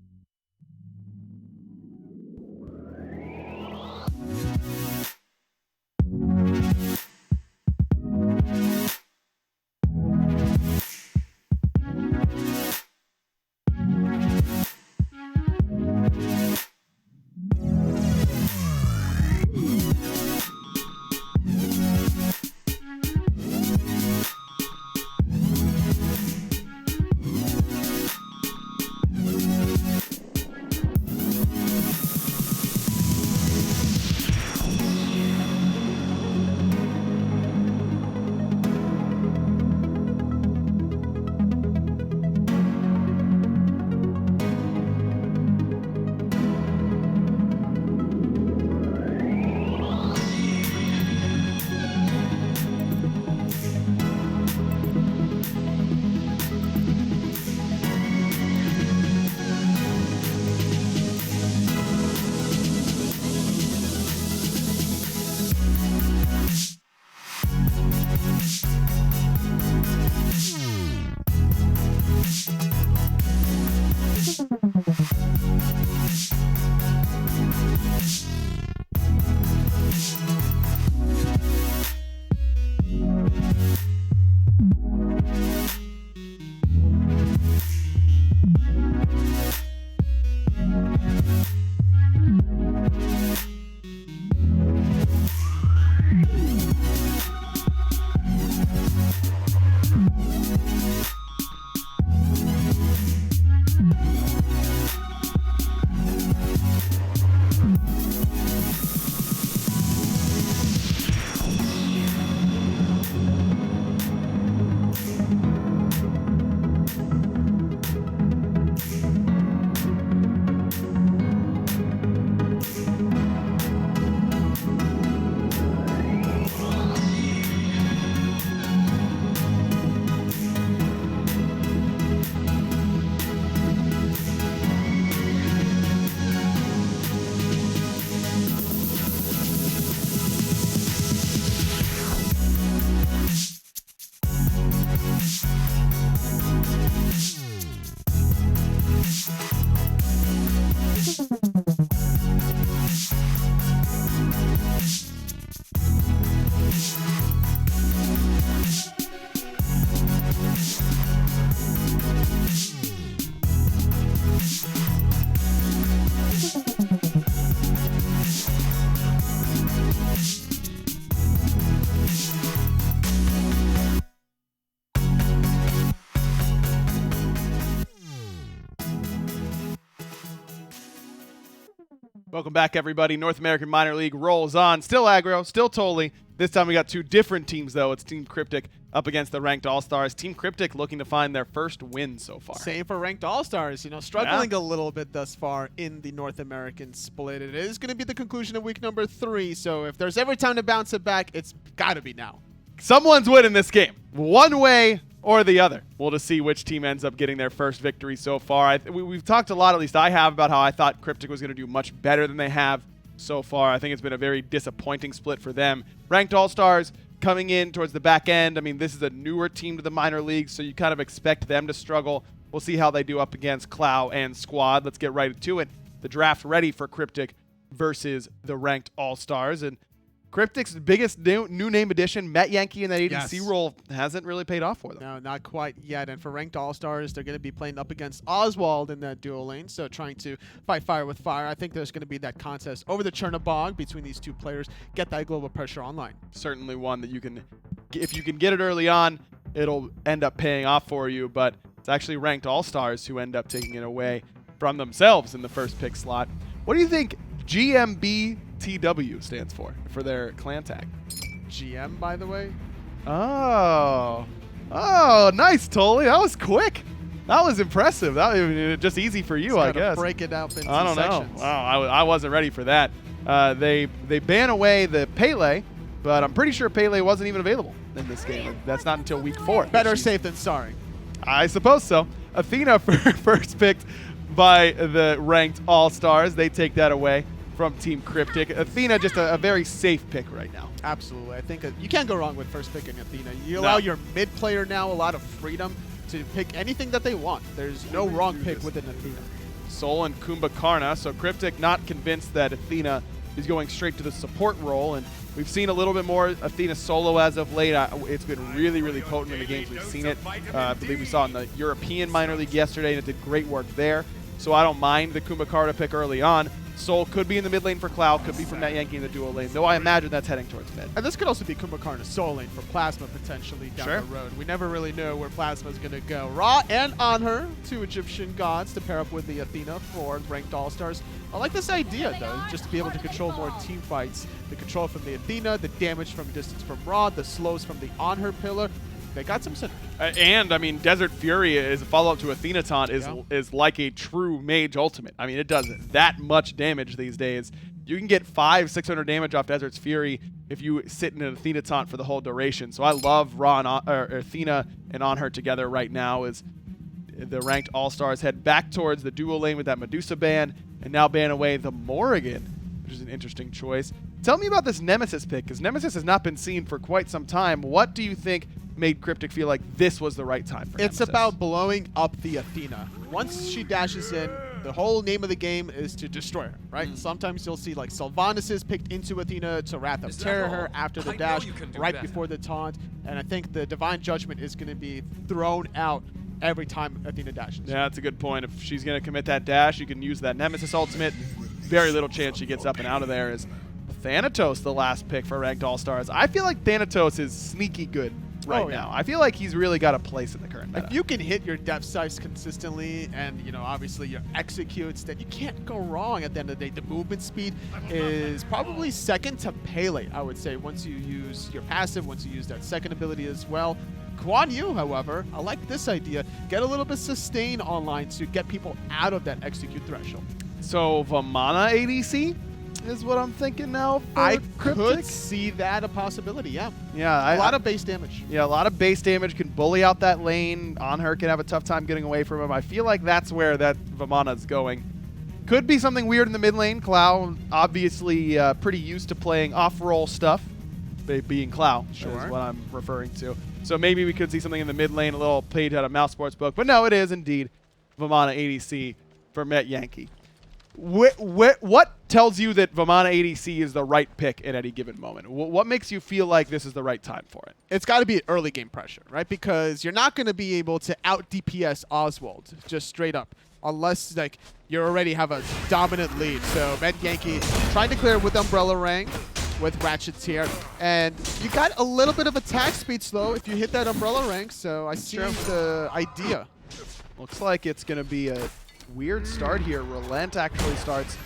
Welcome back, everybody. North American Minor League rolls on. Still aggro, still Tolly. This time we got two different teams, though. It's Team Cryptic up against the Ranked All-Stars. Team Cryptic looking to find their first win so far. Same for Ranked All-Stars, struggling a little bit thus far in the North American split. It is going to be the conclusion of week number 3, so if there's ever time to bounce it back, it's got to be now. Someone's winning this game, one way or the other. We'll just see which team ends up getting their first victory so far. We've talked a lot, at least I have, about how I thought Cryptic was going to do much better than they have so far. I think it's been a very disappointing split for them. Ranked All-Stars coming in towards the back end. I mean, this is a newer team to the minor leagues, so you kind of expect them to struggle. We'll see how they do up against Clow and Squad. Let's get right to it. The draft ready for Cryptic versus the Ranked All-Stars. And Cryptic's biggest new name addition, Met Yankee in that ADC Yes. role, hasn't really paid off for them. No, not quite yet. And for ranked All-Stars, they're going to be playing up against Oswald in that duo lane, so trying to fight fire with fire. I think there's going to be that contest over the Chernobog between these two players, get that global pressure online. Certainly one that you can, if you can get it early on, it'll end up paying off for you, but it's actually ranked All-Stars who end up taking it away from themselves in the first pick slot. What do you think GMBTW stands for their clan tag? GM, by the way. Oh, nice, Tully. That was quick. That was impressive. That was just easy for you, I guess. Break it up into I don't sections. know. Wow, I wasn't ready for that. They ban away the Pele, but I'm pretty sure Pele wasn't even available in this game. That's not until week 4. Better safe than sorry. I suppose so. Athena first picked by the ranked All-Stars. They take that away from Team Cryptic. Athena just a very safe pick right now. Absolutely. I think you can't go wrong with first picking Athena. You allow your mid player now a lot of freedom to pick anything that they want. There's no wrong pick within Athena. Soul and Kumbhakarna. So Cryptic not convinced that Athena is going straight to the support role, and we've seen a little bit more Athena solo as of late. It's been really, really potent in the games we've seen it. I believe we saw it in the European minor league yesterday, and it did great work there. So I don't mind the Kumbhakarna pick early on. Soul could be in the mid lane for Cloud, could be from Met Yankee in the duo lane, though I imagine that's heading towards mid. And this could also be Kumbhakarna's soul lane for Plasma potentially down Sure. the road. We never really know where Plasma's going to go. Ra and Anher, 2 Egyptian gods to pair up with the Athena for ranked All-Stars. I like this idea, though, just to be able to control more team fights. The control from the Athena, the damage from distance from Ra, the slows from the Anher pillar. They got some synergy. And, I mean, Desert Fury is a follow-up to Athena Taunt is like a true mage ultimate. I mean, it does that much damage these days. You can get 500-600 damage off Desert's Fury if you sit in an Athena Taunt for the whole duration. So I love Athena and Anher together right now as the ranked All-Stars head back towards the duo lane with that Medusa ban, and now ban away the Morrigan, which is an interesting choice. Tell me about this Nemesis pick, because Nemesis has not been seen for quite some time. What do you think made Cryptic feel like this was the right time for It's Nemesis? about blowing up the Athena. Once she dashes in, the whole name of the game is to destroy her, right? Sometimes you'll see like Sylvanas is picked into Athena to Wrath of Terror her after the dash, right before the taunt, and I think the Divine Judgment is going to be thrown out every time Athena dashes. Yeah, that's a good point. If she's going to commit that dash, you can use that Nemesis ultimate. Very little chance she gets up and out of there. Is Thanatos the last pick for ranked All-Stars? I feel like Thanatos is sneaky good right now. I feel like he's really got a place in the current meta. If you can hit your depth size consistently and, you know, obviously your executes, then you can't go wrong at the end of the day. The movement speed is probably second to Pele, I would say, once you use your passive, once you use that second ability as well. Guan Yu, however, I like this idea. Get a little bit sustain online to get people out of that execute threshold. So Vamana ADC is what I'm thinking now for I Cryptic? could see that a possibility, yeah. Yeah, A lot of base damage. Yeah, a lot of base damage, can bully out that lane. Anher can have a tough time getting away from him. I feel like that's where that Vamana's going. Could be something weird in the mid lane. Clow, obviously pretty used to playing off-roll stuff, being Clow is what I'm referring to. So maybe we could see something in the mid lane, a little page out of Mouse Sports book. But no, it is indeed Vamana ADC for Met Yankee. What tells you that Vamana ADC is the right pick at any given moment? What makes you feel like this is the right time for it? It's got to be early game pressure, right? Because you're not going to be able to out DPS Oswald just straight up unless like you already have a dominant lead. So Met Yankee trying to clear with Umbrella Ring with Ratchet's here, and you got a little bit of attack speed slow if you hit that Umbrella Ring. So I see the idea. Looks like it's going to be a weird start here. Relent actually starts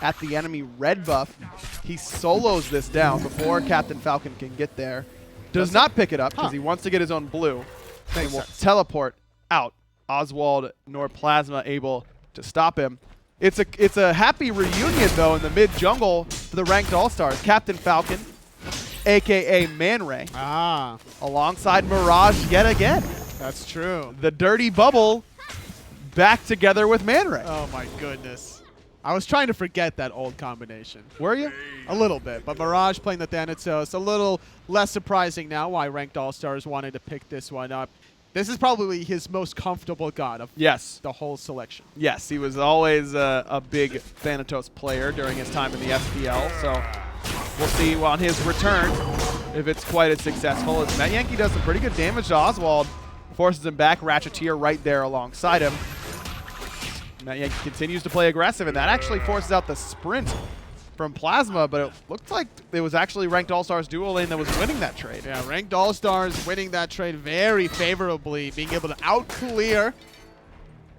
at the enemy red buff. He solos this down before Captain Falcon can get there. Does not pick it up because he wants to get his own blue. And will teleport out. Oswald nor Plasma able to stop him. It's a happy reunion though in the mid jungle for the ranked All-Stars. Captain Falcon, aka Man Ray, alongside Mirage yet again. That's true. The dirty bubble back together with Man Ray. Oh my goodness. I was trying to forget that old combination. Were you? A little bit, but Mirage playing the Thanatos, a little less surprising now why ranked All-Stars wanted to pick this one up. This is probably his most comfortable god of the whole selection. Yes, he was always a big Thanatos player during his time in the SPL, so We'll see on his return if it's quite as successful as Matt Yankee does some pretty good damage to Oswald. Forces him back, Ratcheteer right there alongside him. Matt Yankee continues to play aggressive, and that actually forces out the sprint from Plasma, but it looked like it was actually Ranked All-Stars duo lane that was winning that trade. Yeah, Ranked All-Stars winning that trade very favorably, being able to out-clear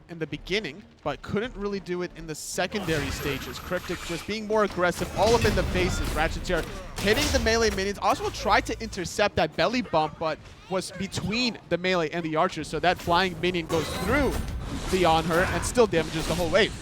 in the beginning, but couldn't really do it in the secondary stages. Cryptic just being more aggressive, all up in the faces. Ratcheteer hitting the melee minions. Oswald tried to intercept that belly bump, but was between the melee and the archers, so that flying minion goes through the on her and still damages the whole wave.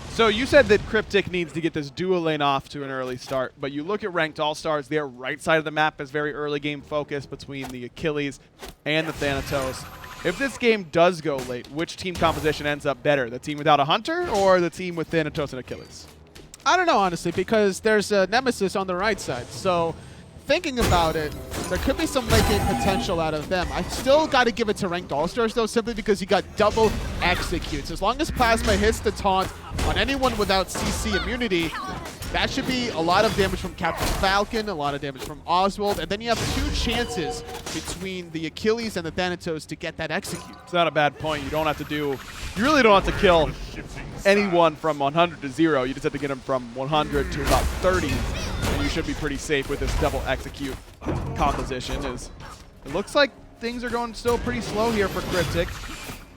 So you said that Cryptic needs to get this duo lane off to an early start, but you look at Ranked All-Stars, their right side of the map is very early game focused between the Achilles and the Thanatos. If this game does go late, which team composition ends up better? The team without a Hunter or the team with Thanatos and Achilles? I don't know, honestly, because there's a Nemesis on the right side. So thinking about it, there could be some late game potential out of them. I still got to give it to Ranked All-Stars, though, simply because he got double executes. As long as Plasma hits the taunt on anyone without CC immunity, that should be a lot of damage from Captain Falcon, a lot of damage from Oswald, and then you have 2 chances between the Achilles and the Thanatos to get that execute. It's not a bad point. You really don't have to kill anyone from 100 to 0. You just have to get them from 100 to about 30, and you should be pretty safe with this double execute composition. It looks like things are going still pretty slow here for Cryptic.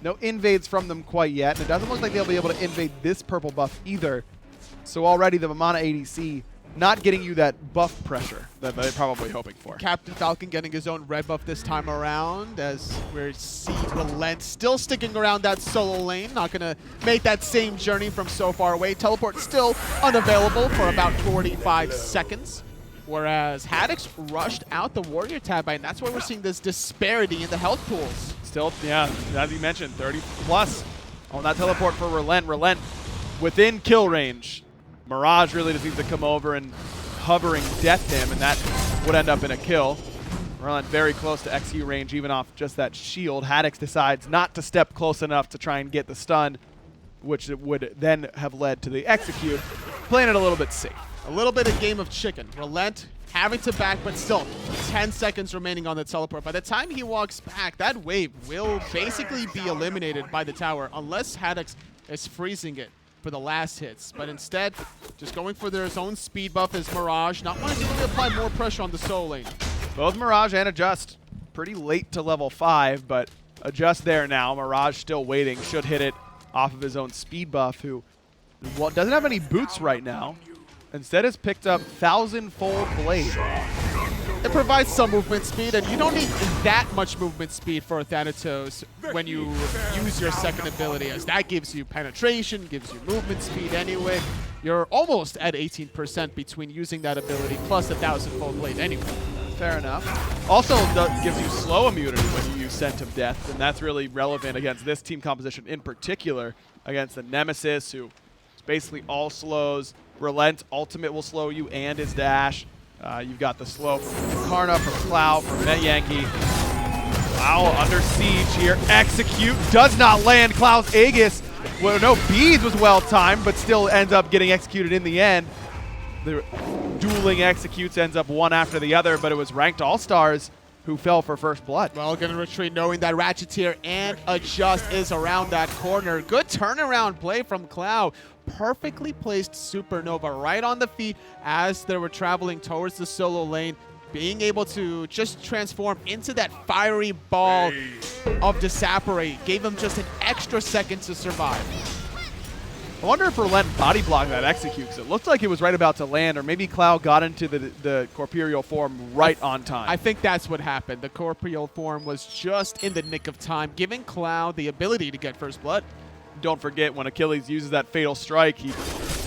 No invades from them quite yet, and it doesn't look like they'll be able to invade this purple buff either. So already the Mamana ADC not getting you that buff pressure that they're probably hoping for. Captain Falcon getting his own red buff this time around, as we see Relent still sticking around that solo lane, not going to make that same journey from so far away. Teleport still unavailable for about 45 seconds, whereas Haddix rushed out the Warrior tab, and that's why we're seeing this disparity in the health pools. Still, yeah, as you mentioned, 30 plus on that teleport for Relent. Relent within kill range. Mirage really just needs to come over and hovering death him, and that would end up in a kill. Relent very close to XQ range, even off just that shield. Haddix decides not to step close enough to try and get the stun, which would then have led to the execute. Playing it a little bit safe. A little bit of game of chicken. Relent having to back, but still 10 seconds remaining on the teleport. By the time he walks back, that wave will basically be eliminated by the tower, unless Haddix is freezing it for the last hits. But instead, just going for their own speed buff is Mirage, not wanting to really apply more pressure on the solo lane. Both Mirage and Adjust pretty late to level 5, but Adjust there now. Mirage still waiting, should hit it off of his own speed buff, who doesn't have any boots right now. Instead has picked up 1,000-fold Blade. It provides some movement speed, and you don't need that much movement speed for a Thanatos when you use your second ability, as that gives you penetration, gives you movement speed anyway. You're almost at 18% between using that ability plus 1,000-fold Blade anyway. Fair enough. Also gives you slow immunity when you use Scent of Death, and that's really relevant against this team composition in particular, against the Nemesis, who is basically all slows. Relent ultimate will slow you and his dash. You've got the slow from Karna, from Cloud, from Met Yankee. Wow, under siege here. Execute does not land. Cloud's Aegis, well, no, beads was well timed, but still ends up getting executed in the end. The dueling executes ends up one after the other, but it was Ranked All-Stars who fell for first blood. Well, gonna retreat knowing that Ratcheteer and Adjust is around that corner. Good turnaround play from Cloud. Perfectly placed Supernova right on the feet as they were traveling towards the solo lane, being able to just transform into that fiery ball of Disapparate. Gave him just an extra second to survive. I wonder if Relent body blocked that execute, because it looked like it was right about to land, or maybe Cloud got into the corporeal form right on time. I think that's what happened. The corporeal form was just in the nick of time, giving Cloud the ability to get first blood. Don't forget, when Achilles uses that fatal strike, he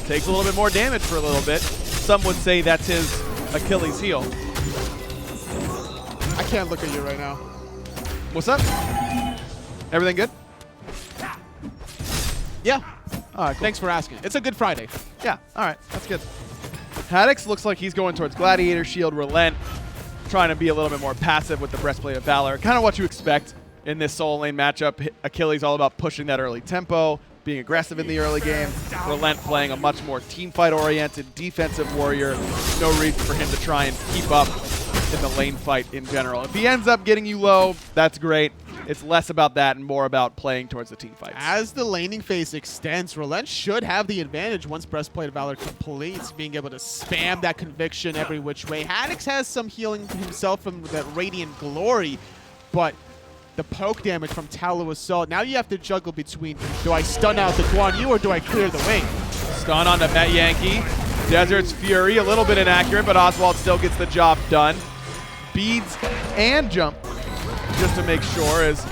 takes a little bit more damage for a little bit. Some would say that's his Achilles heel. I can't look at you right now. What's up? Everything good? Yeah. All right, cool. Thanks for asking. It's a good Friday. Yeah, all right, that's good. Haddix looks like he's going towards Gladiator Shield. Relent trying to be a little bit more passive with the Breastplate of Valor. Kind of what you expect in this solo lane matchup. Achilles all about pushing that early tempo, being aggressive in the early game. Relent playing a much more team fight-oriented defensive warrior. No reason for him to try and keep up in the lane fight in general. If he ends up getting you low, that's great. It's less about that and more about playing towards the team fights. As the laning phase extends, Relent should have the advantage once Breastplate of Valor completes, being able to spam that conviction every which way. Haddix has some healing himself from that Radiant Glory, but the poke damage from Tallow Assault, now you have to juggle between, do I stun out the Guan Yu or do I clear the wing? Stun on the Met Yankee. Desert's Fury, a little bit inaccurate, but Oswald still gets the job done. Beads and jump just to make sure, as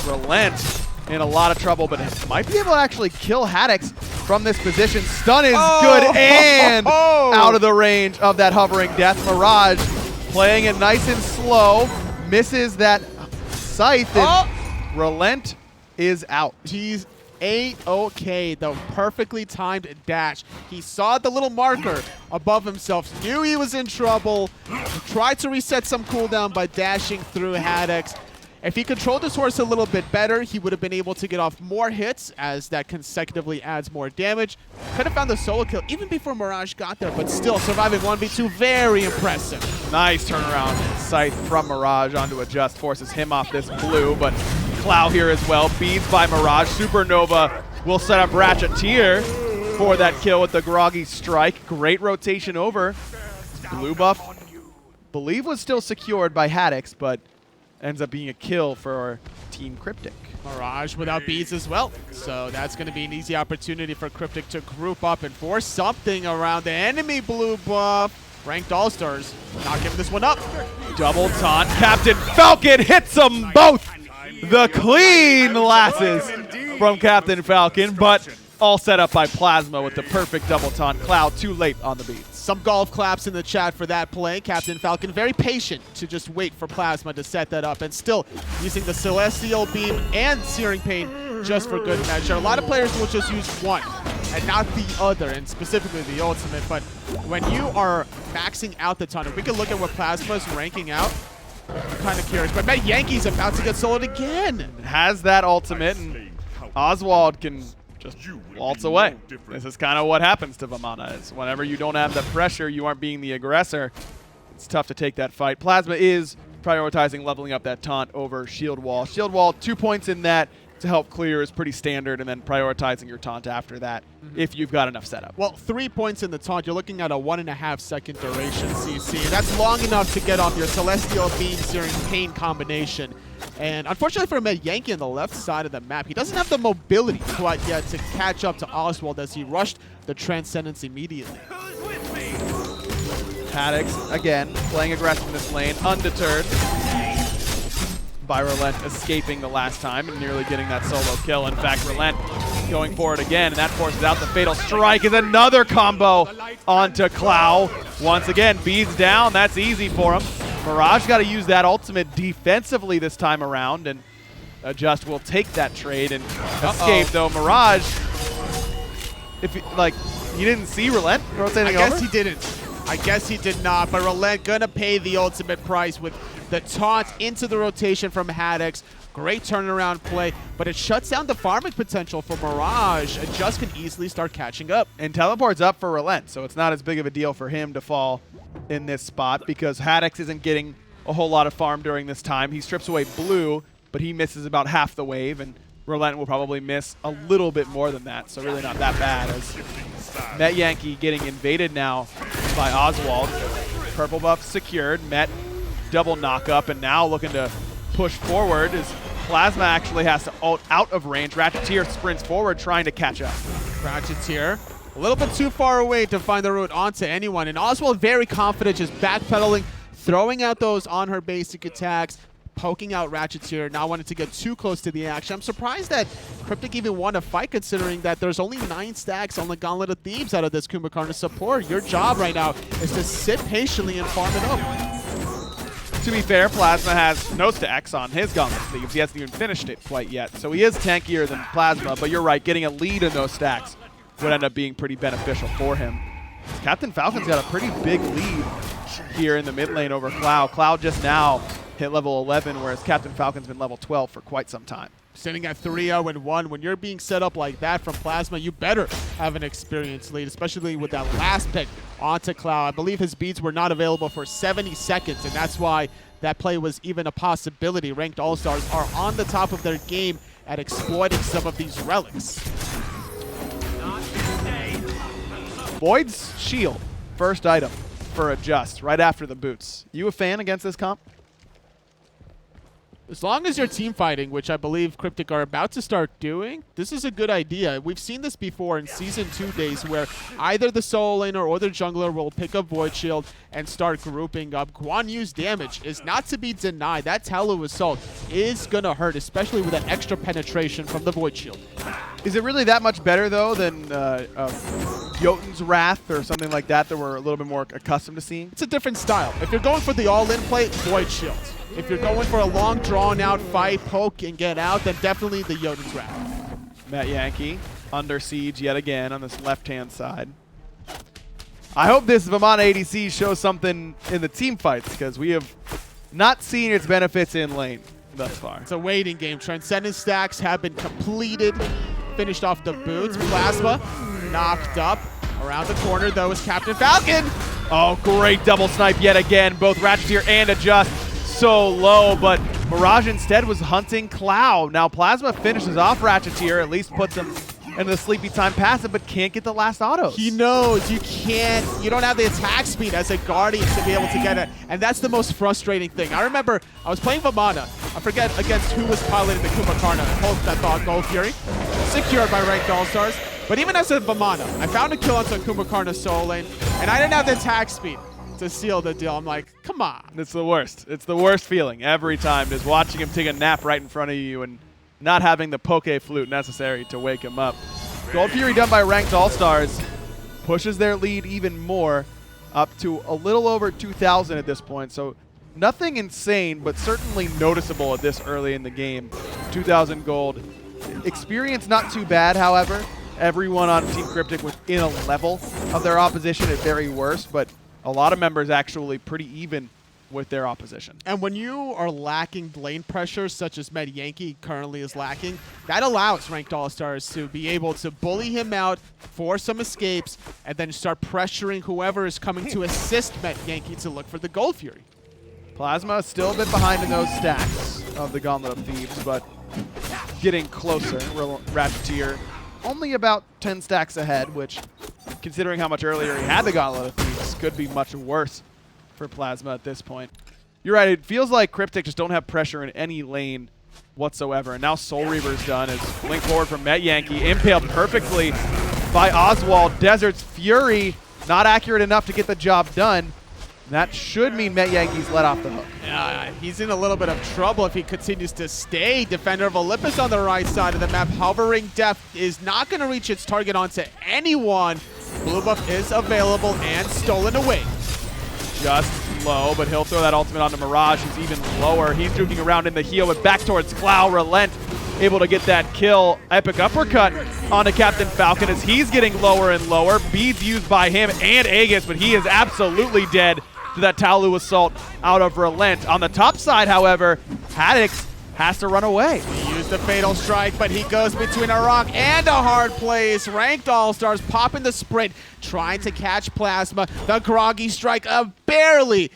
Relent in a lot of trouble, but might be able to actually kill Haddix from this position. Stun is good and out of the range of that hovering death. Mirage playing it nice and slow, misses that scythe, and Relent is out. He's A-okay, the perfectly timed dash. He saw the little marker above himself, knew he was in trouble, tried to reset some cooldown by dashing through Haddix. If he controlled his horse a little bit better, he would have been able to get off more hits, as that consecutively adds more damage. Could have found the solo kill even before Mirage got there, but still surviving 1v2, very impressive. Nice turnaround scythe from Mirage onto a Just, forces him off this blue, but Clow here as well. Beads by Mirage. Supernova will set up Ratcheteer for that kill with the Groggy Strike. Great rotation over. Blue buff, believe, was still secured by Haddix, but ends up being a kill for Team Cryptic. Mirage without beads as well, so that's going to be an easy opportunity for Cryptic to group up and force something around the enemy blue buff. Ranked All-Stars not giving this one up. Double taunt. Captain Falcon hits them both. The clean lasses from Captain Falcon, but all set up by Plasma with the perfect double taunt. Cloud too late on the beats. Some golf claps in the chat for that play. Captain Falcon very patient to just wait for Plasma to set that up, and still using the Celestial Beam and Searing Pain just for good measure. A lot of players will just use one and not the other, and specifically the ultimate, but when you are maxing out the taunt, if we can look at what Plasma's ranking out, I'm kind of curious, but Met Yankee's about to get soloed again. Has that ultimate, and Oswald can just waltz away. This is kind of what happens to Vamana. Is whenever you don't have the pressure, you aren't being the aggressor, it's tough to take that fight. Plasma is prioritizing leveling up that taunt over Shield Wall. Shield Wall, 2 points in that to help clear is pretty standard, and then prioritizing your taunt after that if you've got enough setup. Well, 3 points in the taunt, you're looking at a 1.5 second duration CC. That's long enough to get off your Celestial Beam Searing Pain combination. And unfortunately for Met Yankee on the left side of the map, he doesn't have the mobility quite yet to catch up to Oswald as he rushed the Transcendence immediately. Haddix, again, playing aggressive in this lane, undeterred by Relent escaping the last time and nearly getting that solo kill. In fact, Relent going for it again, and that forces out the Fatal Strike. Is another combo onto Clow. Once again, beads down. That's easy for him. Mirage got to use that ultimate defensively this time around, and Just will take that trade and escape, though. Mirage, if you didn't see Relent rotating over? I guess he didn't. I guess he did not, but Relent gonna pay the ultimate price with the taunt into the rotation from Haddix. Great turnaround play, but it shuts down the farming potential for Mirage, and Just can easily start catching up. And teleport's up for Relent, so it's not as big of a deal for him to fall in this spot because Haddix isn't getting a whole lot of farm during this time. He strips away blue, but he misses about half the wave, and Relent will probably miss a little bit more than that, so really not that bad. As Met Yankee getting invaded now by Oswald. Purple buff secured, Met double knock up, and now looking to push forward as Plasma actually has to ult out of range. Ratcheteer sprints forward trying to catch up. Ratcheteer a little bit too far away to find the route onto anyone, and Oswald very confident, just backpedaling, throwing out those on her basic attacks, poking out Ratcheteer, not wanting to get too close to the action. I'm surprised that Cryptic even won a fight, considering that there's only 9 stacks on the Gauntlet of Thebes out of this Kumbhakarna support. Your job right now is to sit patiently and farm it up. To be fair, Plasma has no stacks on his Gauntlet of Thebes. He hasn't even finished it quite yet, so he is tankier than Plasma, but you're right, getting a lead in those stacks would end up being pretty beneficial for him. Captain Falcon's got a pretty big lead here in the mid lane over Cloud. Cloud just now hit level 11, whereas Captain Falcon's been level 12 for quite some time. sitting at 3-0-1. When you're being set up like that from Plasma, you better have an experienced lead, especially with that last pick onto Cloud. I believe his beads were not available for 70 seconds, and that's why that play was even a possibility. Ranked All-Stars are on the top of their game at exploiting some of these relics. Void's shield, first item for Adjust, right after the boots. You a fan against this comp? As long as you're team fighting, which I believe Cryptic are about to start doing, this is a good idea. We've seen this before in Season 2 days where either the solo laner or the jungler will pick up Void Shield and start grouping up. Guan Yu's damage is not to be denied. That Talu Assault is going to hurt, especially with that extra penetration from the Void Shield. Is it really that much better, though, than Jotun's Wrath or something like that we're a little bit more accustomed to seeing? It's a different style. If you're going for the all-in play, Void Shield. If you're going for a long, drawn-out fight, poke, and get out, then definitely the Jotun's Wrath. Matt Yankee under siege yet again on this left-hand side. I hope this Vamana ADC shows something in the team fights, because we have not seen its benefits in lane thus far. It's a waiting game. Transcendence stacks have been completed. Finished off the boots. Plasma knocked up. Around the corner, though, is Captain Falcon. Oh, great double snipe yet again. Both Ratcheteer and Adjust so low, but Mirage instead was hunting Cloud. Now Plasma finishes off Ratcheteer, at least puts him into the sleepy time passive, but can't get the last autos. He knows you don't have the attack speed as a Guardian to be able to get it, and that's the most frustrating thing. I remember I was playing Vamana. I forget against who was piloting the Kumakarna. I hope that thought Gold Fury. Secured by Ranked All-Stars. But even as a Vamana, I found a kill onto Kumakarna solo lane, and I didn't have the attack speed to seal the deal. I'm like, come on. It's the worst. It's the worst feeling every time, is watching him take a nap right in front of you and not having the Poke Flute necessary to wake him up. Gold Fury done by Ranked All-Stars pushes their lead even more, up to a little over 2,000 at this point. So nothing insane, but certainly noticeable at this early in the game. 2,000 gold. Experience not too bad, however. Everyone on Team Cryptic within a level of their opposition at very worst, but a lot of members actually pretty even with their opposition. And when you are lacking lane pressure, such as Med Yankee currently is lacking, that allows Ranked All-Stars to be able to bully him out, force some escapes, and then start pressuring whoever is coming to assist Med Yankee to look for the Gold Fury. Plasma is still a bit behind in those stacks of the Gauntlet of Thieves, but getting closer. Ratcheteer only about 10 stacks ahead, which, considering how much earlier he had the Gauntlet of Thieves, could be much worse for Plasma at this point. You're right, it feels like Cryptic just don't have pressure in any lane whatsoever. And now Soul Reaver's done as link forward from Met Yankee, impaled perfectly by Oswald. Desert's Fury, not accurate enough to get the job done. That should mean Met Yankee's let off the hook. Yeah, he's in a little bit of trouble if he continues to stay. Defender of Olympus on the right side of the map. Hovering Death is not going to reach its target onto anyone. Blue buff is available and stolen away. Just low, but he'll throw that ultimate onto Mirage, who's even lower. He's juking around in the heel, but back towards Cloud. Relent able to get that kill. Epic uppercut onto Captain Falcon as he's getting lower and lower. Beads used by him and Aegis, but he is absolutely dead to that Talu Assault out of Relent. On the top side, however, Haddix has to run away. He used the Fatal Strike, but he goes between a rock and a hard place. Ranked All-Stars popping the sprint, trying to catch Plasma. The Groggy Strike barely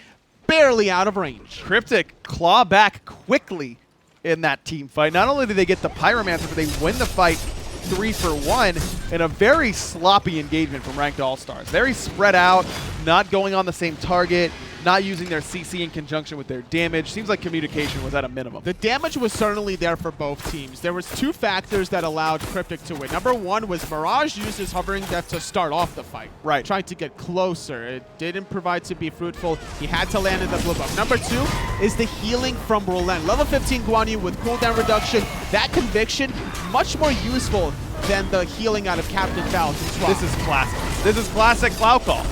out of range. Cryptic claw back quickly in that team fight. Not only do they get the Pyromancer, but they win the fight 3-for-1 in a very sloppy engagement from Ranked All-Stars. Very spread out, not going on the same target, not using their CC in conjunction with their damage. Seems like communication was at a minimum. The damage was certainly there for both teams. There was two factors that allowed Cryptic to win. Number one was Mirage used his Hovering Death to start off the fight. Right. Trying to get closer. It didn't provide to be fruitful. He had to land in the blue buff. Number two is the healing from Relent. Level 15 Guan Yu with cooldown reduction. That conviction, much more useful than the healing out of Captain Falcon. This is classic. This is classic Cloud Call.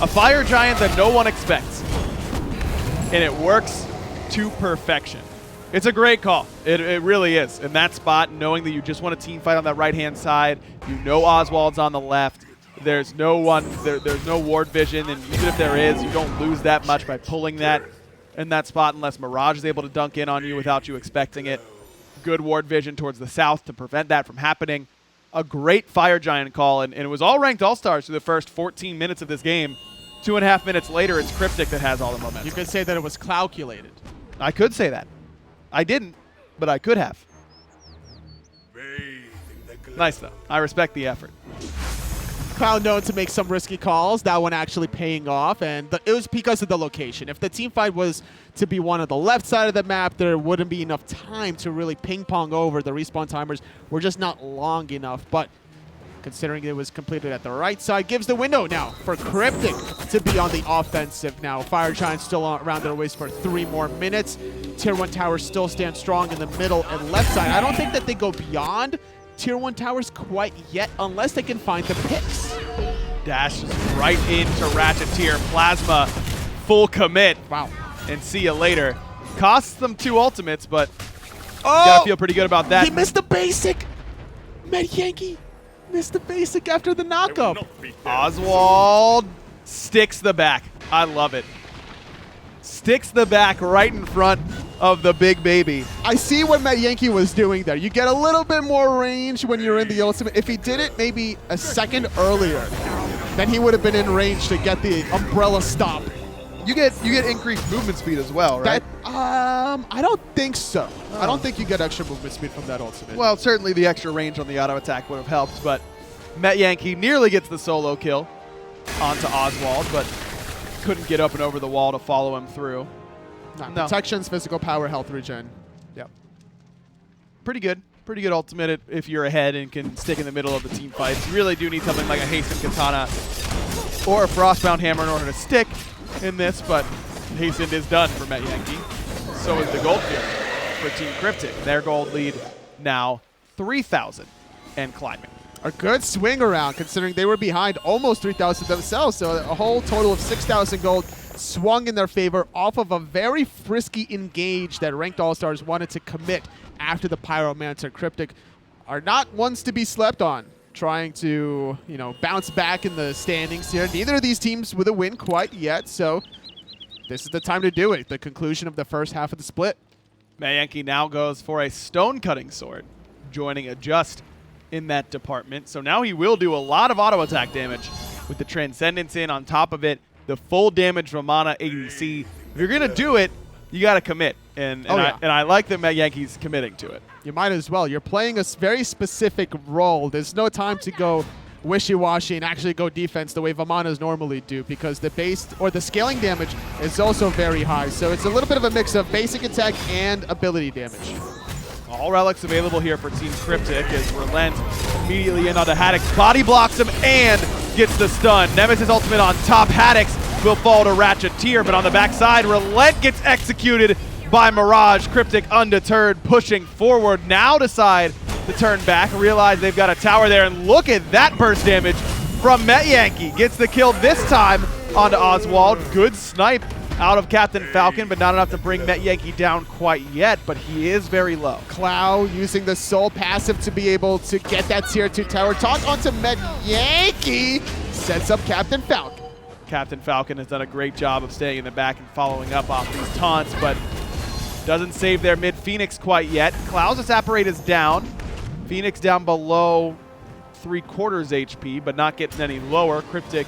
A fire giant that no one expects. And it works to perfection. It's a great call. It really is. In that spot, knowing that you just want a team fight on that right-hand side, you know Oswald's on the left. There's no one. There's no ward vision, and even if there is, you don't lose that much by pulling that in that spot unless Mirage is able to dunk in on you without you expecting it. good ward vision towards the south to prevent that from happening. A great Fire Giant call, and it was all ranked All-Stars through the first 14 minutes of this game. 2.5 minutes later, it's Cryptic that has all the momentum. You could say that it was calculated. I could say that. I didn't, but I could have. Nice, though. I respect the effort. Cloud known to make some risky calls. That one actually paying off, and it was because of the location. If the team fight was to be one on the left side of the map, there wouldn't be enough time to really ping-pong over. The respawn timers were just not long enough, but considering it was completed at the right side, gives the window now for Cryptic to be on the offensive now. Fire Giants still around their waist for 3 more minutes. Tier 1 towers still stand strong in the middle and left side. I don't think that they go beyond Tier 1 towers quite yet unless they can find the picks. Dashes right into Ratcheteer. Plasma, full commit. Wow. And see you later. Costs them 2 ultimates, but gotta feel pretty good about that. He missed the basic. Med Yankee missed the basic after the knockup. Oswald sticks the back. I love it. Sticks the back right in front of the big baby. I see what Med Yankee was doing there. You get a little bit more range when you're in the ultimate. If he did it maybe a second earlier, then he would have been in range to get the umbrella stop. You get increased movement speed as well, right? I don't think so. I don't think you get extra movement speed from that ultimate. Well, certainly the extra range on the auto attack would have helped, but Met Yankee nearly gets the solo kill onto Oswald, but couldn't get up and over the wall to follow him through. No. Protections, physical power, health regen. Yep. Pretty good. Pretty good ultimate if you're ahead and can stick in the middle of the team fights. You really do need something like a Hasten Katana or a Frostbound Hammer in order to stick in this, but Hastened is done for Met Yankee. So is the gold field for Team Cryptic. Their gold lead now 3,000 and climbing. A good swing around considering they were behind almost 3,000 themselves. So a whole total of 6,000 gold swung in their favor off of a very frisky engage that ranked All-Stars wanted to commit after the Pyromancer. Cryptic are not ones to be slept on, trying to, bounce back in the standings here. Neither of these teams with a win quite yet, so this is the time to do it. The conclusion of the first half of the split. Met Yankee now goes for a stone cutting sword, joining Adjust in that department. So now he will do a lot of auto attack damage with the Transcendence in on top of it. The full damage from Mana ADC. If you're going to do it, you got to commit. And I like that Met Yankee's committing to it. You might as well. You're playing a very specific role. There's no time to go wishy-washy and actually go defense the way Vamanas normally do, because the base or the scaling damage is also very high. So it's a little bit of a mix of basic attack and ability damage. All relics available here for Team Cryptic as Relent immediately in onto Haddix, body blocks him and gets the stun. Nemesis ultimate on top. Haddix will fall to Ratcheteer, but on the backside, Relent gets executed by Mirage. Cryptic undeterred, pushing forward. Now decide to turn back, realize they've got a tower there, and look at that burst damage from Met Yankee. Gets the kill this time onto Oswald. Good snipe out of Captain Falcon, but not enough to bring Met Yankee down quite yet, but he is very low. Clow using the Soul passive to be able to get that tier 2 tower. Talk onto Met Yankee, sets up Captain Falcon. Captain Falcon has done a great job of staying in the back and following up off these taunts, but doesn't save their mid Phoenix quite yet. Cloud's Apparate is down. Phoenix down below 3/4 HP, but not getting any lower. Cryptic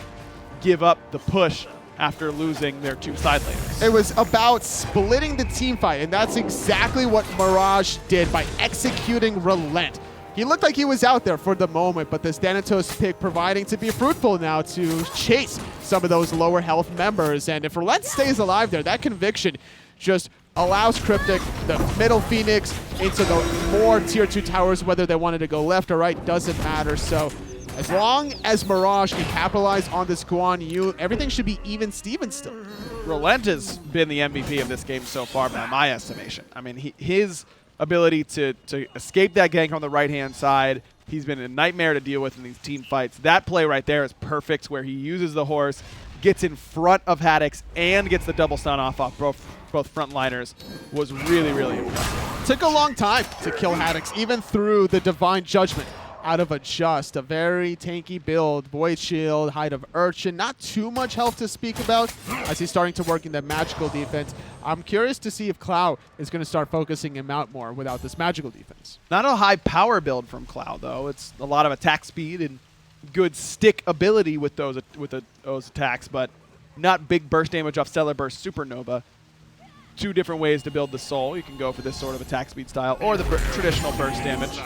give up the push after losing their 2 side laners. It was about splitting the team fight, and that's exactly what Mirage did by executing Relent. He looked like he was out there for the moment, but this Thanatos pick providing to be fruitful now to chase some of those lower health members. And if Relent stays alive there, that conviction just allows Cryptic the middle Phoenix into the more tier 2 towers, whether they wanted to go left or right, doesn't matter. So as long as Mirage can capitalize on this Guan Yu, everything should be even Steven still. Relent has been the MVP of this game so far by my estimation. I mean, his ability to escape that gank on the right-hand side, he's been a nightmare to deal with in these team fights. That play right there is perfect, where he uses the horse, gets in front of Haddix, and gets the double stun off both frontliners. Was really, really impressive. Took a long time to kill Haddix, even through the Divine Judgment. out of a Just, a very tanky build. Void Shield, Height of Urchin, not too much health to speak about as he's starting to work in that magical defense. I'm curious to see if Cloud is going to start focusing him out more without this magical defense. Not a high power build from Cloud, though. It's a lot of attack speed and good stick ability with those attacks, but not big burst damage off Stellar Burst Supernova. Two different ways to build the Soul. You can go for this sort of attack speed style or the traditional burst damage.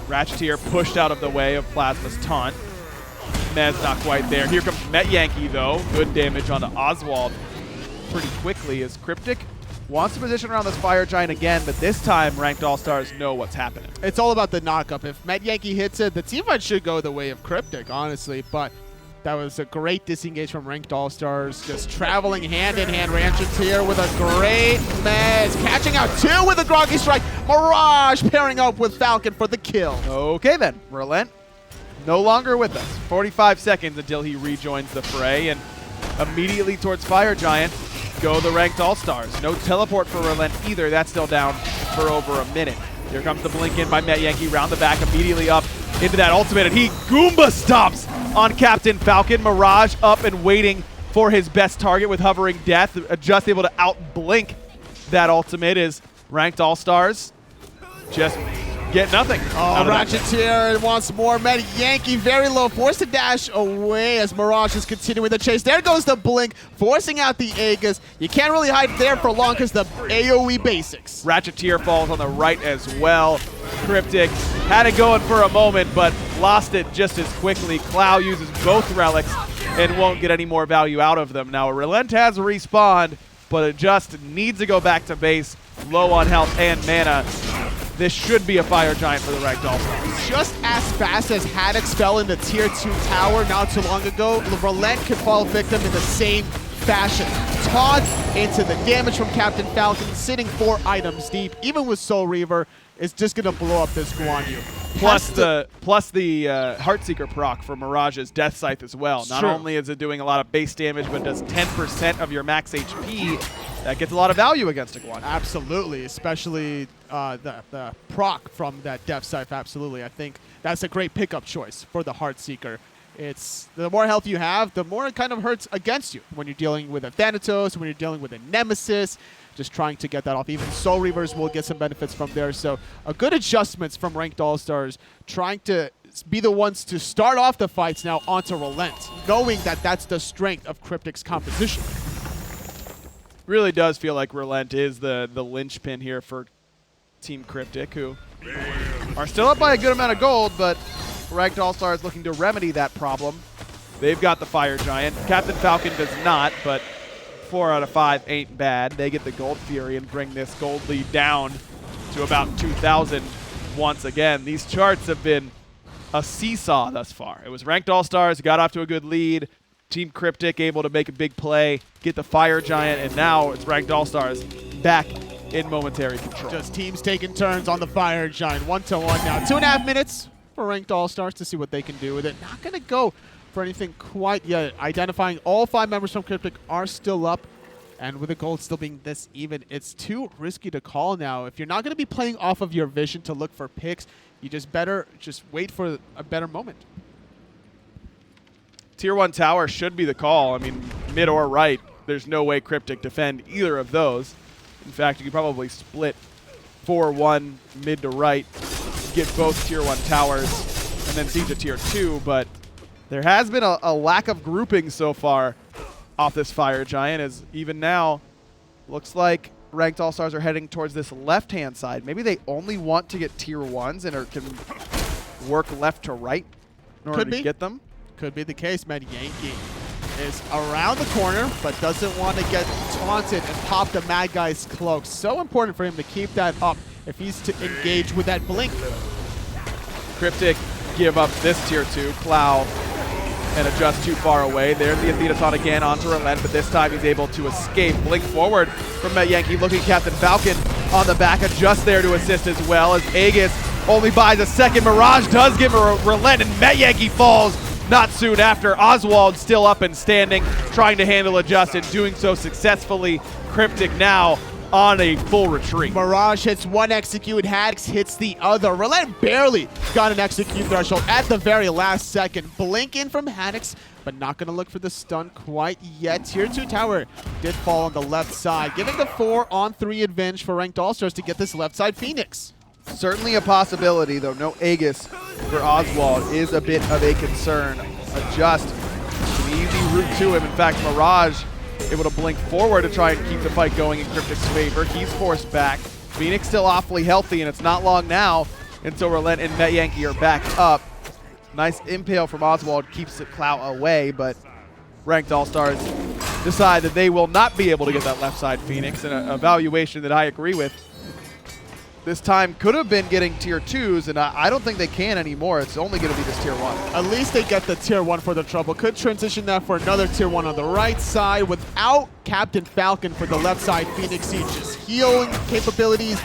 Ratcheteer pushed out of the way of Plasma's taunt. Mez not quite there. Here comes Met Yankee, though. Good damage onto Oswald pretty quickly as Cryptic wants to position around this Fire Giant again, but this time Ranked All-Stars know what's happening. It's all about the knock-up. If Met Yankee hits it, the teamfight should go the way of Cryptic, honestly, but that was a great disengage from Ranked All-Stars, just traveling hand-in-hand. Rancheteer with a great Mez, catching out two with a Groggy Strike. Mirage pairing up with Falcon for the kill. Okay then, Relent no longer with us. 45 seconds until he rejoins the fray, and immediately towards Fire Giant go the Ranked All-Stars. No teleport for Relent either. That's still down for over a minute. Here comes the blink in by Met Yankee, round the back, immediately up into that ultimate, and he Goomba stomps on Captain Falcon. Mirage up and waiting for his best target with Hovering Death, just able to out-blink that ultimate. Is Ranked All-Stars just get nothing. Oh, Ratcheteer wants more. Met Yankee very low, forced to dash away as Mirage is continuing the chase. There goes the blink, forcing out the Aegis. You can't really hide there for long because the AoE basics. Ratcheteer falls on the right as well. Cryptic had it going for a moment, but lost it just as quickly. Cloud uses both relics and won't get any more value out of them. Now, Relent has respawned, but it just needs to go back to base, low on health and mana. This should be a Fire Giant for the Ranked All-Stars. Just as fast as Haddox fell in the Tier 2 tower not too long ago, Relent could fall victim in the same fashion. Taunt into the damage from Captain Falcon, sitting 4 items deep, even with Soul Reaver, is just going to blow up this Guan Yu. Plus the Heartseeker proc for Mirage's Death Scythe as well. Not only is it doing a lot of base damage, but it does 10% of your max HP. That gets a lot of value against a Guan Yu. Absolutely, especially the proc from that Death Scythe, absolutely. I think that's a great pickup choice for the Heartseeker. It's the more health you have, the more it kind of hurts against you when you're dealing with a Thanatos, when you're dealing with a Nemesis, just trying to get that off. Even Soul Reavers will get some benefits from there. So a good adjustments from Ranked All-Stars, trying to be the ones to start off the fights now onto Relent, knowing that that's the strength of Cryptic's composition. Really does feel like Relent is the linchpin here for Team Cryptic, who are still up by a good amount of gold, but Ranked All-Stars looking to remedy that problem. They've got the Fire Giant. Captain Falcon does not, but 4 out of 5 ain't bad. They get the Gold Fury and bring this gold lead down to about 2,000 once again. These charts have been a seesaw thus far. It was Ranked All-Stars, got off to a good lead. Team Cryptic able to make a big play, get the Fire Giant, and now it's Ranked All-Stars back in momentary control. Just teams taking turns on the Fire Giant, 1-1 now. 2.5 minutes for Ranked All-Stars to see what they can do with it. Not going to go for anything quite yet. Identifying all 5 members from Cryptic are still up, and with the gold still being this even, it's too risky to call now. If you're not going to be playing off of your vision to look for picks, you just better just wait for a better moment. Tier 1 tower should be the call. I mean, mid or right, there's no way Cryptic defend either of those. In fact, you could probably split 4-1 mid to right, get both Tier 1 towers, and then siege to Tier 2, but there has been a lack of grouping so far off this Fire Giant, as even now, looks like Ranked All-Stars are heading towards this left-hand side. Maybe they only want to get Tier 1s and can work left to right in order to get them. Could be the case. Met Yankee is around the corner, but doesn't want to get taunted and pop the Mad Guy's cloak. So important for him to keep that up if he's to engage with that blink. Cryptic give up this Tier 2, Clow, and adjust too far away. There's the Athena taunt again onto Relent, but this time he's able to escape. Blink forward from Met Yankee, looking Captain Falcon on the back, adjust there to assist as well, as Aegis only buys a second. Mirage does give a Relent, and Met Yankee falls not soon after. Oswald still up and standing, trying to handle adjust and doing so successfully. Cryptic now on a full retreat. Mirage hits one execute, Haddox hits the other. Relent barely got an execute threshold at the very last second. Blink in from Haddox, but not going to look for the stun quite yet. Tier 2 tower did fall on the left side, giving the 4-on-3 advantage for ranked All-Stars to get this left side Phoenix. Certainly a possibility, though. No Aegis for Oswald is a bit of a concern. Adjust. An easy route to him. In fact, Mirage able to blink forward to try and keep the fight going in Cryptic's favor. He's forced back. Phoenix still awfully healthy, and it's not long now until Relent and Met Yankee are back up. Nice impale from Oswald keeps the Clout away, but ranked All-Stars decide that they will not be able to get that left side Phoenix, and a evaluation that I agree with. This time could have been getting tier 2s, and I don't think they can anymore. It's only going to be this tier 1. At least they get the tier 1 for the trouble. Could transition that for another tier 1 on the right side without Captain Falcon for the left side Phoenix Siege. Just healing capabilities,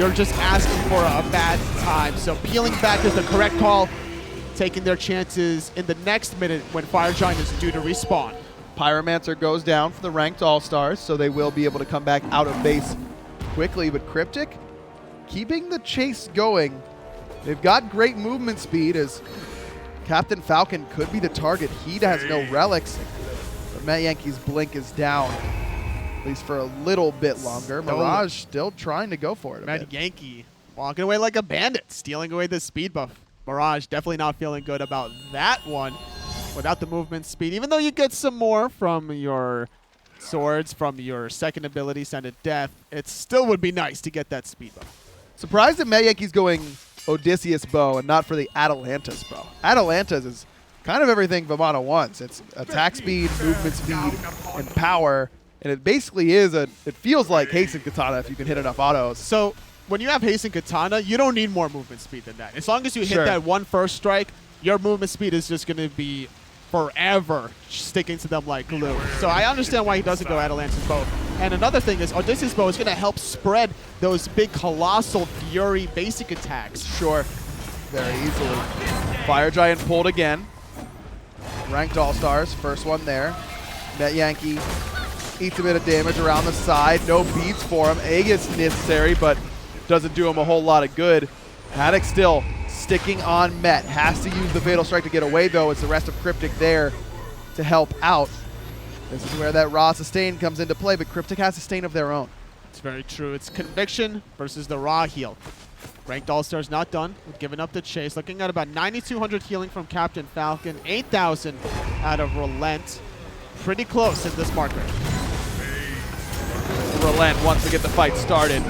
you're just asking for a bad time. So peeling back is the correct call, taking their chances in the next minute when Fire Giant is due to respawn. Pyromancer goes down for the ranked All-Stars, so they will be able to come back out of base quickly, but Cryptic keeping the chase going. They've got great movement speed as Captain Falcon could be the target. He has no relics, but Met Yankee's blink is down, at least for a little bit longer. Mirage still trying to go for it. Met Yankee walking away like a bandit, stealing away the speed buff. Mirage definitely not feeling good about that one without the movement speed, even though you get some more from your swords, from your second ability, Sended Death. It still would be nice to get that speed buff. Surprised that Met Yankee's going Odysseus bow and not for the Atalanta's bow. Atalanta's is kind of everything Vamana wants. It's attack speed, movement speed, and power. And it basically is it feels like Hasten Katana if you can hit enough autos. So when you have Hasten Katana, you don't need more movement speed than that. As long as you hit that one first strike, your movement speed is just going to be forever sticking to them like glue. So I understand why he doesn't go Atalanta's bow. And another thing is Odysseus bow is going to help spread those big colossal fury basic attacks. Sure, very easily. Fire Giant pulled again. Ranked All-Stars, first one there. Met Yankee eats a bit of damage around the side. No beats for him. Aegis necessary, but doesn't do him a whole lot of good. Haddox still sticking on Met. Has to use the Fatal Strike to get away, though. It's the rest of Cryptic there to help out. This is where that raw sustain comes into play, but Cryptic has sustain of their own. It's very true. It's Conviction versus the raw heal. Ranked All-Stars not done with giving up the chase. Looking at about 9,200 healing from Captain Falcon, 8,000 out of Relent. Pretty close in this marker. Relent wants to get the fight started.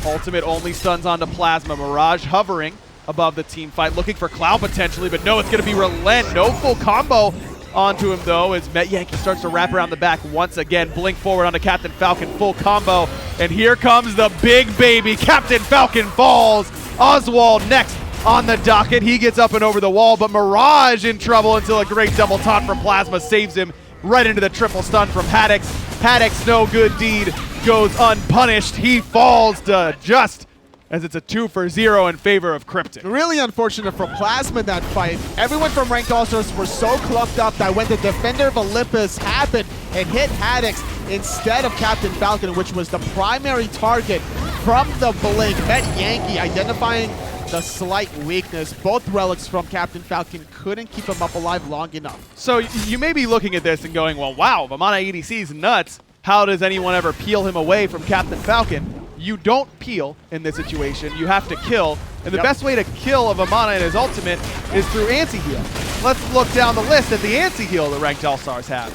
Ultimate only stuns onto Plasma. Mirage hovering above the team fight, looking for Cloud potentially, but no, it's going to be Relent. No full combo onto him, though, as Met Yankee starts to wrap around the back once again. Blink forward onto Captain Falcon, full combo. And here comes the big baby. Captain Falcon falls. Oswald next on the docket. He gets up and over the wall, but Mirage in trouble until a great double taunt from Plasma saves him right into the triple stun from Haddox. Haddox, no good deed, goes unpunished. He falls to just as it's a 2-for-0 in favor of Cryptic. Really unfortunate for Plasma in that fight. Everyone from Ranked All-Stars were so clucked up that when the Defender of Olympus happened, it hit Haddox instead of Captain Falcon, which was the primary target from the blink. Met Yankee identifying the slight weakness. Both relics from Captain Falcon couldn't keep him up alive long enough. So you may be looking at this and going, well, wow, Vamana EDC's nuts. How does anyone ever peel him away from Captain Falcon? You don't peel in this situation. You have to kill. And the best way to kill a Vamana in his ultimate is through anti-heal. Let's look down the list at the anti-heal the Ranked All-Stars have.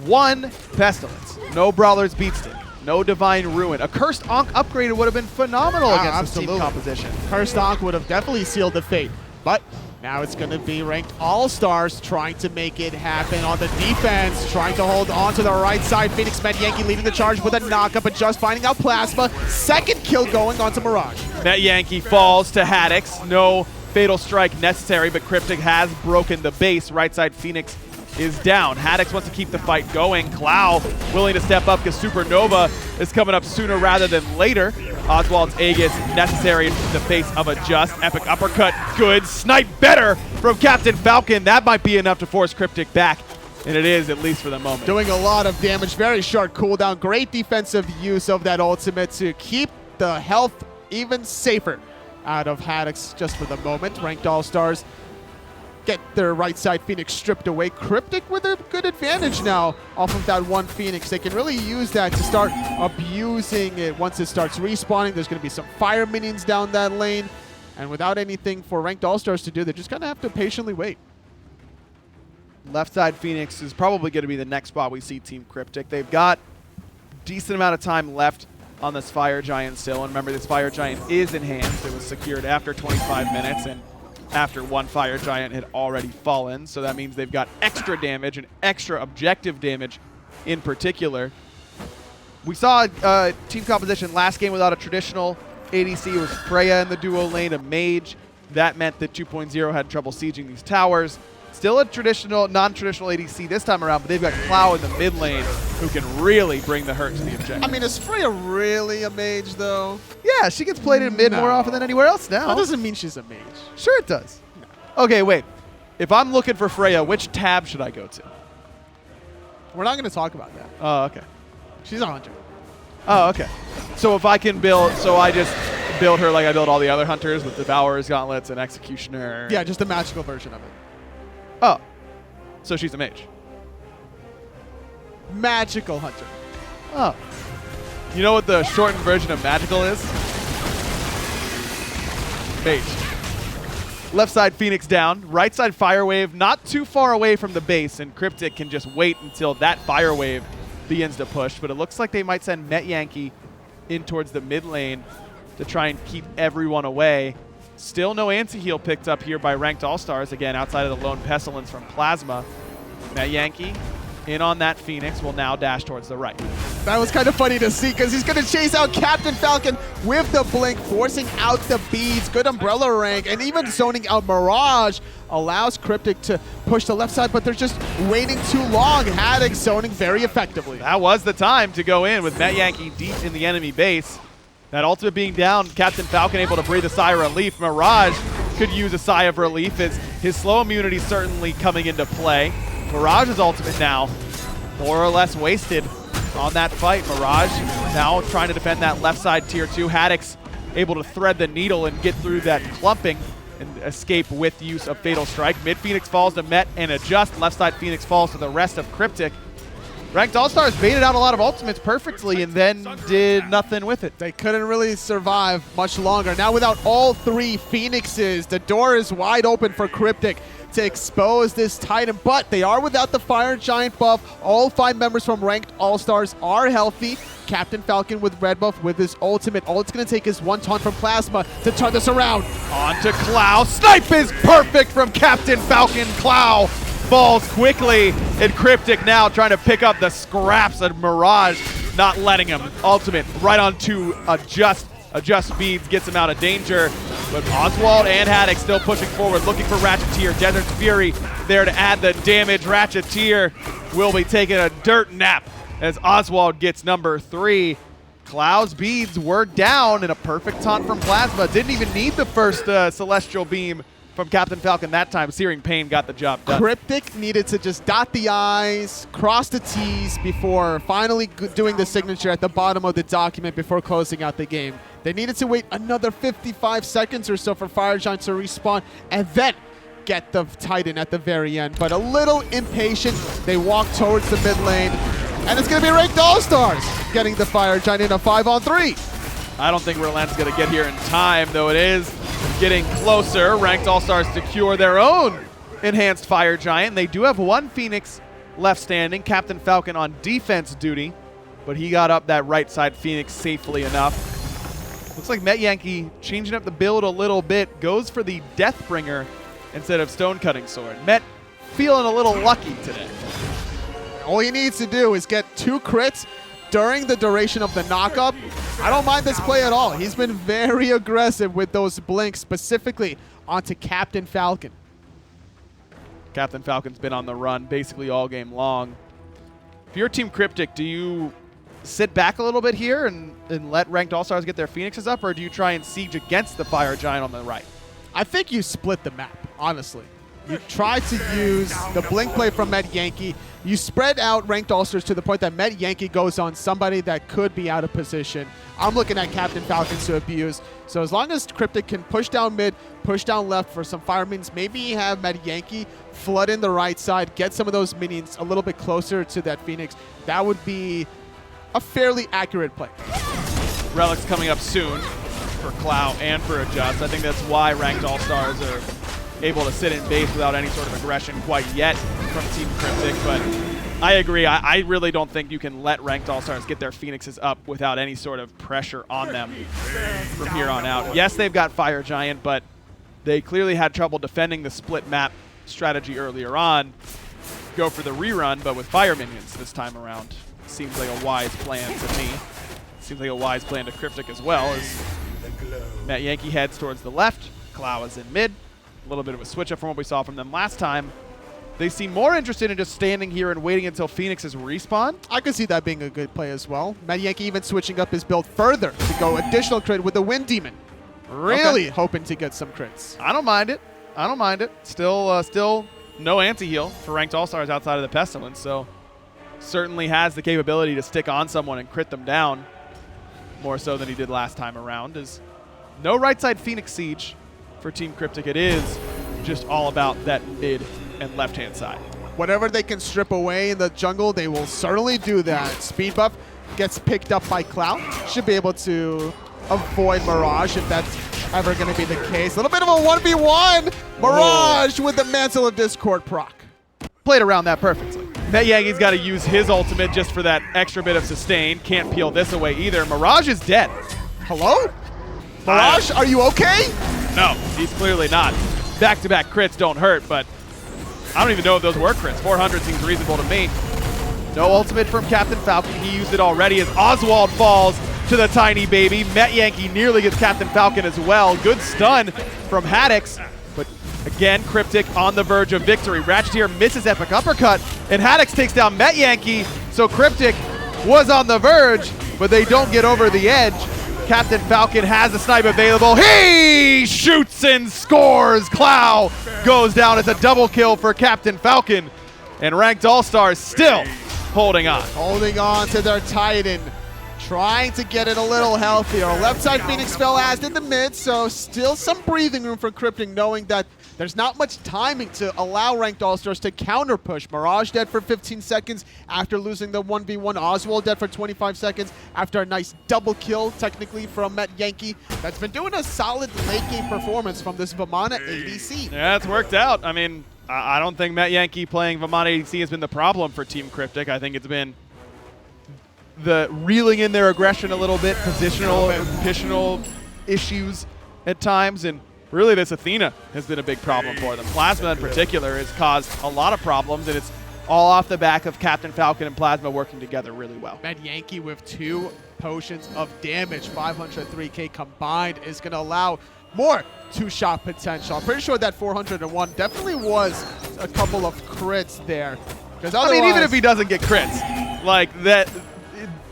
1 Pestilence. No Brawler's Beatstick. No Divine Ruin. A Cursed Ankh upgraded would have been phenomenal against this team composition. Cursed Ankh would have definitely sealed the fate. But now it's going to be Ranked All-Stars trying to make it happen on the defense, trying to hold on to the right side. Phoenix Met Yankee leading the charge with a knockup, but just finding out Plasma. Second kill going onto Mirage. Met Yankee falls to Haddox. No Fatal Strike necessary, but Cryptic has broken the base. Right side Phoenix is down. Haddox wants to keep the fight going. Clow willing to step up because Supernova is coming up sooner rather than later. Oswald's Aegis necessary in the face of a just. Epic uppercut, good. Snipe better from Captain Falcon. That might be enough to force Cryptic back And it is, at least for the moment. Doing a lot of damage, very short cooldown. Great defensive use of that ultimate to keep the health even safer out of Haddix just for the moment. Ranked All-Stars get their right side Phoenix stripped away. Cryptic with a good advantage now off of that one Phoenix. They can really use that to start abusing it once it starts respawning. There's going to be some fire minions down that lane. And without anything for Ranked All-Stars to do, they're just going to have to patiently wait. Left side Phoenix is probably going to be the next spot we see Team Cryptic. They've got decent amount of time left on this Fire Giant still. And remember, this Fire Giant is enhanced. It was secured after 25 minutes and after one Fire Giant had already fallen. So that means they've got extra damage and extra objective damage in particular. We saw team composition last game without a traditional ADC. It was Freya in the duo lane, a mage. That meant that 2.0 had trouble sieging these towers. Still a traditional, non-traditional ADC this time around, but they've got Clow in the mid lane who can really bring the hurt to the objective. I mean, is Freya really a mage, though? Yeah, she gets played in mid more often than anywhere else now. That doesn't mean she's a mage. Sure it does. No. Okay, wait. If I'm looking for Freya, which tab should I go to? We're not going to talk about that. Oh, okay. She's a hunter. Oh, okay. So if I can build, so I just build her like I build all the other hunters with Devourer's Gauntlets and Executioner. Yeah, just a magical version of it. Oh. So she's a mage. Magical hunter. Oh. You know what the shortened version of magical is? Mage. Left side Phoenix down. Right side Fire Wave not too far away from the base, and Cryptic can just wait until that Fire Wave begins to push. But it looks like they might send Met Yankee in towards the mid lane to try and keep everyone away. Still no anti-heal picked up here by Ranked All-Stars, again, outside of the lone Pestilence from Plasma. Met Yankee in on that Phoenix will now dash towards the right. That was kind of funny to see because he's going to chase out Captain Falcon with the blink, forcing out the beads. Good umbrella rank, and even zoning out Mirage allows Cryptic to push the left side, but they're just waiting too long. Haddix zoning very effectively. That was the time to go in with Met Yankee deep in the enemy base. That ultimate being down, Captain Falcon able to breathe a sigh of relief. Mirage could use a sigh of relief as his slow immunity certainly coming into play. Mirage's ultimate now more or less wasted on that fight. Mirage now trying to defend that left side tier 2. Haddix able to thread the needle and get through that clumping and escape with use of Fatal Strike. Mid Phoenix falls to Met and adjust. Left side Phoenix falls to the rest of Cryptic. Ranked All-Stars baited out a lot of ultimates perfectly and then did nothing with it. They couldn't really survive much longer. Now without all three Phoenixes, the door is wide open for Cryptic to expose this Titan, but they are without the Fire Giant buff. All 5 members from Ranked All-Stars are healthy. Captain Falcon with red buff with his ultimate. All it's going to take is one taunt from Plasma to turn this around. On to Clow. Snipe is perfect from Captain Falcon. Clow falls quickly, and Cryptic now trying to pick up the scraps of Mirage, not letting him. Ultimate right onto adjust speeds, gets him out of danger. But Oswald and Haddix still pushing forward, looking for Ratcheteer. Desert's Fury there to add the damage. Ratcheteer will be taking a dirt nap as Oswald gets number 3. Cloud's beads were down, and a perfect taunt from Plasma. Didn't even need the first Celestial Beam from Captain Falcon that time. Searing Pain got the job done. Cryptic needed to just dot the I's, cross the T's before finally doing the signature at the bottom of the document before closing out the game. They needed to wait another 55 seconds or so for Fire Giant to respawn and then get the Titan at the very end. But a little impatient, they walk towards the mid lane, and it's going to be Ranked All-Stars getting the Fire Giant in a 5-on-3. I don't think Relen's going to get here in time, though it is getting closer. Ranked All-Stars secure their own enhanced Fire Giant. They do have one Phoenix left standing, Captain Falcon on defense duty, but he got up that right side Phoenix safely enough. Looks like Met Yankee changing up the build a little bit, goes for the Deathbringer instead of Stone Cutting Sword. Met feeling a little lucky today. All he needs to do is get 2 crits during the duration of the knockup. I don't mind this play at all. He's been very aggressive with those blinks, specifically onto Captain Falcon. Captain Falcon's been on the run basically all game long. If you're Team Cryptic, do you sit back a little bit here and let Ranked All-Stars get their Phoenixes up, or do you try and siege against the Fire Giant on the right? I think you split the map, honestly. You try to use the blink play from Met Yankee. You spread out ranked all-stars to the point that Met Yankee goes on somebody that could be out of position. I'm looking at Captain Falcon to abuse. So as long as Cryptic can push down mid, push down left for some fire minions, maybe have Met Yankee flood in the right side, get some of those minions a little bit closer to that Phoenix, that would be a fairly accurate play. Relic's coming up soon for Clow and for Adjust. I think that's why ranked all-stars are able to sit in base without any sort of aggression quite yet from Team Cryptic, but I agree. I really don't think you can let ranked all-stars get their Phoenixes up without any sort of pressure on them from here on out. Yes, they've got Fire Giant, but they clearly had trouble defending the split map strategy earlier on. Go for the rerun, but with Fire Minions this time around. Seems like a wise plan to me. Seems like a wise plan to Cryptic as well, as Matt Yankee heads towards the left. Clow is in mid. A little bit of a switch up from what we saw from them last time. They seem more interested in just standing here and waiting until Phoenix's respawn. I could see that being a good play as well. Matt Yankee even switching up his build further to go additional crit with the Wind Demon. Really hoping to get some crits. I don't mind it. I don't mind it. Still no anti-heal for ranked all-stars outside of the Pestilence, so certainly has the capability to stick on someone and crit them down more so than he did last time around. Is no right side Phoenix Siege for Team Cryptic. It is just all about that mid and left-hand side. Whatever they can strip away in the jungle, they will certainly do that. Speed buff gets picked up by Cloud. Should be able to avoid Mirage if that's ever going to be the case. A little bit of a 1v1. Mirage with the Mantle of Discord proc. Played around that perfectly. Matt Yankee's got to use his ultimate just for that extra bit of sustain. Can't peel this away either. Mirage is dead. Hello? Mirage, are you okay? No, he's clearly not. Back-to-back crits don't hurt, but I don't even know if those were crits. 400 seems reasonable to me. No ultimate from Captain Falcon. He used it already as Oswald falls to the tiny baby. Met Yankee nearly gets Captain Falcon as well. Good stun from Haddix, but again, Cryptic on the verge of victory. Ratcheteer misses Epic Uppercut, and Haddix takes down Met Yankee, so Cryptic was on the verge, but they don't get over the edge. Captain Falcon has the snipe available. He shoots and scores. Clow goes down. It's a double kill for Captain Falcon, and ranked all-stars still holding on. Holding on to their Titan. Trying to get it a little healthier. Left side Phoenix fell as in the mid, so still some breathing room for Cryptic, knowing that there's not much timing to allow ranked all-stars to counter push. Mirage dead for 15 seconds after losing the 1v1. Oswald dead for 25 seconds after a nice double kill, technically, from Met Yankee. That's been doing a solid late game performance from this Vamana ADC. Yeah, it's worked out. I mean, I don't think Met Yankee playing Vamana ADC has been the problem for Team Cryptic. I think it's been the reeling in their aggression a little bit, positional issues at times, and really this Athena has been a big problem for them. Plasma in particular has caused a lot of problems, and it's all off the back of Captain Falcon and Plasma working together really well. Met Yankee with 2 potions of damage, 503k combined, is going to allow more 2-shot potential. I'm pretty sure that 401 definitely was a couple of crits there. I mean, even if he doesn't get crits, like that,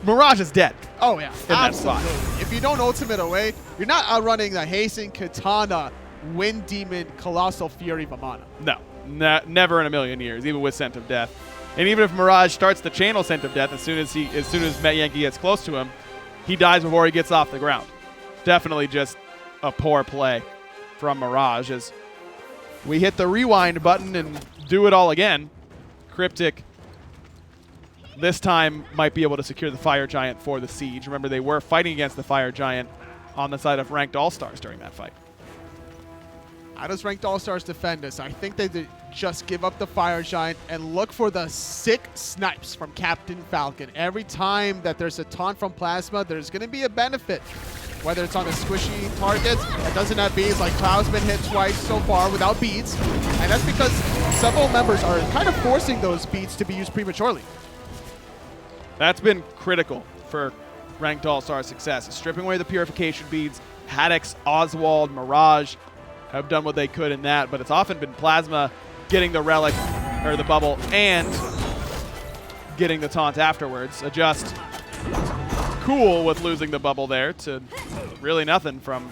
Mirage is dead. Oh, yeah, that spot. If you don't ultimate away, you're not outrunning the Hasten, Katana, Wind Demon, Colossal Fury, Vamana. No, never in a million years, even with Scent of Death. And even if Mirage starts to channel Scent of Death, as soon as Met Yankee gets close to him, he dies before he gets off the ground. Definitely just a poor play from Mirage as we hit the rewind button and do it all again. Cryptic this time might be able to secure the Fire Giant for the Siege. Remember, they were fighting against the Fire Giant on the side of ranked all-stars during that fight. How does ranked all-stars defend this? I think they just give up the Fire Giant and look for the sick snipes from Captain Falcon. Every time that there's a taunt from Plasma, there's going to be a benefit. Whether it's on a squishy target that doesn't have beads, like Cloud's been hit twice so far without beads. And that's because several members are kind of forcing those beads to be used prematurely. That's been critical for ranked all-star success. Stripping away the purification beads, Haddix, Oswald, Mirage have done what they could in that, but it's often been Plasma getting the relic, or the bubble, and getting the taunt afterwards. Adjust cool with losing the bubble there to really nothing from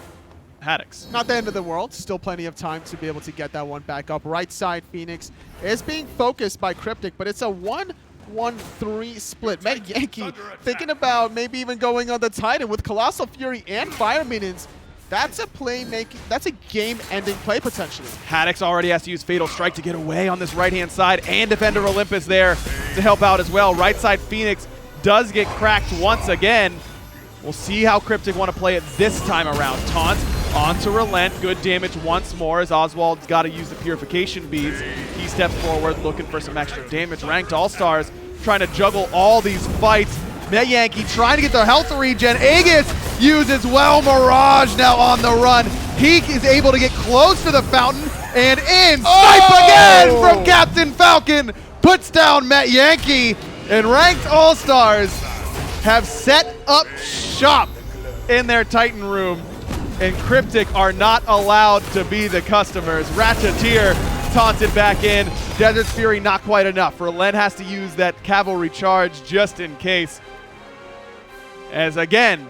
Haddix. Not the end of the world. Still plenty of time to be able to get that one back up. Right side, Phoenix is being focused by Cryptic, but it's a 1-1-3 split. Met Yankee thinking about maybe even going on the Titan with Colossal Fury and Fire Minions. That's a game-ending play potentially. Haddix already has to use Fatal Strike to get away on this right-hand side, and Defender Olympus there to help out as well. Right side Phoenix does get cracked once again. We'll see how Cryptic want to play it this time around. Taunt onto Relent. Good damage once more as Oswald's got to use the Purification Beads. He steps forward looking for some extra damage. Ranked All-Stars trying to juggle all these fights. Met Yankee trying to get their health regen. Aegis uses well. Mirage now on the run. He is able to get close to the fountain and in. Snipe again from Captain Falcon. Puts down Met Yankee. And Ranked All-Stars have set up shop in their Titan room. And Cryptic are not allowed to be the customers. Ratcheteer taunted back in. Desert Fury not quite enough. Relent has to use that cavalry charge just in case. As again,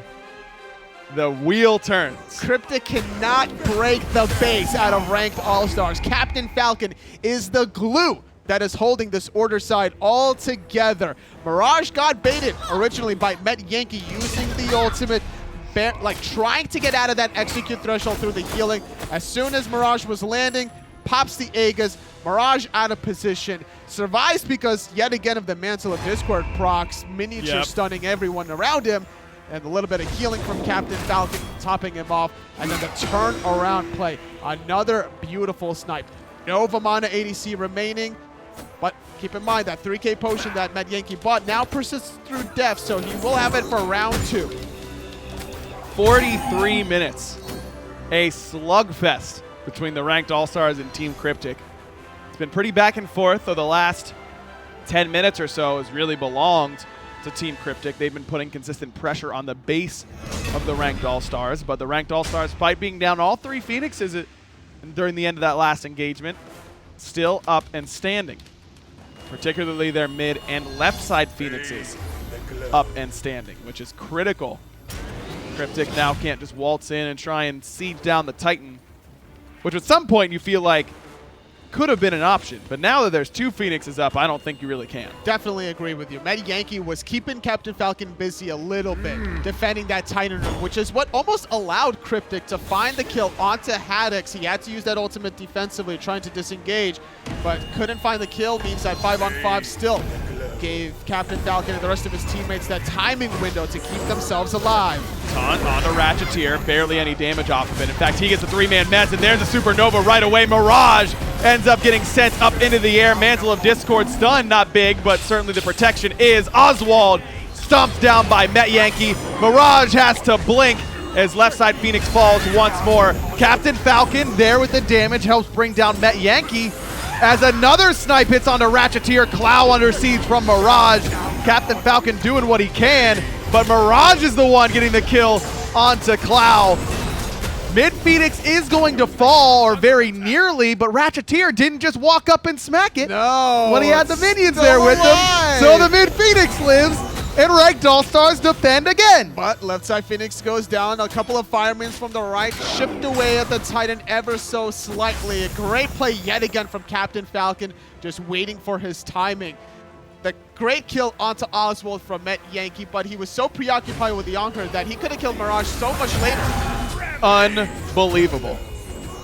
the wheel turns. Cryptic cannot break the base out of Ranked All-Stars. Captain Falcon is the glue that is holding this order side all together. Mirage got baited originally by Met Yankee using the ultimate, trying to get out of that execute threshold through the healing. As soon as Mirage was landing, pops the Aegis. Mirage out of position. Survives because yet again of the Mantle of Discord procs, miniature stunning everyone around him, and a little bit of healing from Captain Falcon topping him off, and then the turn around play. Another beautiful snipe. No Vamana ADC remaining, but keep in mind that 3K potion that Met Yankee bought now persists through death, so he will have it for round 2. 43 minutes. A slugfest between the Ranked All-Stars and Team Cryptic. It's been pretty back and forth, though the last 10 minutes or so has really belonged to Team Cryptic. They've been putting consistent pressure on the base of the Ranked All-Stars, but the Ranked All-Stars, despite being down all 3 Phoenixes during the end of that last engagement, still up and standing. Particularly their mid and left side Phoenixes up and standing, which is critical. Cryptic now can't just waltz in and try and siege down the Titan, which at some point you feel like could have been an option. But now that there's 2 Phoenixes up, I don't think you really can. Definitely agree with you. Met Yankee was keeping Captain Falcon busy a little bit, defending that Titan room, which is what almost allowed Cryptic to find the kill onto Haddix. He had to use that ultimate defensively, trying to disengage, but couldn't find the kill. Means that 5-on-5 still gave Captain Falcon and the rest of his teammates that timing window to keep themselves alive. Taunt on the Ratcheteer, barely any damage off of it. In fact, he gets a 3-man mess, and there's a Supernova right away. Mirage ends up getting sent up into the air. Mantle of Discord stun, not big, but certainly the protection is. Oswald stomped down by Met Yankee. Mirage has to blink as left side Phoenix falls once more. Captain Falcon there with the damage, helps bring down Met Yankee. As another snipe hits onto Ratcheteer, Clow under siege from Mirage. Captain Falcon doing what he can, but Mirage is the one getting the kill onto Clow. Mid Phoenix is going to fall, or very nearly, but Ratcheteer didn't just walk up and smack it. No. When he had the minions there with him. So the Mid Phoenix lives, and Ranked All-Stars defend again. But left side Phoenix goes down. A couple of firemen from the right chipped away at the Titan ever so slightly. A great play yet again from Captain Falcon, just waiting for his timing. The great kill onto Oswald from Met Yankee, but he was so preoccupied with the Anchor that he could have killed Mirage so much later. Unbelievable.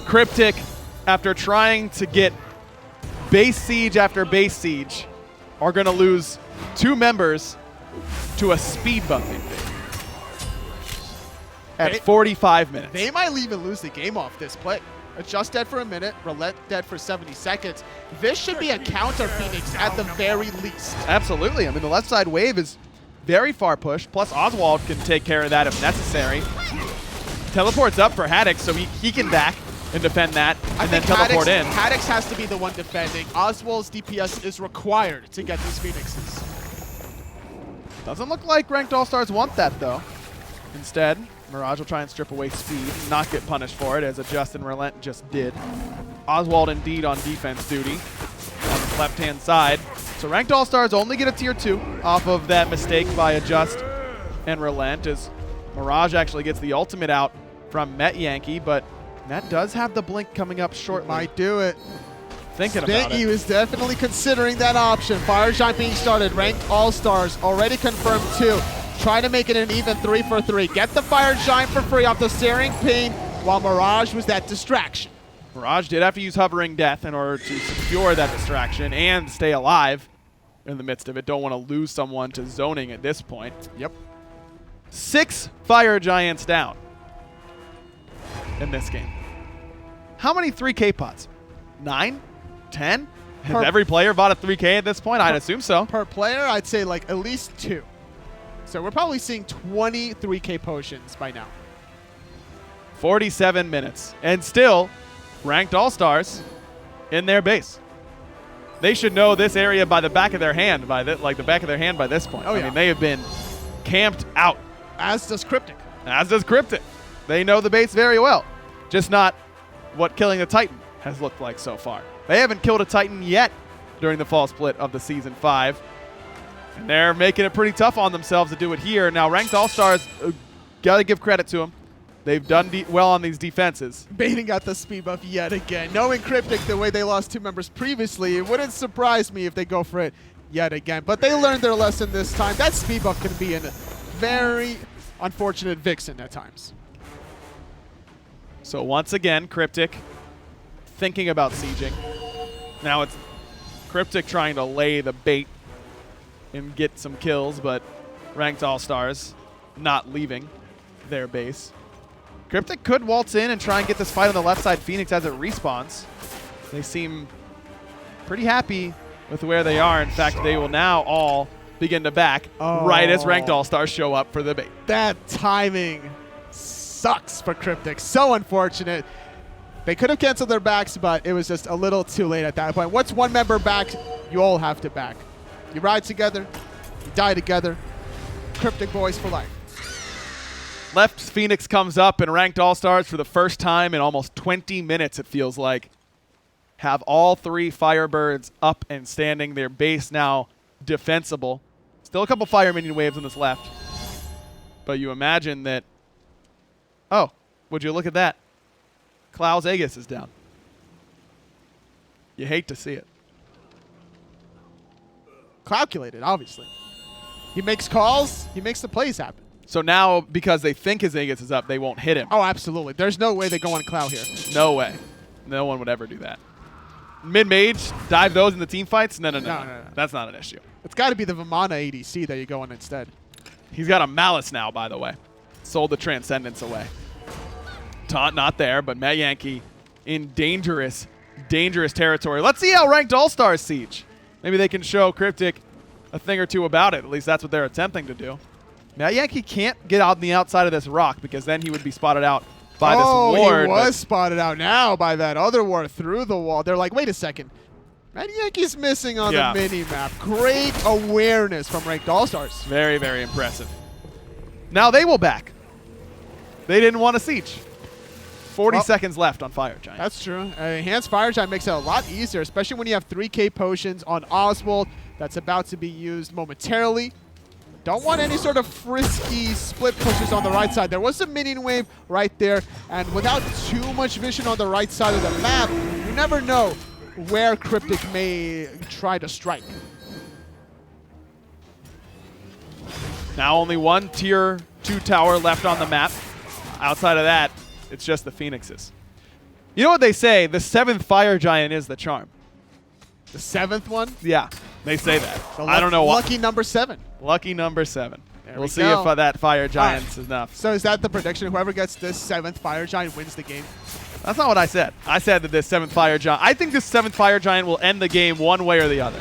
Cryptic, after trying to get base siege after base siege, are going to lose 2 members to a speed bumping at 45 minutes. They might even lose the game off this play. Just dead for a minute, Relent dead for 70 seconds. This should be a counter Phoenix at the very least. Absolutely. I mean, the left side wave is very far pushed, plus Oswald can take care of that if necessary. Teleports up for Haddix, so he can back and defend that, and then teleport in. Haddix has to be the one defending. Oswald's DPS is required to get these Phoenixes. Doesn't look like Ranked All-Stars want that, though. Instead, Mirage will try and strip away speed, not get punished for it, as a Just and Relent just did. Oswald indeed on defense duty on the left-hand side. So Ranked All-Stars only get a tier 2 off of that mistake by a Just and Relent, as Mirage actually gets the ultimate out from Met Yankee, but Met does have the blink coming up shortly. Might do it. Thinking about Stinky it. was definitely considering that option. Fire Giant being started. Ranked All-Stars already confirmed 2. Trying to make it an even 3 for 3. Get the Fire Giant for free off the Searing Pain, while Mirage was that distraction. Mirage did have to use Hovering Death in order to secure that distraction and stay alive in the midst of it. Don't want to lose someone to zoning at this point. Yep. 6 Fire Giants down in this game. How many 3K pots? 9? 10? Has every player bought a 3K at this point? I'd assume so. Per player, I'd say like at least 2. So we're probably seeing 20 3K potions by now. 47 minutes. And still, ranked All-Stars in their base. They should know this area by the back of their hand, by this point. Oh, I yeah. mean, they have been camped out. As does Cryptic. As does Cryptic. They know the base very well. Just not what killing the Titan has looked like so far. They haven't killed a Titan yet during the fall split of the Season 5. And they're making it pretty tough on themselves to do it here. Now, ranked All-Stars, got to give credit to them. They've done well on these defenses. Baiting got the speed buff yet again. Knowing Cryptic the way they lost 2 members previously, it wouldn't surprise me if they go for it yet again. But they learned their lesson this time. That speed buff can be a very unfortunate Vixen at times. So once again, Cryptic thinking about sieging. Now it's Cryptic trying to lay the bait and get some kills, but ranked All-Stars not leaving their base. Cryptic could waltz in and try and get this fight on the left side Phoenix as it respawns. They seem pretty happy with where they are. In fact, they will now all begin to back right as ranked All-Stars show up for the bait. That timing sucks for Cryptic. So unfortunate. They could have canceled their backs, but it was just a little too late at that point. Once one member backs, you all have to back. You ride together, you die together. Cryptic boys for life. Left Phoenix comes up and ranked All-Stars for the first time in almost 20 minutes, it feels like. Have all 3 Firebirds up and standing. Their base now defensible. Still a couple Fire Minion waves on this left. But you imagine that... Oh, would you look at that? Klaus Aegis is down. You hate to see it. Calculated, obviously. He makes calls, he makes the plays happen. So now, because they think his Aegis is up, they won't hit him. Oh, absolutely. There's no way they go on Cloud here. No way. No one would ever do that. Mid-mage, dive those in the team fights? No. That's not an issue. It's got to be the Vimana ADC that you go on instead. He's got a Malice now, by the way. Sold the Transcendence away. Taunt not there, but Matt Yankee in dangerous territory. Let's see how ranked All-Stars siege. Maybe they can show Cryptic a thing or two about it. At least that's what they're attempting to do. Matt Yankee can't get out on the outside of this rock because then he would be spotted out by this ward. He was spotted out now by that other ward through the wall. They're like, wait a second. Matt Yankee's missing on the mini-map. Great awareness from ranked All-Stars. Very, very impressive. Now they will back. They didn't want to siege. 40 seconds left on Fire Giant. That's true. Enhanced Fire Giant makes it a lot easier, especially when you have 3K potions on Oswald that's about to be used momentarily. Don't want any sort of frisky split pushes on the right side. There was a minion wave right there, and without too much vision on the right side of the map, you never know where Cryptic may try to strike. Now only one tier 2 tower left on the map. Outside of that, it's just the Phoenixes. You know what they say? The 7th Fire Giant is the charm. The 7th one? Yeah, they say that. I don't know why. Lucky number 7. Lucky number 7. There We'll we see go. if that Fire Giant's enough. So is that the prediction? Whoever gets this 7th Fire Giant wins the game? That's not what I said. I said that this 7th Fire Giant... I think this 7th Fire Giant will end the game one way or the other.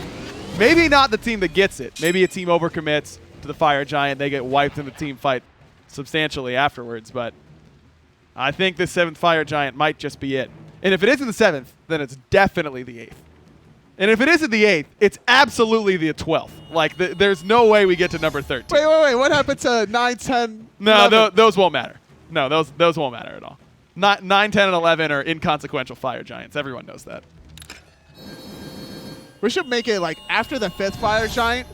Maybe not the team that gets it. Maybe a team overcommits to the Fire Giant. They get wiped in the team fight substantially afterwards, but I think this 7th Fire Giant might just be it. And if it isn't the 7th, then it's definitely the 8th. And if it isn't the 8th, it's absolutely the 12th. Like, there's no way we get to number 13. Wait. What happened to 9, 10, No, 11? those won't matter. No, those won't matter at all. 9, 10, and 11 are inconsequential Fire Giants. Everyone knows that. We should make it like after the 5th Fire Giant,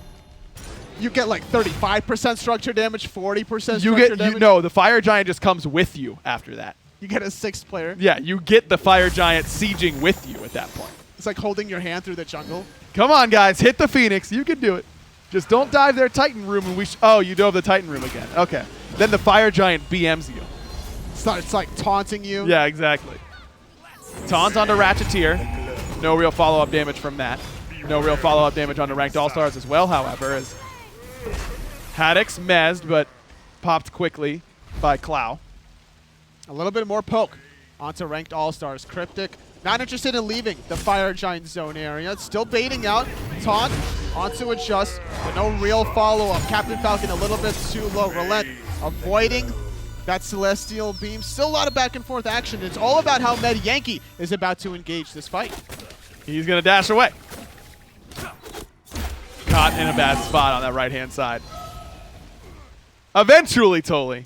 you get like 35% structure damage, 40% You structure get damage. no. The fire giant just comes with you after that. You get a 6th player. Yeah, you get the fire giant sieging with you at that point. It's like holding your hand through the jungle. Come on, guys, hit the Phoenix. You can do it. Just don't dive their Titan room, and oh, you dove the Titan room again. Okay. Then the fire giant BMs you. It's like taunting you. Yeah, exactly. Taunt onto Ratcheteer. No real follow-up damage from that. No real follow-up damage onto Ranked All-Stars as well, however, as Haddix mezzed, but popped quickly by Clow. A little bit more poke onto Ranked All-Stars. Cryptic not interested in leaving the Fire Giant zone area. Still baiting out. Taunt onto Adjust, but no real follow-up. Captain Falcon a little bit too low. Relent avoiding that Celestial Beam. Still a lot of back and forth action. It's all about how Med Yankee is about to engage this fight. He's going to dash away. Caught in a bad spot on that right-hand side. Eventually, Toli,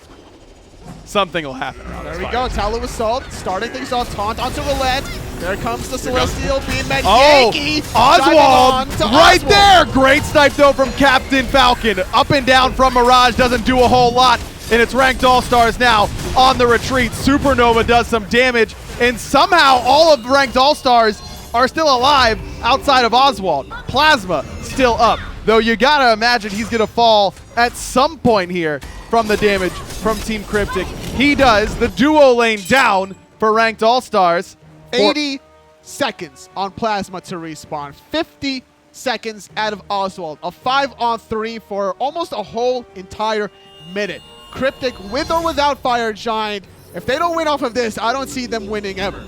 something will happen. There we go. Tallow Assault starting things off. Taunt onto Relent. There comes the Celestial Beam. Med Yankee. Oswald right there. Great snipe, though, from Captain Falcon. Up and down from Mirage. Doesn't do a whole lot. And it's Ranked All-Stars now on the retreat. Supernova does some damage. And somehow all of Ranked All-Stars are still alive outside of Oswald. Plasma still up. Though you gotta imagine he's gonna fall at some point here from the damage from Team Cryptic. He does. The duo lane down for Ranked All-Stars. 80 seconds on Plasma to respawn. 50 seconds out of Oswald. A 5-on-3 for almost a whole entire minute. Cryptic, with or without Fire Giant, if they don't win off of this, I don't see them winning ever.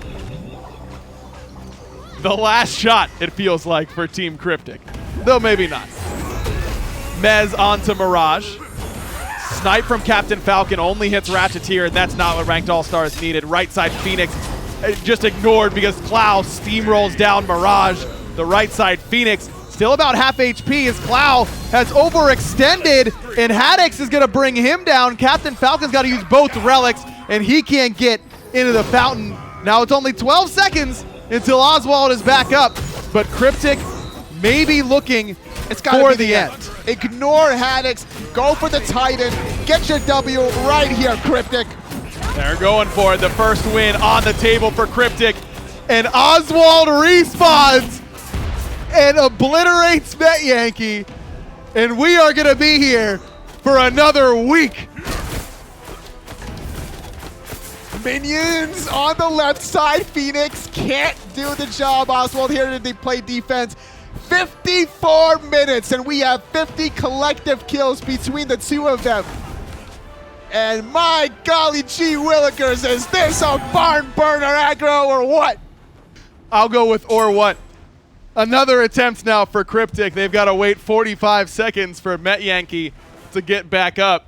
The last shot, it feels like, for Team Cryptic. Though maybe not. Mez onto Mirage. Snipe from Captain Falcon only hits Ratcheteer, and that's not what Ranked All-Stars needed. Right side Phoenix just ignored because Clow steamrolls down Mirage. The right side Phoenix still about half HP as Clow has overextended, and Haddix is going to bring him down. Captain Falcon's got to use both relics, and he can't get into the fountain. Now it's only 12 seconds until Oswald is back up, but Cryptic may be looking for the end. Ignore Haddix, go for the Titan, get your W right here, Cryptic. They're going for it. The first win on the table for Cryptic, and Oswald respawns and obliterates Met Yankee, and we are going to be here for another week. Minions on the left side. Phoenix can't do the job. Oswald here to play defense. 54 minutes, and we have 50 collective kills between the two of them. And my golly gee willikers, is this a barn burner aggro or what? I'll go with or what. Another attempt now for Cryptic. They've got to wait 45 seconds for Met Yankee to get back up.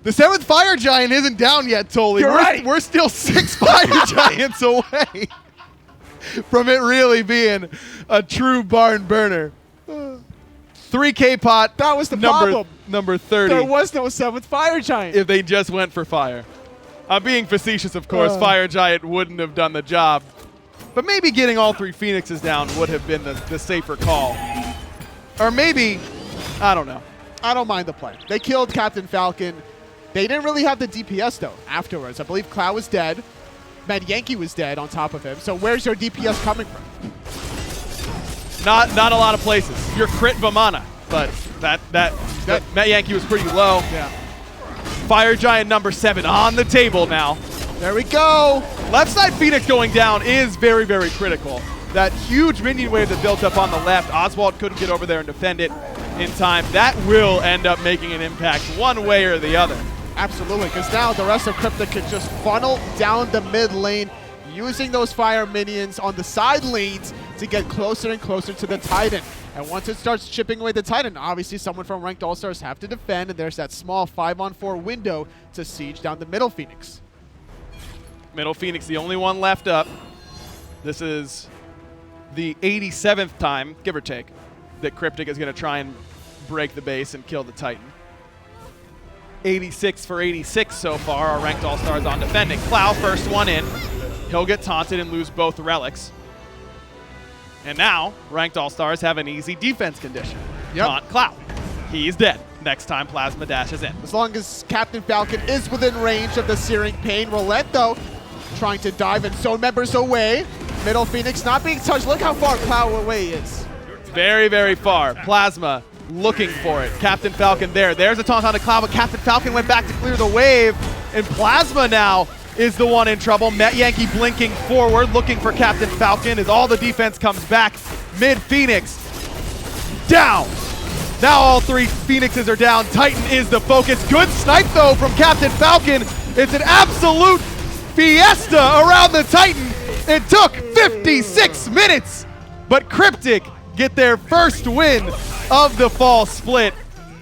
The 7th Fire Giant isn't down yet, Toli. We're still 6 Fire Giants away from it really being a true barn burner. 3K pot. That was the problem. Number 30. There was no 7th Fire Giant. If they just went for fire. I'm being facetious, of course. Fire Giant wouldn't have done the job. But maybe getting all 3 Phoenixes down would have been the safer call. Or maybe, I don't know. I don't mind the play. They killed Captain Falcon. They didn't really have the DPS, though, afterwards. I believe Clow was dead. Med Yankee was dead on top of him. So where's your DPS coming from? Not a lot of places. Your crit Vamana, but that Met Yankee was pretty low. Yeah. Fire Giant number 7 on the table now. There we go. Left side Phoenix going down is very, very critical. That huge minion wave that built up on the left, Oswald couldn't get over there and defend it in time. That will end up making an impact one way or the other. Absolutely, because now the rest of Cryptic can just funnel down the mid lane, using those fire minions on the side lanes to get closer and closer to the Titan. And once it starts chipping away the Titan, obviously someone from Ranked All-Stars have to defend, and there's that small 5-on-4 window to siege down the middle Phoenix. Middle Phoenix, the only one left up. This is the 87th time, give or take, that Cryptic is going to try and break the base and kill the Titan. 86 for 86 so far. Our Ranked All-Stars on defending. Clow, first one in. He'll get taunted and lose both relics. And now, Ranked All-Stars have an easy defense condition. Yep. Taunt Clow. He's dead. Next time Plasma dashes in. As long as Captain Falcon is within range of the Searing Pain. Roulette, though, trying to dive and zone members away. Middle Phoenix not being touched. Look how far Cloud away he is. Very, very far. Plasma looking for it. Captain Falcon there. There's a taunt on the Cloud, but Captain Falcon went back to clear the wave. And Plasma now is the one in trouble. Met Yankee blinking forward, looking for Captain Falcon as all the defense comes back. Mid Phoenix down. Now all 3 Phoenixes are down. Titan is the focus. Good snipe though from Captain Falcon. It's an absolute fiesta around the Titan. It took 56 minutes, but Cryptic get their first win of the fall split.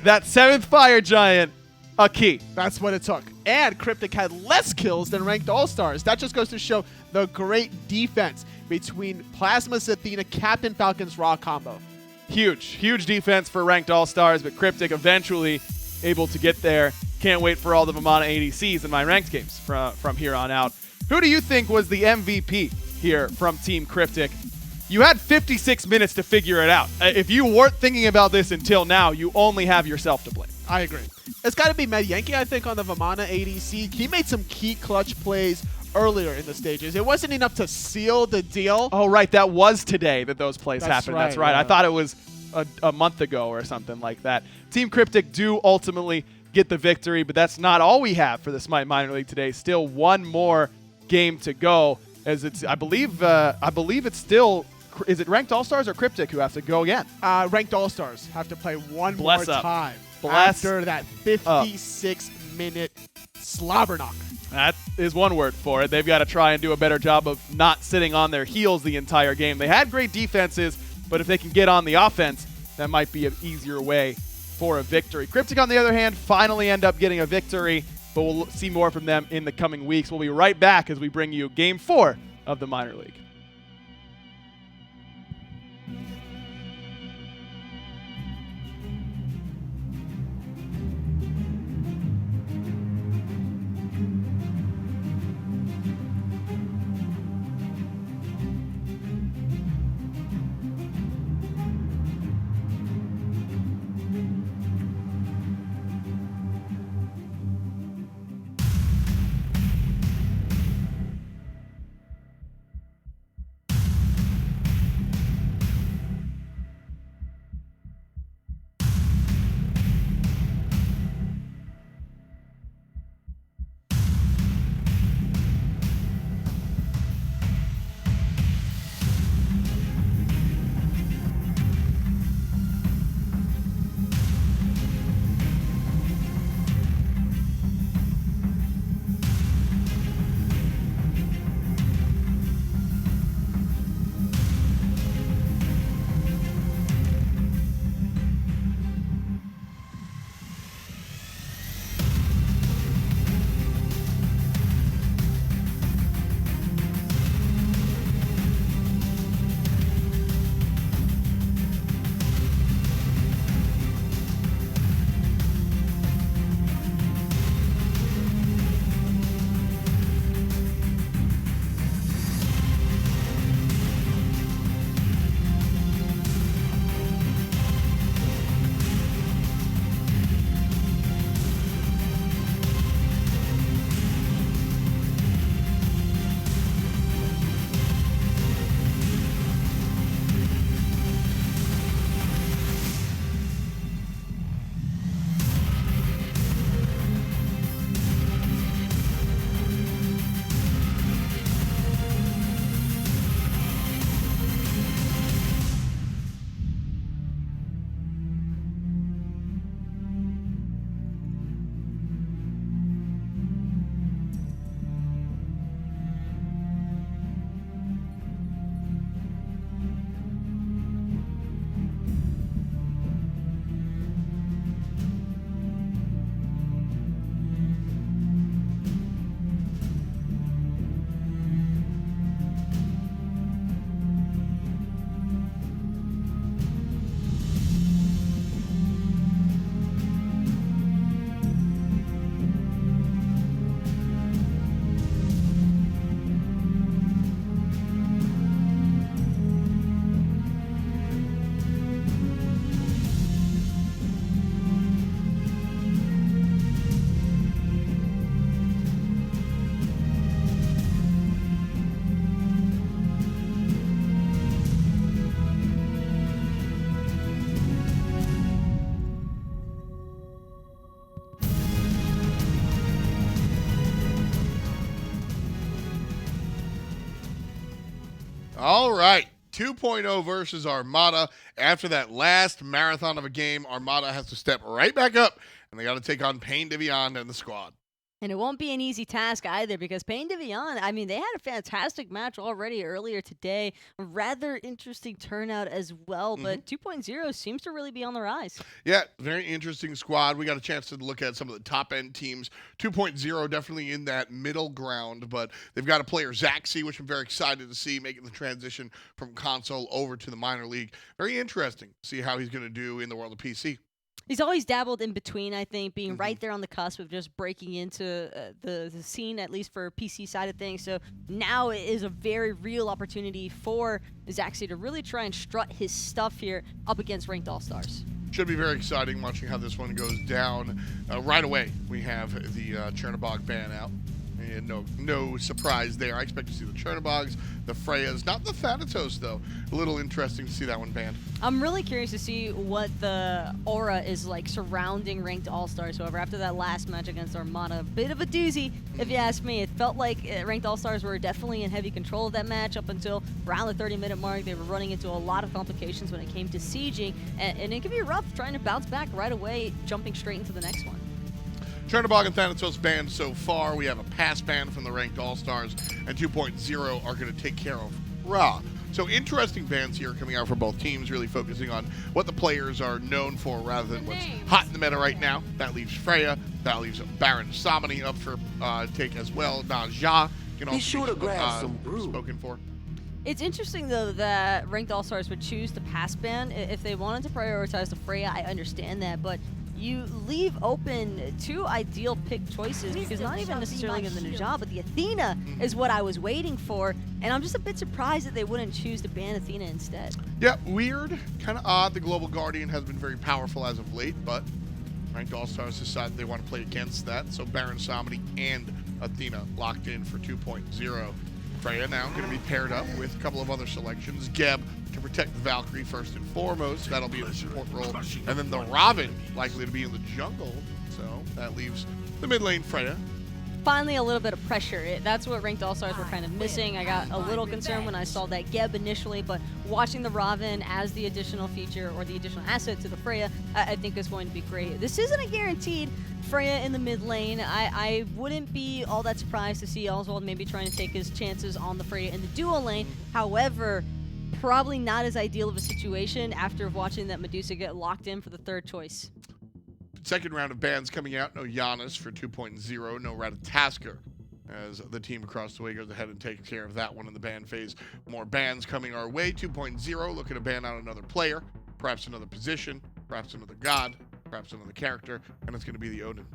That 7th Fire Giant, a key. That's what it took. And Cryptic had less kills than ranked All-Stars. That just goes to show the great defense between Plasma's Athena, Captain Falcon's Raw combo. Huge defense for ranked All-Stars, but Cryptic eventually able to get there. Can't wait for all the Vamana ADCs in my ranked games from here on out. Who do you think was the MVP here from Team Cryptic? You had 56 minutes to figure it out. If you weren't thinking about this until now, you only have yourself to blame. I agree. It's got to be Med Yankee, I think, on the Vamana ADC. He made some key clutch plays earlier in the stages. It wasn't enough to seal the deal. Oh, right. That was today that those plays happened. That's right. Yeah. I thought it was a month ago or something like that. Team Cryptic do ultimately get the victory, but that's not all we have for the SMITE Minor League today. Still one more game to go. As it's, I believe it's still. Is it ranked All-Stars or Cryptic who have to go again? Ranked All-Stars have to play one Bless more up. time Bless after that 56-minute slobber knock. That is one word for it. They've got to try and do a better job of not sitting on their heels the entire game. They had great defenses, but if they can get on the offense, that might be an easier way for a victory. Cryptic, on the other hand, finally end up getting a victory, but we'll see more from them in the coming weeks. We'll be right back as we bring you Game 4 of the Minor League. All right. 2.0 versus Armada. After that last marathon of a game, Armada has to step right back up, and they got to take on Pain Deviant and the squad. And it won't be an easy task either because Pain Deviant, I mean, they had a fantastic match already earlier today. A rather interesting turnout as well, but 2.0 seems to really be on the rise. Yeah, very interesting squad. We got a chance to look at some of the top-end teams. 2.0 definitely in that middle ground, but they've got a player, Zaxi, which I'm very excited to see making the transition from console over to the minor league. Very interesting to see how he's going to do in the world of PC. He's always dabbled in between, I think, being right there on the cusp of just breaking into the scene, at least for PC side of things. So now it is a very real opportunity for Zaxi to really try and strut his stuff here up against ranked All-Stars. Should be very exciting watching how this one goes down. Right away, we have the Chernobog ban out. And no surprise there. I expect to see the Chernobogs, the Freyas, not the Thanatos, though. A little interesting to see that one banned. I'm really curious to see what the aura is like surrounding ranked All-Stars. However, after that last match against Armada, a bit of a doozy, if you ask me. It felt like ranked All-Stars were definitely in heavy control of that match up until around the 30-minute mark. They were running into a lot of complications when it came to sieging, and it can be rough trying to bounce back right away, jumping straight into the next one. Chernobog and Thanatos banned so far. We have a pass ban from the ranked All-Stars, and 2.0 are going to take care of Ra. So interesting bans here coming out for both teams, really focusing on what the players are known for rather than what's hot in the meta right now. That leaves Freya. That leaves Baron Samani up for take as well. Naja can also be sure to grab some brew. Spoken for. It's interesting, though, that ranked All-Stars would choose the pass ban. If they wanted to prioritize the Freya, I understand that, but you leave open two ideal pick choices because not even necessarily the Naja, but the Athena is what I was waiting for, and I'm just a bit surprised that they wouldn't choose to ban Athena instead. Yeah, weird, kind of odd. The Global Guardian has been very powerful as of late, but ranked All-Stars decided they want to play against that, so Baron Samani and Athena locked in for 2.0. Freya now going to be paired up with a couple of other selections. Geb to protect the Valkyrie first and foremost. That'll be in the support role. And then the Robin likely to be in the jungle. So that leaves the mid lane Freya. Finally, a little bit of pressure. That's what ranked All-Stars were kind of missing. I got a little concerned when I saw that Geb initially, but watching the Robin as the additional feature or the additional asset to the Freya, I think is going to be great. This isn't a guaranteed Freya in the mid lane. I wouldn't be all that surprised to see Oswald maybe trying to take his chances on the Freya in the dual lane. However, probably not as ideal of a situation after watching that Medusa get locked in for the third choice. Second round of bans coming out. No Giannis for 2.0. No Ratatasker as the team across the way goes ahead and takes care of that one in the ban phase. More bans coming our way. 2.0 looking to ban out another player, perhaps another position, perhaps another god, perhaps another character, and it's going to be the Odin.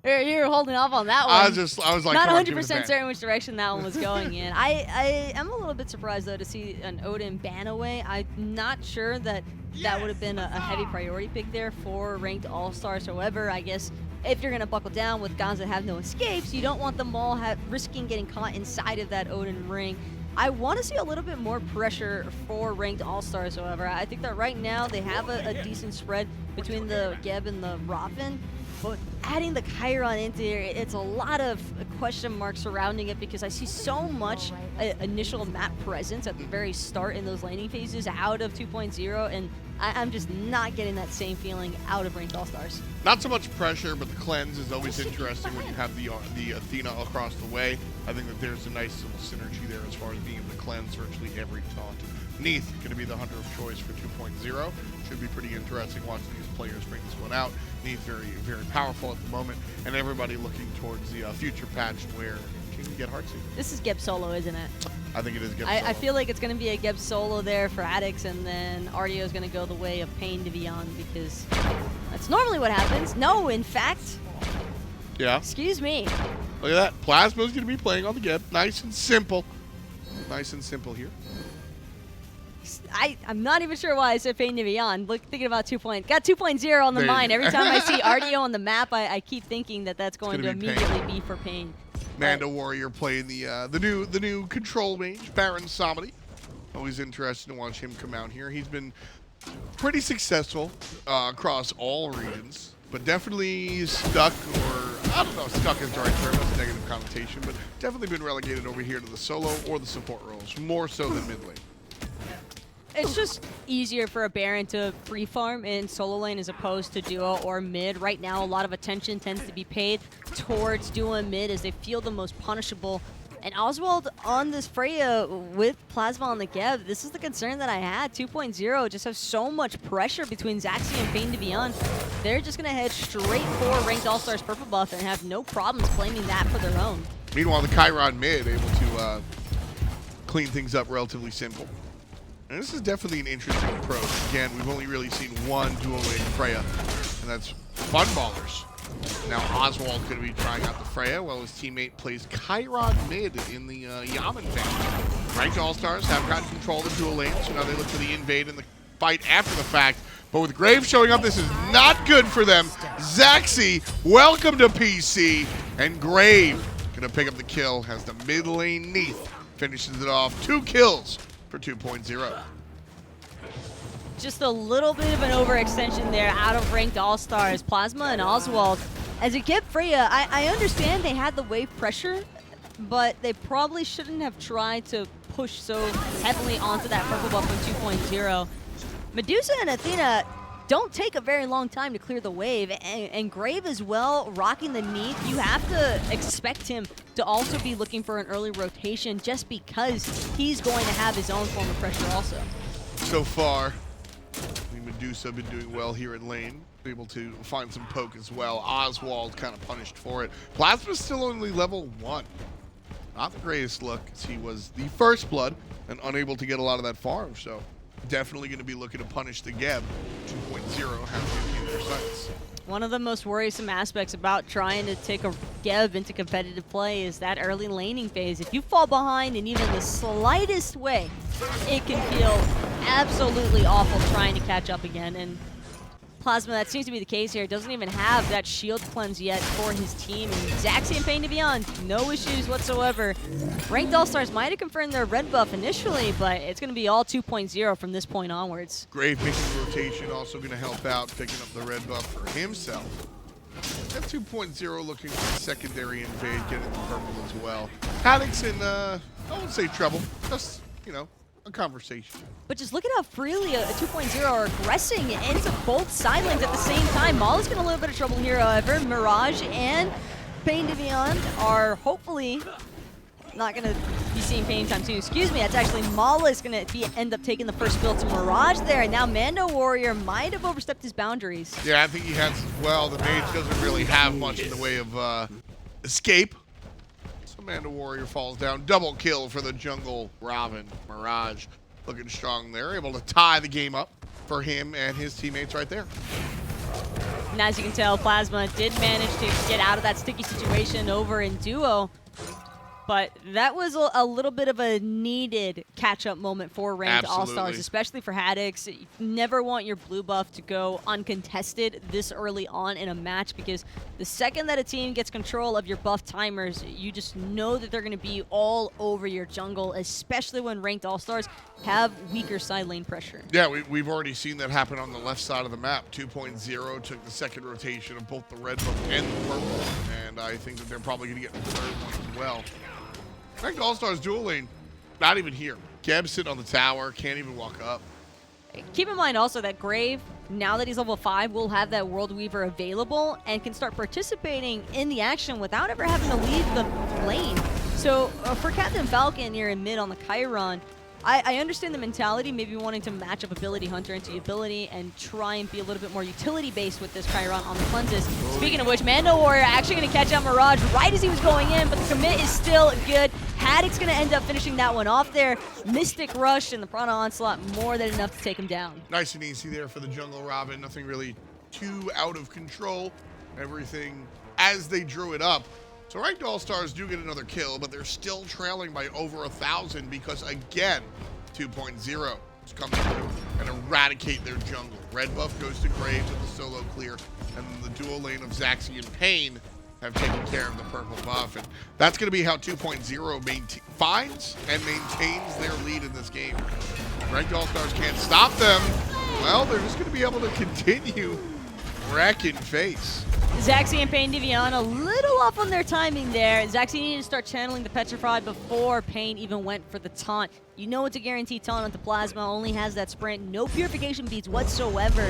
You're holding off on that one. I was like, not 100% certain which direction that one was going in. I am a little bit surprised though to see an Odin ban away. I'm not sure that would have been a heavy priority pick there for ranked All-Stars. However, I guess if you're going to buckle down with gods that have no escapes, you don't want them all risking getting caught inside of that Odin ring. I want to see a little bit more pressure for ranked All-Stars, however. I think that right now they have a decent spread between the Geb and the Robin, but adding the Chiron into here, it's a lot of question marks surrounding it because I see so much initial map presence at the very start in those laning phases out of 2.0, and I'm just not getting that same feeling out of ranked All-Stars. Not so much pressure, but the cleanse is always interesting when you have the Athena across the way. I think that there's a nice little synergy there as far as being able to cleanse virtually every taunt. Neath going to be the hunter of choice for 2.0. Should be pretty interesting watching these players bring this one out. Neath very, very powerful at the moment, and everybody looking towards the future patch where she can get Heartseed. This is Geb solo, isn't it? I think it is Geb solo. I feel like it's going to be a Geb solo there for Addicts, and then Artio is going to go the way of Pain Deviant because that's normally what happens. No, in fact. Yeah. Excuse me. Look at that. Plasma's going to be playing on the Geb. Nice and simple. Nice and simple here. I'm not even sure why I said Pain Deviant. Thinking about 2.0. Got 2.0 on the mind. Every time I see Artio on the map, I keep thinking that that's going to immediately be for Pain. Manda Warrior playing the new control mage, Baron Samani. Always interesting to watch him come out here. He's been pretty successful across all regions, but definitely stuck, or I don't know if stuck is the right term, that's a negative connotation, but definitely been relegated over here to the solo or the support roles, more so than mid lane. It's just easier for a Baron to free farm in solo lane as opposed to duo or mid. Right now, a lot of attention tends to be paid towards duo and mid as they feel the most punishable. And Oswald on this Freya with Plasma on the Geb, this is the concern that I had. 2.0 just have so much pressure between Zaxi and Pain to Beyond. They're just going to head straight for Ranked All-Stars purple buff and have no problems claiming that for their own. Meanwhile, the Chiron mid able to clean things up relatively simple. And this is definitely an interesting approach. Again, we've only really seen one duo lane Freya, and that's Funballers. Now Oswald's going to be trying out the Freya while his teammate plays Chiron mid in the Yaman family. Ranked All-Stars have gotten control of the dual lane, so now they look for the invade and the fight after the fact. But with Grave showing up, this is not good for them. Zaxi, welcome to PC, and Grave going to pick up the kill as the mid lane Neath finishes it off. 2 kills for 2.0. Just a little bit of an overextension there out of Ranked All-Stars. Plasma and Oswald. As you get Freya, I understand they had the wave pressure, but they probably shouldn't have tried to push so heavily onto that purple buff in 2.0. Medusa and Athena don't take a very long time to clear the wave, and Grave as well, rocking the Neath. You have to expect him to also be looking for an early rotation just because he's going to have his own form of pressure also. So far, Medusa been doing well here in lane, able to find some poke as well. Oswald kind of punished for it. Plasma's still only level 1. Not the greatest look, as he was the first blood and unable to get a lot of that farm, so definitely going to be looking to punish the Geb. 2.0 has him in their sights. One of the most worrisome aspects about trying to take a Geb into competitive play is that early laning phase. If you fall behind in even the slightest way, it can feel absolutely awful trying to catch up again. And Plasma, that seems to be the case here, doesn't even have that shield cleanse yet for his team. And Zaxi and Pain to Beyond, no issues whatsoever. Ranked All-Stars might have confirmed their red buff initially, but it's going to be all 2.0 from this point onwards. Grave making the rotation, also going to help out, picking up the red buff for himself. That 2.0 looking for the secondary invade, getting the purple as well. Haddix in, I won't say trouble, just, you know, a conversation. But just look at how freely a 2.0 are aggressing into both side lanes at the same time. Maul is getting a little bit of trouble here, however. Mirage and Pain to Beyond are hopefully not going to be seeing Pain anytime soon. Excuse me, that's actually Mala is going to end up taking the first build to Mirage there. And now Mando Warrior might have overstepped his boundaries. Yeah, I think he has as well. The mage doesn't really have much in the way of escape. So Mando Warrior falls down. Double kill for the jungle Robin. Mirage looking strong there. Able to tie the game up for him and his teammates right there. And as you can tell, Plasma did manage to get out of that sticky situation over in duo. But that was a little bit of a needed catch-up moment for Ranked All-Stars, especially for Haddix. You never want your blue buff to go uncontested this early on in a match, because the second that a team gets control of your buff timers, you just know that they're going to be all over your jungle, especially when Ranked All-Stars have weaker side lane pressure. Yeah, we've already seen that happen on the left side of the map. 2.0 took the second rotation of both the red buff and the purple, and I think that they're probably going to get the third one as well. Ranked All-Stars dual lane, not even here. Geb sitting on the tower, can't even walk up. Keep in mind also that Grave, now that he's level 5, will have that World Weaver available and can start participating in the action without ever having to leave the lane. So for Captain Falcon here in mid on the Chiron, I understand the mentality, maybe wanting to match up Ability Hunter into ability and try and be a little bit more utility-based with this Chiron on the cleanses. Speaking of which, Mando Warrior actually going to catch out Mirage right as he was going in, but the commit is still good. Haddix going to end up finishing that one off there. Mystic Rush and the Prana Onslaught more than enough to take him down. Nice and easy there for the jungle Robin. Nothing really too out of control. Everything as they drew it up. So Ranked All-Stars do get another kill, but they're still trailing by over 1,000 because, again, 2.0 is coming through and eradicate their jungle. Red buff goes to Graves with the solo clear, and the dual lane of Zaxi and Pain have taken care of the purple buff. And that's going to be how 2.0 finds and maintains their lead in this game. Ranked All-Stars can't stop them. Well, they're just going to be able to continue wrecking face. Zaxi and Pain Divion a little off on their timing there. Zaxi needed to start channeling the Petrified before Pain even went for the taunt. You know it's a guaranteed taunt on the Plasma, only has that sprint, no purification beats whatsoever.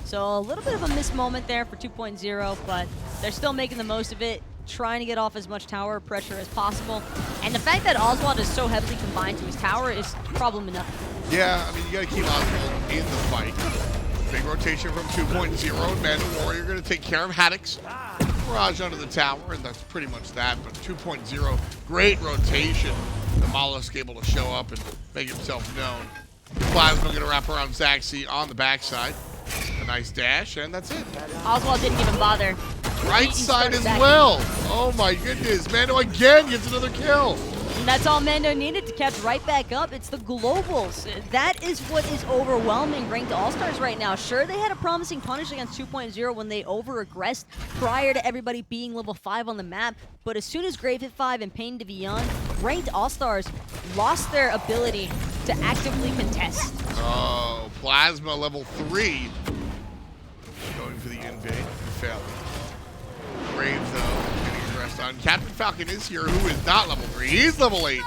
So a little bit of a missed moment there for 2.0, but they're still making the most of it, trying to get off as much tower pressure as possible. And the fact that Oswald is so heavily combined to his tower is problem enough. Yeah, I mean, you got to keep Oswald in the fight. Big rotation from 2.0, and Man Warrior going to take care of Haddix. Barrage under the tower, and that's pretty much that. But 2.0, great rotation. The Mollusk able to show up and make himself known. Plasma going to wrap around Zaxi on the backside. A nice dash, and that's it. Oswald didn't even bother. Right side as well. Oh my goodness. Mando again gets another kill. And that's all Mando needed to catch right back up. It's the globals. That is what is overwhelming ranked All-Stars right now. Sure, they had a promising punish against 2.0 when they over-aggressed prior to everybody being level 5 on the map. But as soon as Grave hit 5 and Pain Divion, ranked All-Stars lost their ability to actively contest. Oh, Plasma level 3. Going for the invade. Failed. Graves, though, getting addressed on. Captain Falcon is here, who is not level 3. He's level 8.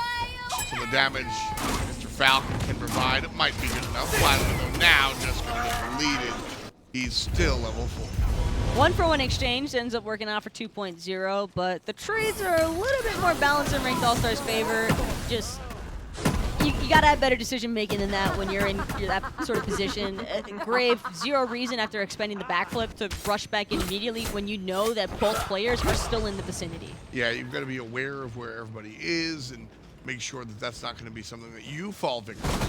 So the damage Mr. Falcon can provide might be good enough. Plasma, though, now just going to get deleted. He's still level 4. 1-for-1 exchange ends up working out for 2.0, but the trades are a little bit more balanced in ranked All-Stars' favor. Just, you gotta have better decision making than that when you're in that sort of position. Grave, zero reason after expending the backflip to rush back in immediately when you know that both players are still in the vicinity. Yeah, you've got to be aware of where everybody is and make sure that that's not going to be something that you fall victim to.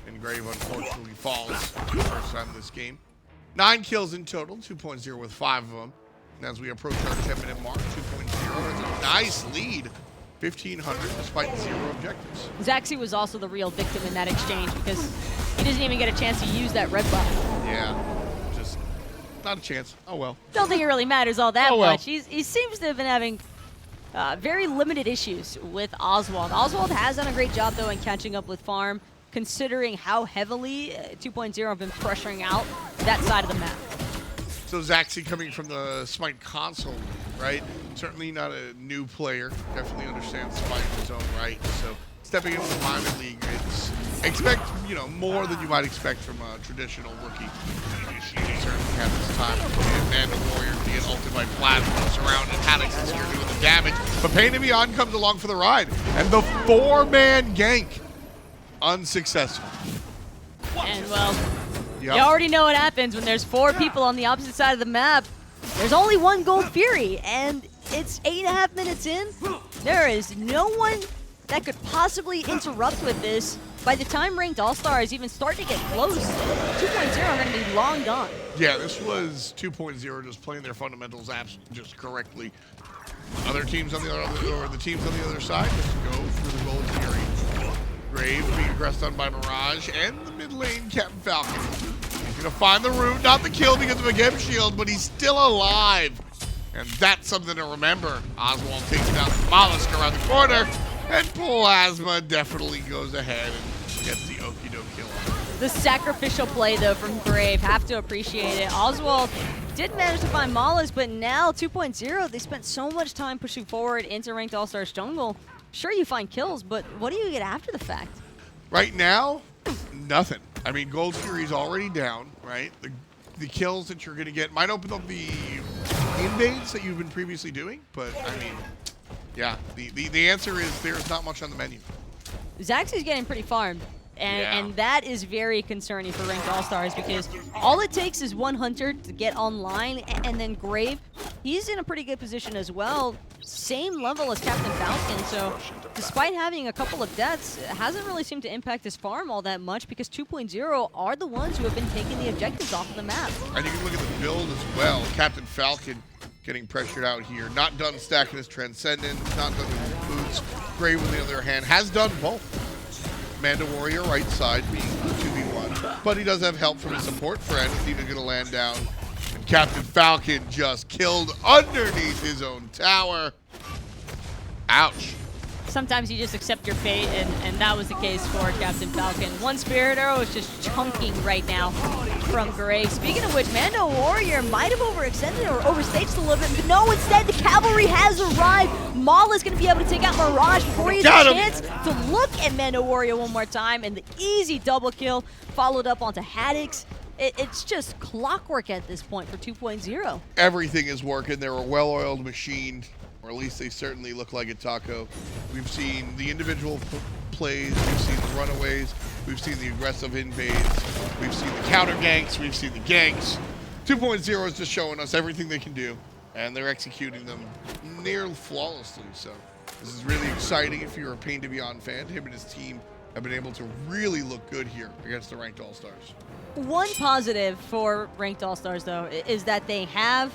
And Grave, unfortunately, falls for the first time in this game. 9 kills in total, 2.0 with 5 of them. And as we approach our 10-minute mark, 2.0 has a nice lead. 1,500 despite 0 objectives. Zaxi was also the real victim in that exchange because he doesn't even get a chance to use that red buff. Yeah, just not a chance. Oh well. Don't think it really matters all that Oh, well. much. He seems to have been having very limited issues with Oswald. Oswald has done a great job, though, in catching up with Farm, considering how heavily 2.0 have been pressuring out that side of the map. So Zaxi coming from the SMITE console, right? Certainly not a new player. Definitely understands SMITE in his own right. So stepping into the minor league, it's expect, you know, more than you might expect from a traditional rookie. Certainly had this time. And Mando Warrior being ulted by Plasma, surrounded. Haddix is here doing the damage. But Pain Divion comes along for the ride. And the 4-man gank, unsuccessful. And, well, Yep. you already know what happens when there's 4 people on the opposite side of the map. There's only one Gold Fury, and it's 8.5 minutes in. There is no one that could possibly interrupt with this. By the time ranked All-Stars even start to get close, 2.0 are going to be long gone. Yeah, this was 2.0 just playing their fundamentals apps just correctly. Other teams on the other, or the teams on the other side, just go for the Gold Fury. Grave being aggressed on by Mirage, and the mid lane Captain Falcon. He's gonna find the root, not the kill because of a Gem Shield, but he's still alive. And that's something to remember. Oswald takes down the Mollusk around the corner, and Plasma definitely goes ahead and gets the okie doke kill. The sacrificial play, though, from Grave, have to appreciate it. Oswald did manage to find Mollusk, but now 2.0, they spent so much time pushing forward into ranked All-Stars jungle. Sure, you find kills, but what do you get after the fact? Right now, nothing. I mean, Gold Fury's already down, right? The kills that you're going to get might open up the invades that you've been previously doing, but I mean, yeah, the answer is there's not much on the menu. Zaxi's getting pretty farmed. Yeah. And that is very concerning for ranked All-Stars because all it takes is one Hunter to get online, and then Grave, he's in a pretty good position as well. Same level as Captain Falcon, so despite having a couple of deaths, it hasn't really seemed to impact his farm all that much because 2.0 are the ones who have been taking the objectives off of the map. And you can look at the build as well. Captain Falcon getting pressured out here. Not done stacking his Transcendent, not done with boots. Grave, on the other hand, has done both. Mando Warrior right side being 2v1, but he does have help from his support friend. He's even going to land down. And Captain Falcon just killed underneath his own tower. Ouch. sometimes you just accept your fate, and that was the case for Captain Falcon. One Spirit Arrow is just chunking right now from Gray. Speaking of which, Mando Warrior might have overextended or overstaged a little bit, but no, instead the cavalry has arrived. Maul is going to be able to take out Mirage before he has a chance to look at Mando Warrior one more time, and the easy double kill followed up onto Haddix. It's just clockwork at this point for 2.0. Everything is working. They're a well-oiled machine, or at least they certainly look like it, Taco. We've seen the individual plays, we've seen the runaways, we've seen the aggressive invades, we've seen the counter ganks, we've seen the ganks. 2.0 is just showing us everything they can do, and they're executing them near flawlessly. So this is really exciting if you're a Pain to Beyond fan. Him and his team have been able to really look good here against the ranked All-Stars. One positive for ranked All-Stars, though, is that they have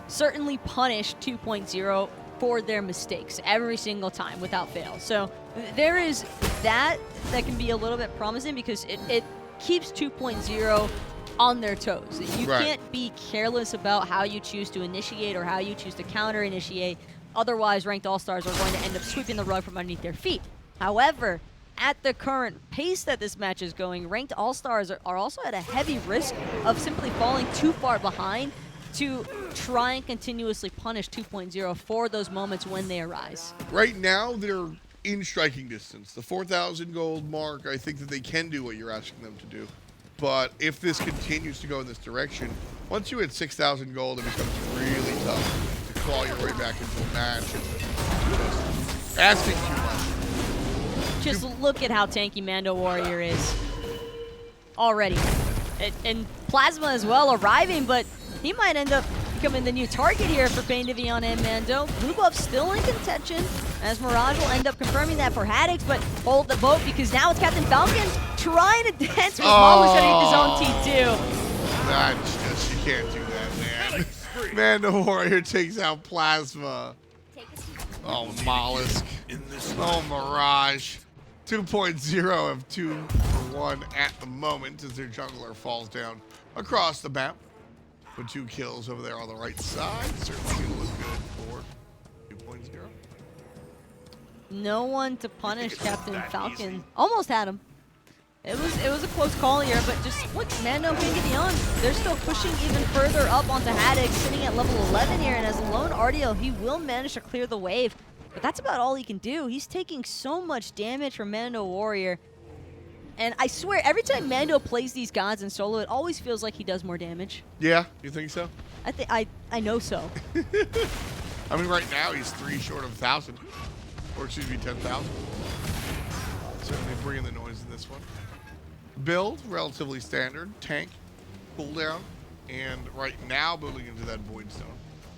certainly punished 2.0 for their mistakes every single time without fail. So there is that can be a little bit promising, because it keeps 2.0 on their toes. You can't be careless about how you choose to initiate or how you choose to counter-initiate. Otherwise, ranked All-Stars are going to end up sweeping the rug from underneath their feet. However, at the current pace that this match is going, ranked All-Stars are also at a heavy risk of simply falling too far behind to try and continuously punish 2.0 for those moments when they arise. Right now, they're in striking distance. The 4,000 gold mark, I think that they can do what you're asking them to do. But if this continues to go in this direction, once you hit 6,000 gold, it becomes really tough to claw your way back into a match. And asking too much. Just look at how tanky Mando Warrior is already. And Plasma as well arriving, but he might end up becoming the new target here for Pain to Beyond and Mando. Blue buff still in contention, as Mirage will end up confirming that for Haddix, but hold the boat because now it's Captain Falcon trying to dance with Mollish underneath his own T2. That's just, you can't do that, man. Mando Warrior takes out Plasma. Oh, Mollusk. Oh, Mirage. 2.0 of 2 for 1 at the moment as their jungler falls down across the map. With 2 kills over there on the right side. Certainly going to look good for 2.0. No one to punish Captain Falcon. Almost had him. It was a close call here, but just look, Mando Pain to Beyond. They're still pushing even further up onto Haddix, sitting at level 11 here, and as a lone RDL, he will manage to clear the wave. But that's about all he can do. He's taking so much damage from Mando Warrior. And I swear, every time Mando plays these gods in solo, it always feels like he does more damage. Yeah, you think so? I know so. I mean, right now he's 3 short of 1,000. Or excuse me, 10,000. Certainly bringing the noise in this one. Build, relatively standard. Tank, cooldown. And right now building into that Void Stone,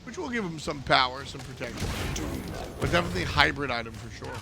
which will give him some power, some protection. But definitely a hybrid item for sure.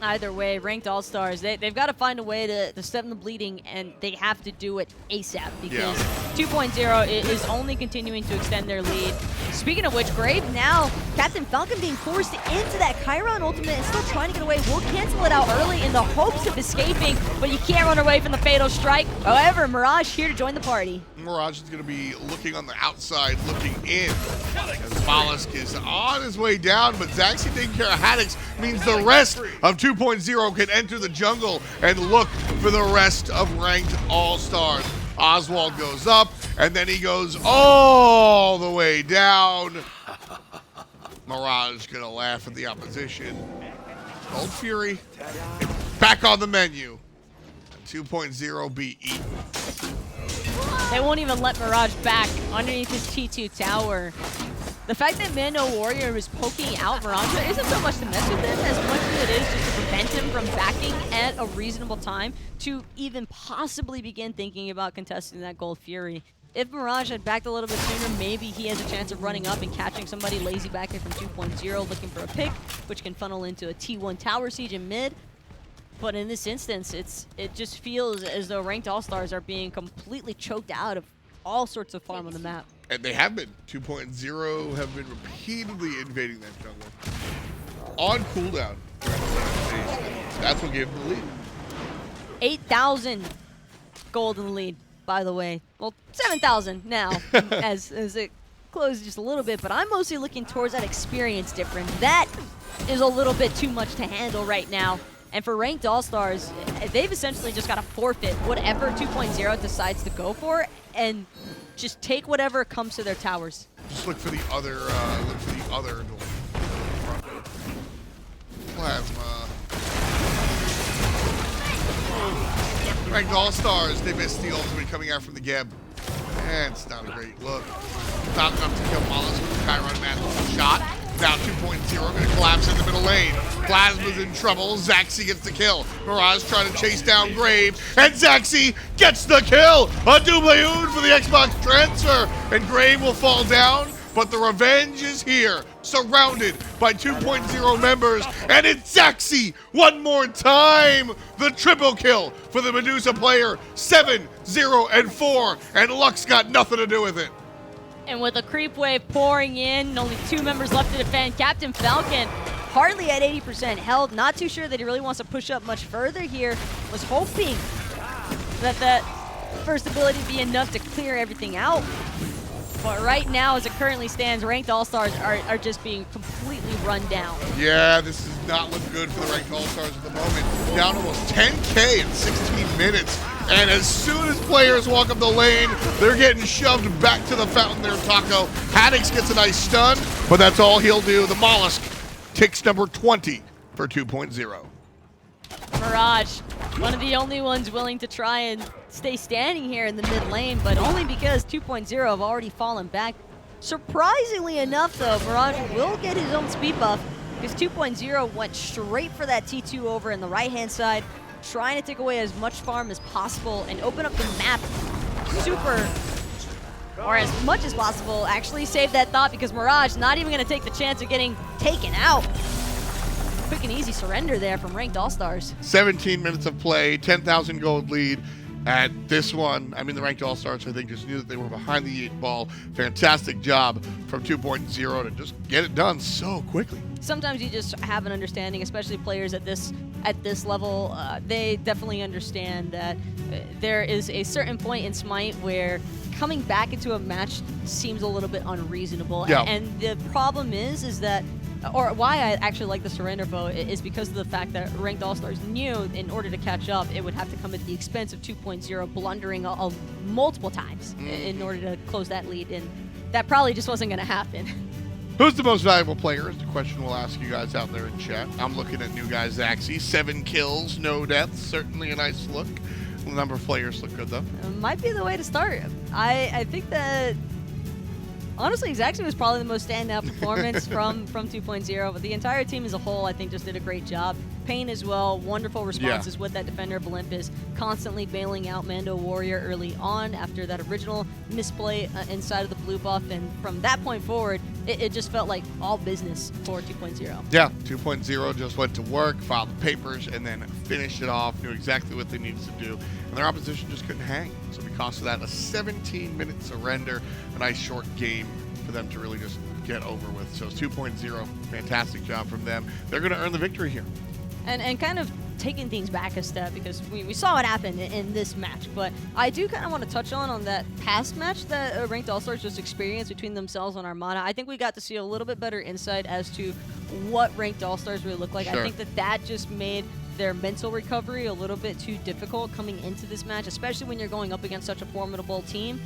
Either way, ranked All-Stars, they've got to find a way to stem the bleeding, and they have to do it ASAP because 2.0 is only continuing to extend their lead. Speaking of which, Grave now, Captain Falcon being forced into that Chiron ultimate and still trying to get away. Will cancel it out early in the hopes of escaping, but you can't run away from the Fatal Strike. However, Mirage here to join the party. Mirage is going to be looking on the outside, looking in. As Mollusk is on his way down, but Zaxi taking care of Haddix means the rest of 2.0 can enter the jungle and look for the rest of ranked All-Stars. Oswald goes up, and then he goes all the way down. Mirage gonna laugh at the opposition. Cold Fury back on the menu. 2.0 be eaten. They won't even let Mirage back underneath his T2 tower. The fact that Mando Warrior is poking out Mirage isn't so much to mess with him as much as it is just to prevent him from backing at a reasonable time to even possibly begin thinking about contesting that Gold Fury. If Mirage had backed a little bit sooner, maybe he has a chance of running up and catching somebody lazy back in from 2.0 looking for a pick, which can funnel into a T1 tower siege in mid. But in this instance, it just feels as though ranked All-Stars are being completely choked out of all sorts of farm on the map. And they have been. 2.0 have been repeatedly invading that jungle. On cooldown. That's what gave them the lead. 8,000 gold in the lead, by the way. Well, 7,000 now as it close just a little bit, but I'm mostly looking towards that experience difference. That is a little bit too much to handle right now. And for Ranked All-Stars, they've essentially just got to forfeit whatever 2.0 decides to go for and just take whatever comes to their towers. Just look for the other door. Plasma. Ranked All-Stars, they missed the ultimate coming out from the Geb. And it's not a great look. Not enough to kill Mollusk with the Chiron Master shot. Now 2.0 going to collapse in the middle lane. Plasma's in trouble. Zaxi gets the kill. Mirage trying to chase down Grave. And Zaxi gets the kill! A double for the Xbox transfer. And Grave will fall down. But the revenge is here, surrounded by 2.0 members, and it's Zaxi one more time! The triple kill for the Medusa player, 7, 0, and 4, and luck's got nothing to do with it. And with a creep wave pouring in, only 2 members left to defend, Captain Falcon hardly at 80% health, not too sure that he really wants to push up much further here, was hoping that that first ability be enough to clear everything out. But right now, as it currently stands, Ranked All-Stars are just being completely run down. Yeah, this does not look good for the Ranked All-Stars at the moment. Down almost 10K in 16 minutes. And as soon as players walk up the lane, they're getting shoved back to the fountain there, Taco. Haddix gets a nice stun, but that's all he'll do. The Mollusk takes number 20 for 2.0. Mirage, one of the only ones willing to try and stay standing here in the mid lane, but only because 2.0 have already fallen back. Surprisingly enough, though, Mirage will get his own speed buff because 2.0 went straight for that T2 over in the right-hand side, trying to take away as much farm as possible and open up the map super, or as much as possible. Actually save that thought because Mirage not even going to take the chance of getting taken out. Quick and easy surrender there from Ranked All-Stars. 17 minutes of play, 10,000 gold lead. And this one, I mean, the Ranked All-Stars, I think, just knew that they were behind the 8-ball. Fantastic job from 2.0 to just get it done so quickly. Sometimes you just have an understanding, especially players at this level. They definitely understand that there is a certain point in SMITE where coming back into a match seems a little bit unreasonable. Yeah. And the problem is that, or why I actually like the surrender vote, is because of the fact that Ranked All-Stars knew in order to catch up, it would have to come at the expense of 2.0 blundering multiple times in order to close that lead, and that probably just wasn't going to happen. Who's the most valuable player is the question we'll ask you guys out there in chat. I'm looking at new guy Zaxi. 7 kills, no deaths. Certainly a nice look. The number of players look good, though. Might be the way to start. I think that, honestly, Zaxi was probably the most standout performance from 2.0, but the entire team as a whole, I think, just did a great job. Payne as well, wonderful responses with that Defender of Olympus, constantly bailing out Mando Warrior early on after that original misplay inside of the blue buff, and from that point forward, it just felt like all business for 2.0. Yeah, 2.0 just went to work, filed the papers, and then finished it off, knew exactly what they needed to do, and their opposition just couldn't hang. So because of that, a 17-minute surrender, a nice short game for them to really just get over with. So 2.0, fantastic job from them. They're going to earn the victory here. And kind of taking things back a step, because we saw it happen in this match, but I do kind of want to touch on that past match that Ranked All-Stars just experienced between themselves and Armada. I think we got to see a little bit better insight as to what Ranked All-Stars really look like. Sure. I think that just made their mental recovery a little bit too difficult coming into this match, especially when you're going up against such a formidable team,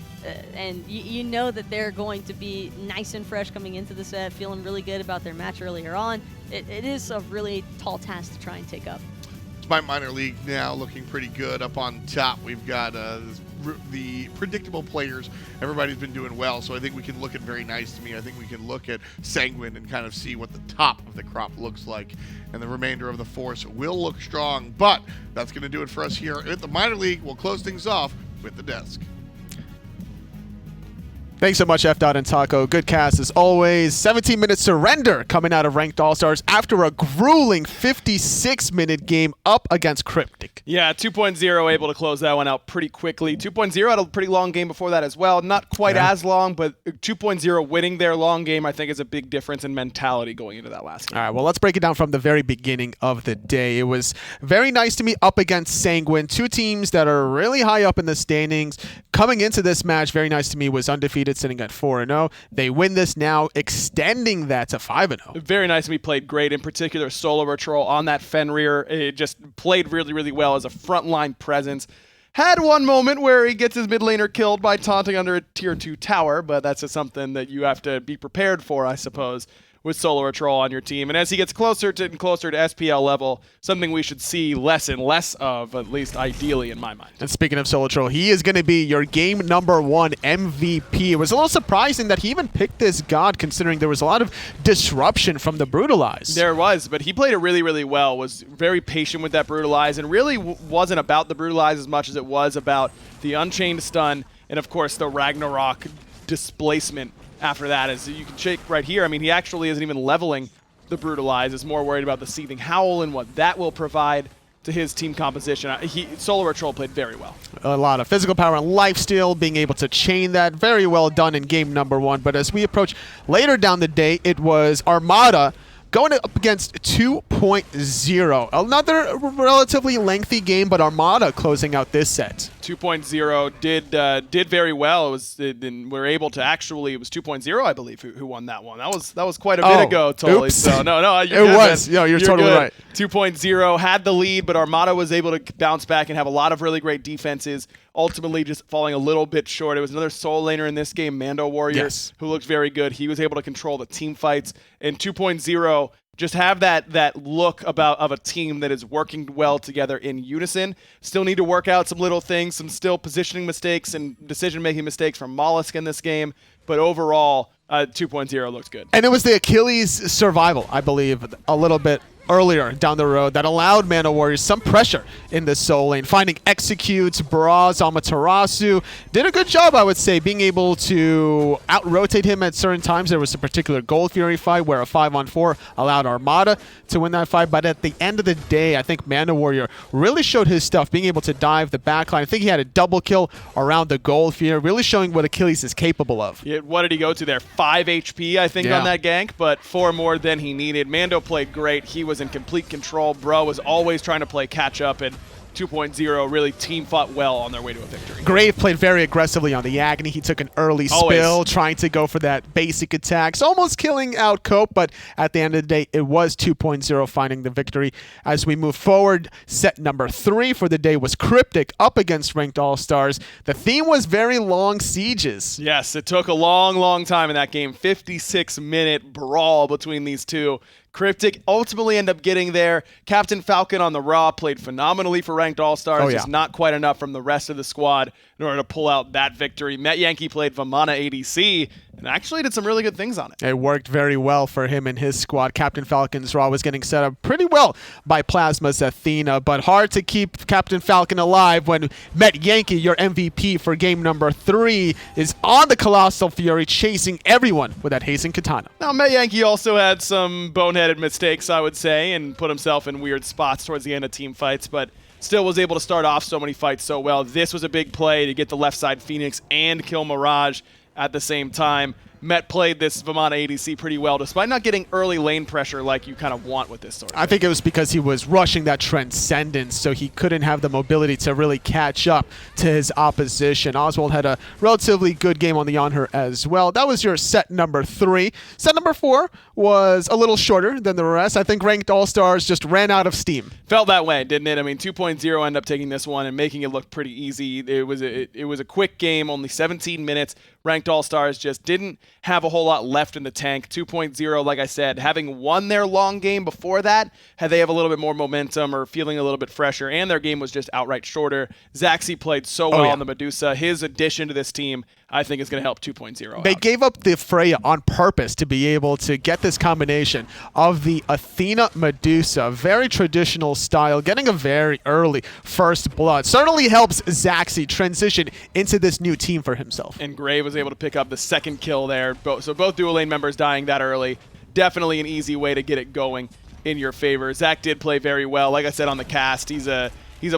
and you know that they're going to be nice and fresh coming into the set, feeling really good about their match earlier on. It is a really tall task to try and take up. SMITE Minor League now looking pretty good. Up on top, we've got the predictable players. Everybody's been doing well, so I think we can look at very nice to me. I think we can look at Sanguine and kind of see what the top of the crop looks like, and the remainder of the force will look strong. But that's going to do it for us here at the Minor League. We'll close things off with the desk. Thanks so much, F. and Taco. Good cast as always. 17-minute surrender coming out of Ranked All-Stars after a grueling 56-minute game up against Cryptic. Yeah, 2.0 able to close that one out pretty quickly. 2.0 had a pretty long game before that as well. Not quite as long, but 2.0 winning their long game, I think, is a big difference in mentality going into that last game. All right, well, let's break it down from the very beginning of the day. It was very nice to me up against Sanguine, two teams that are really high up in the standings. Coming into this match, very nice to me was undefeated undefeated, sitting at 4-0. They win this now, extending that to 5-0. Very nice. We played great. In particular, Solo Patrol on that Fenrir. It just played really, really well as a frontline presence. Had one moment where he gets his mid laner killed by taunting under a tier 2 tower, but that's just something that you have to be prepared for, I suppose, with Solar Troll on your team. And as he gets closer to SPL level, something we should see less and less of, at least ideally in my mind. And speaking of Solar Troll, he is going to be your game number 1 MVP. It was a little surprising that he even picked this god, considering there was a lot of disruption from the Brutalize. There was, but he played it really, really well, was very patient with that Brutalize, and really wasn't about the Brutalize as much as it was about the Unchained Stun, and of course the Ragnarok displacement after that. As you can check right here, I mean, he actually isn't even leveling the Brutalize, is more worried about the Seething Howl and what that will provide to his team composition. Solar Troll played very well. A lot of physical power and lifesteal, being able to chain that. Very well done in game number 1. But as we approach later down the day, it was Armada going up against 2.0. Another relatively lengthy game, but Armada closing out this set. 2.0 did very well. We're able to actually, it was 2.0, I believe, who won that one. That was quite a bit ago, totally. Oops. So no, you're it good, was. man. No, you're totally good. right. 2.0 had the lead, but Armada was able to bounce back and have a lot of really great defenses. Ultimately, just falling a little bit short. It was another soul laner in this game, Mando Warrior, yes, who looked very good. He was able to control the team fights. And 2.0 just have that look of a team that is working well together in unison. Still need to work out some little things, some still positioning mistakes and decision-making mistakes from Mollusk in this game. But overall, 2.0 looks good. And it was the Achilles survival, I believe, a little bit earlier down the road that allowed Mana Warriors some pressure in the soul lane, finding executes, Braz, Amaterasu. Did a good job, I would say, being able to out-rotate him at certain times. There was a particular Gold Fury fight where a 5-on-4 allowed Armada to win that fight, but at the end of the day, I think Mana Warrior really showed his stuff, being able to dive the backline. I think he had a double kill around the Gold Fury, really showing what Achilles is capable of. Yeah, what did he go to there? 5 HP, I think, on that gank, but 4 more than he needed. Mando played great. He was in complete control. Bro was always trying to play catch up, and 2.0 really team fought well on their way to a victory. Grave played very aggressively on the Agony. He took an early spill, trying to go for that basic attacks, almost killing out Cope, but at the end of the day, it was 2.0 finding the victory. As we move forward, set number 3 for the day was Cryptic up against Ranked All-Stars. The theme was very long sieges. Yes, it took a long, long time in that game. 56-minute brawl between these two. Cryptic ultimately ended up getting there. Captain Falcon on the Raw played phenomenally for Ranked All-Stars. Just not quite enough from the rest of the squad in order to pull out that victory. Met Yankee played Vamana ADC and actually did some really good things on it. It worked very well for him and his squad. Captain Falcon's Raw was getting set up pretty well by Plasma's Athena, but hard to keep Captain Falcon alive when Met Yankee, your MVP for game number 3, is on the Colossal Fury chasing everyone with that Hazen Katana. Now, Met Yankee also had some boneheaded mistakes, I would say, and put himself in weird spots towards the end of team fights, but still was able to start off so many fights so well. This was a big play to get the left side Phoenix and kill Mirage at the same time. Met played this Vamana ADC pretty well, despite not getting early lane pressure like you kind of want with this sort of thing. I think it was because he was rushing that Transcendence, so he couldn't have the mobility to really catch up to his opposition. Oswald had a relatively good game on the Yonher as well. That was your set number 3. Set number 4 was a little shorter than the rest. I think Ranked All-Stars just ran out of steam. Felt that way, didn't it? I mean, 2.0 ended up taking this one and making it look pretty easy. It was a quick game, only 17 minutes. Ranked All-Stars just didn't have a whole lot left in the tank. 2.0, like I said, having won their long game before that, had they have a little bit more momentum or feeling a little bit fresher, and their game was just outright shorter. Zaxi played so well on the Medusa. His addition to this team, I think, is going to help 2.0 They gave up the Freya on purpose to be able to get this combination of the Athena Medusa. Very traditional style, getting a very early first blood. Certainly helps Zaxi transition into this new team for himself. And Gray was able to pick up the second kill there. So both dual lane members dying that early. Definitely an easy way to get it going in your favor. Zach did play very well. Like I said on the cast, he's a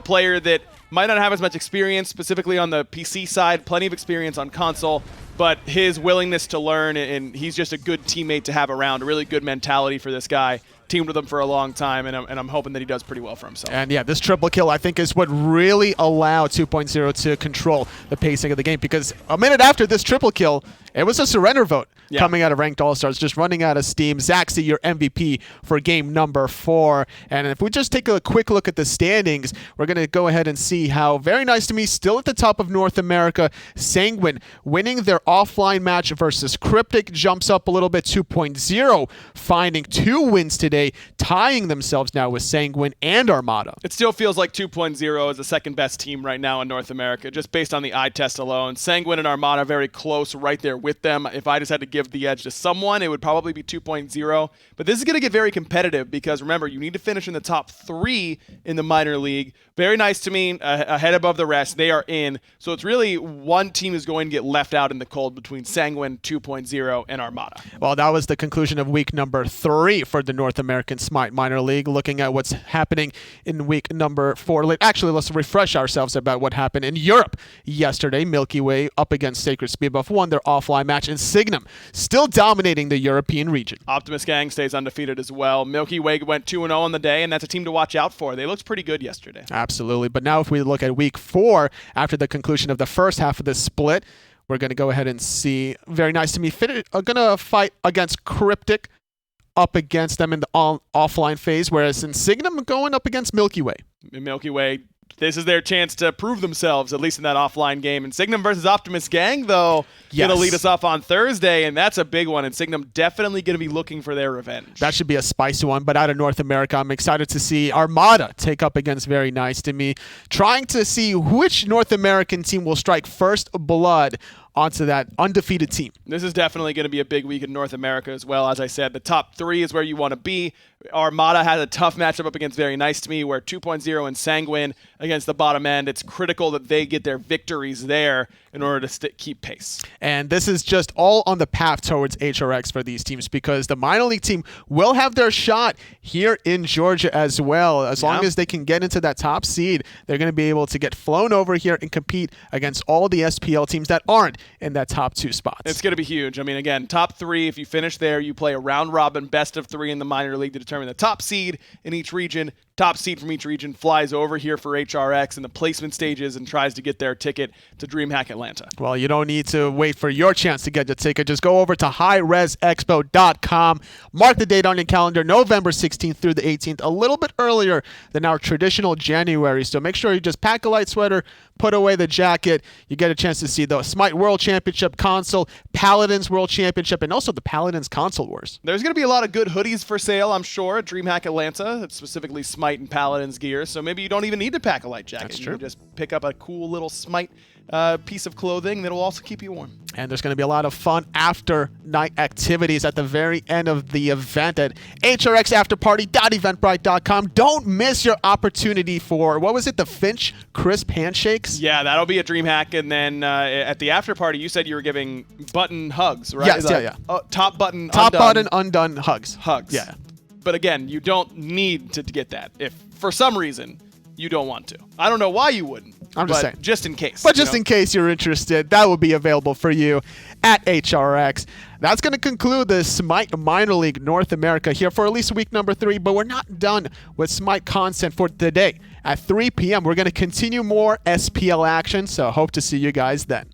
player that might not have as much experience specifically on the PC side, plenty of experience on console, but his willingness to learn, and he's just a good teammate to have around, a really good mentality for this guy. teamed with him for a long time, and I'm hoping that he does pretty well for himself. And yeah, this triple kill I think is what really allowed 2.0 to control the pacing of the game, because a minute after this triple kill, it was a surrender vote coming out of Ranked All-Stars, just running out of steam. Zaxi, your MVP for game number 4. And if we just take a quick look at the standings, we're going to go ahead and see how Very Nice to Me still at the top of North America. Sanguine winning their offline match versus Cryptic, jumps up a little bit. 2.0 finding 2 wins today, tying themselves now with Sanguine and Armada. It still feels like 2.0 is the second best team right now in North America, just based on the eye test alone. Sanguine and Armada very close right there with them. If I just had to give the edge to someone, it would probably be 2.0. But this is going to get very competitive because, remember, you need to finish in the top 3 in the minor league. Very Nice to Me, ahead above the rest. They are in. So it's really one team is going to get left out in the cold between Sanguine, 2.0, and Armada. Well, that was the conclusion of week number 3 for the North American SMITE Minor League. Looking at what's happening in week number 4. Actually, let's refresh ourselves about what happened in Europe yesterday. Milky Way up against Sacred Speed Buff won their offline match, and Signum still dominating the European region. Optimus Gang stays undefeated as well. Milky Way went 2-0 on the day, and that's a team to watch out for. They looked pretty good yesterday. Absolutely. But now if we look at week 4, after the conclusion of the first half of the split, we're going to go ahead and see Very Nice to Me going to fight against Cryptic, up against them in the offline phase, whereas in Signum going up against Milky Way. Milky Way, this is their chance to prove themselves, at least in that offline game. And Signum versus Optimus Gang, though, going to lead us off on Thursday, and that's a big one. And Signum definitely going to be looking for their revenge. That should be a spicy one. But out of North America, I'm excited to see Armada take up against Very Nice to Me, trying to see which North American team will strike first blood onto that undefeated team. This is definitely going to be a big week in North America as well. As I said, the top 3 is where you want to be. Armada has a tough matchup up against Very Nice to Me, where 2.0 and Sanguine against the bottom end. It's critical that they get their victories there in order to keep pace. And this is just all on the path towards HRX for these teams, because the minor league team will have their shot here in Georgia as well. As long as they can get into that top seed, they're going to be able to get flown over here and compete against all the SPL teams that aren't in that top 2 spots. It's going to be huge. I mean, again, top 3, if you finish there, you play a round robin best of 3 in the minor league to determine the top seed in each region. Top seed from each region flies over here for HRX in the placement stages and tries to get their ticket to DreamHack Atlanta. Well, you don't need to wait for your chance to get your ticket. Just go over to highresexpo.com. Mark the date on your calendar, November 16th through the 18th, a little bit earlier than our traditional January. So make sure you just pack a light sweater, put away the jacket. You get a chance to see the SMITE World Championship console, Paladins World Championship, and also the Paladins Console Wars. There's going to be a lot of good hoodies for sale, I'm sure, at DreamHack Atlanta, specifically SMITE and Paladins gear. So maybe you don't even need to pack a light jacket. That's you true. can just pick up a cool little SMITE piece of clothing that'll also keep you warm. And there's going to be a lot of fun after night activities at the very end of the event at hrxafterparty.eventbrite.com. Don't miss your opportunity for, what was it, the Finch Crisp Handshakes? Yeah, that'll be a DreamHack. And then at the after party, you said you were giving button hugs, right? Yes, yeah. Top button, Top undone. button, undone hugs. Hugs. Yeah. But again, you don't need to get that if, for some reason, you don't want to. I don't know why you wouldn't. I'm just saying. Just in case. But just in case you're interested, that will be available for you at HRX. That's going to conclude the SMITE Minor League North America here for at least week number 3, but we're not done with SMITE content for today. At 3 p.m., we're going to continue more SPL action, so hope to see you guys then.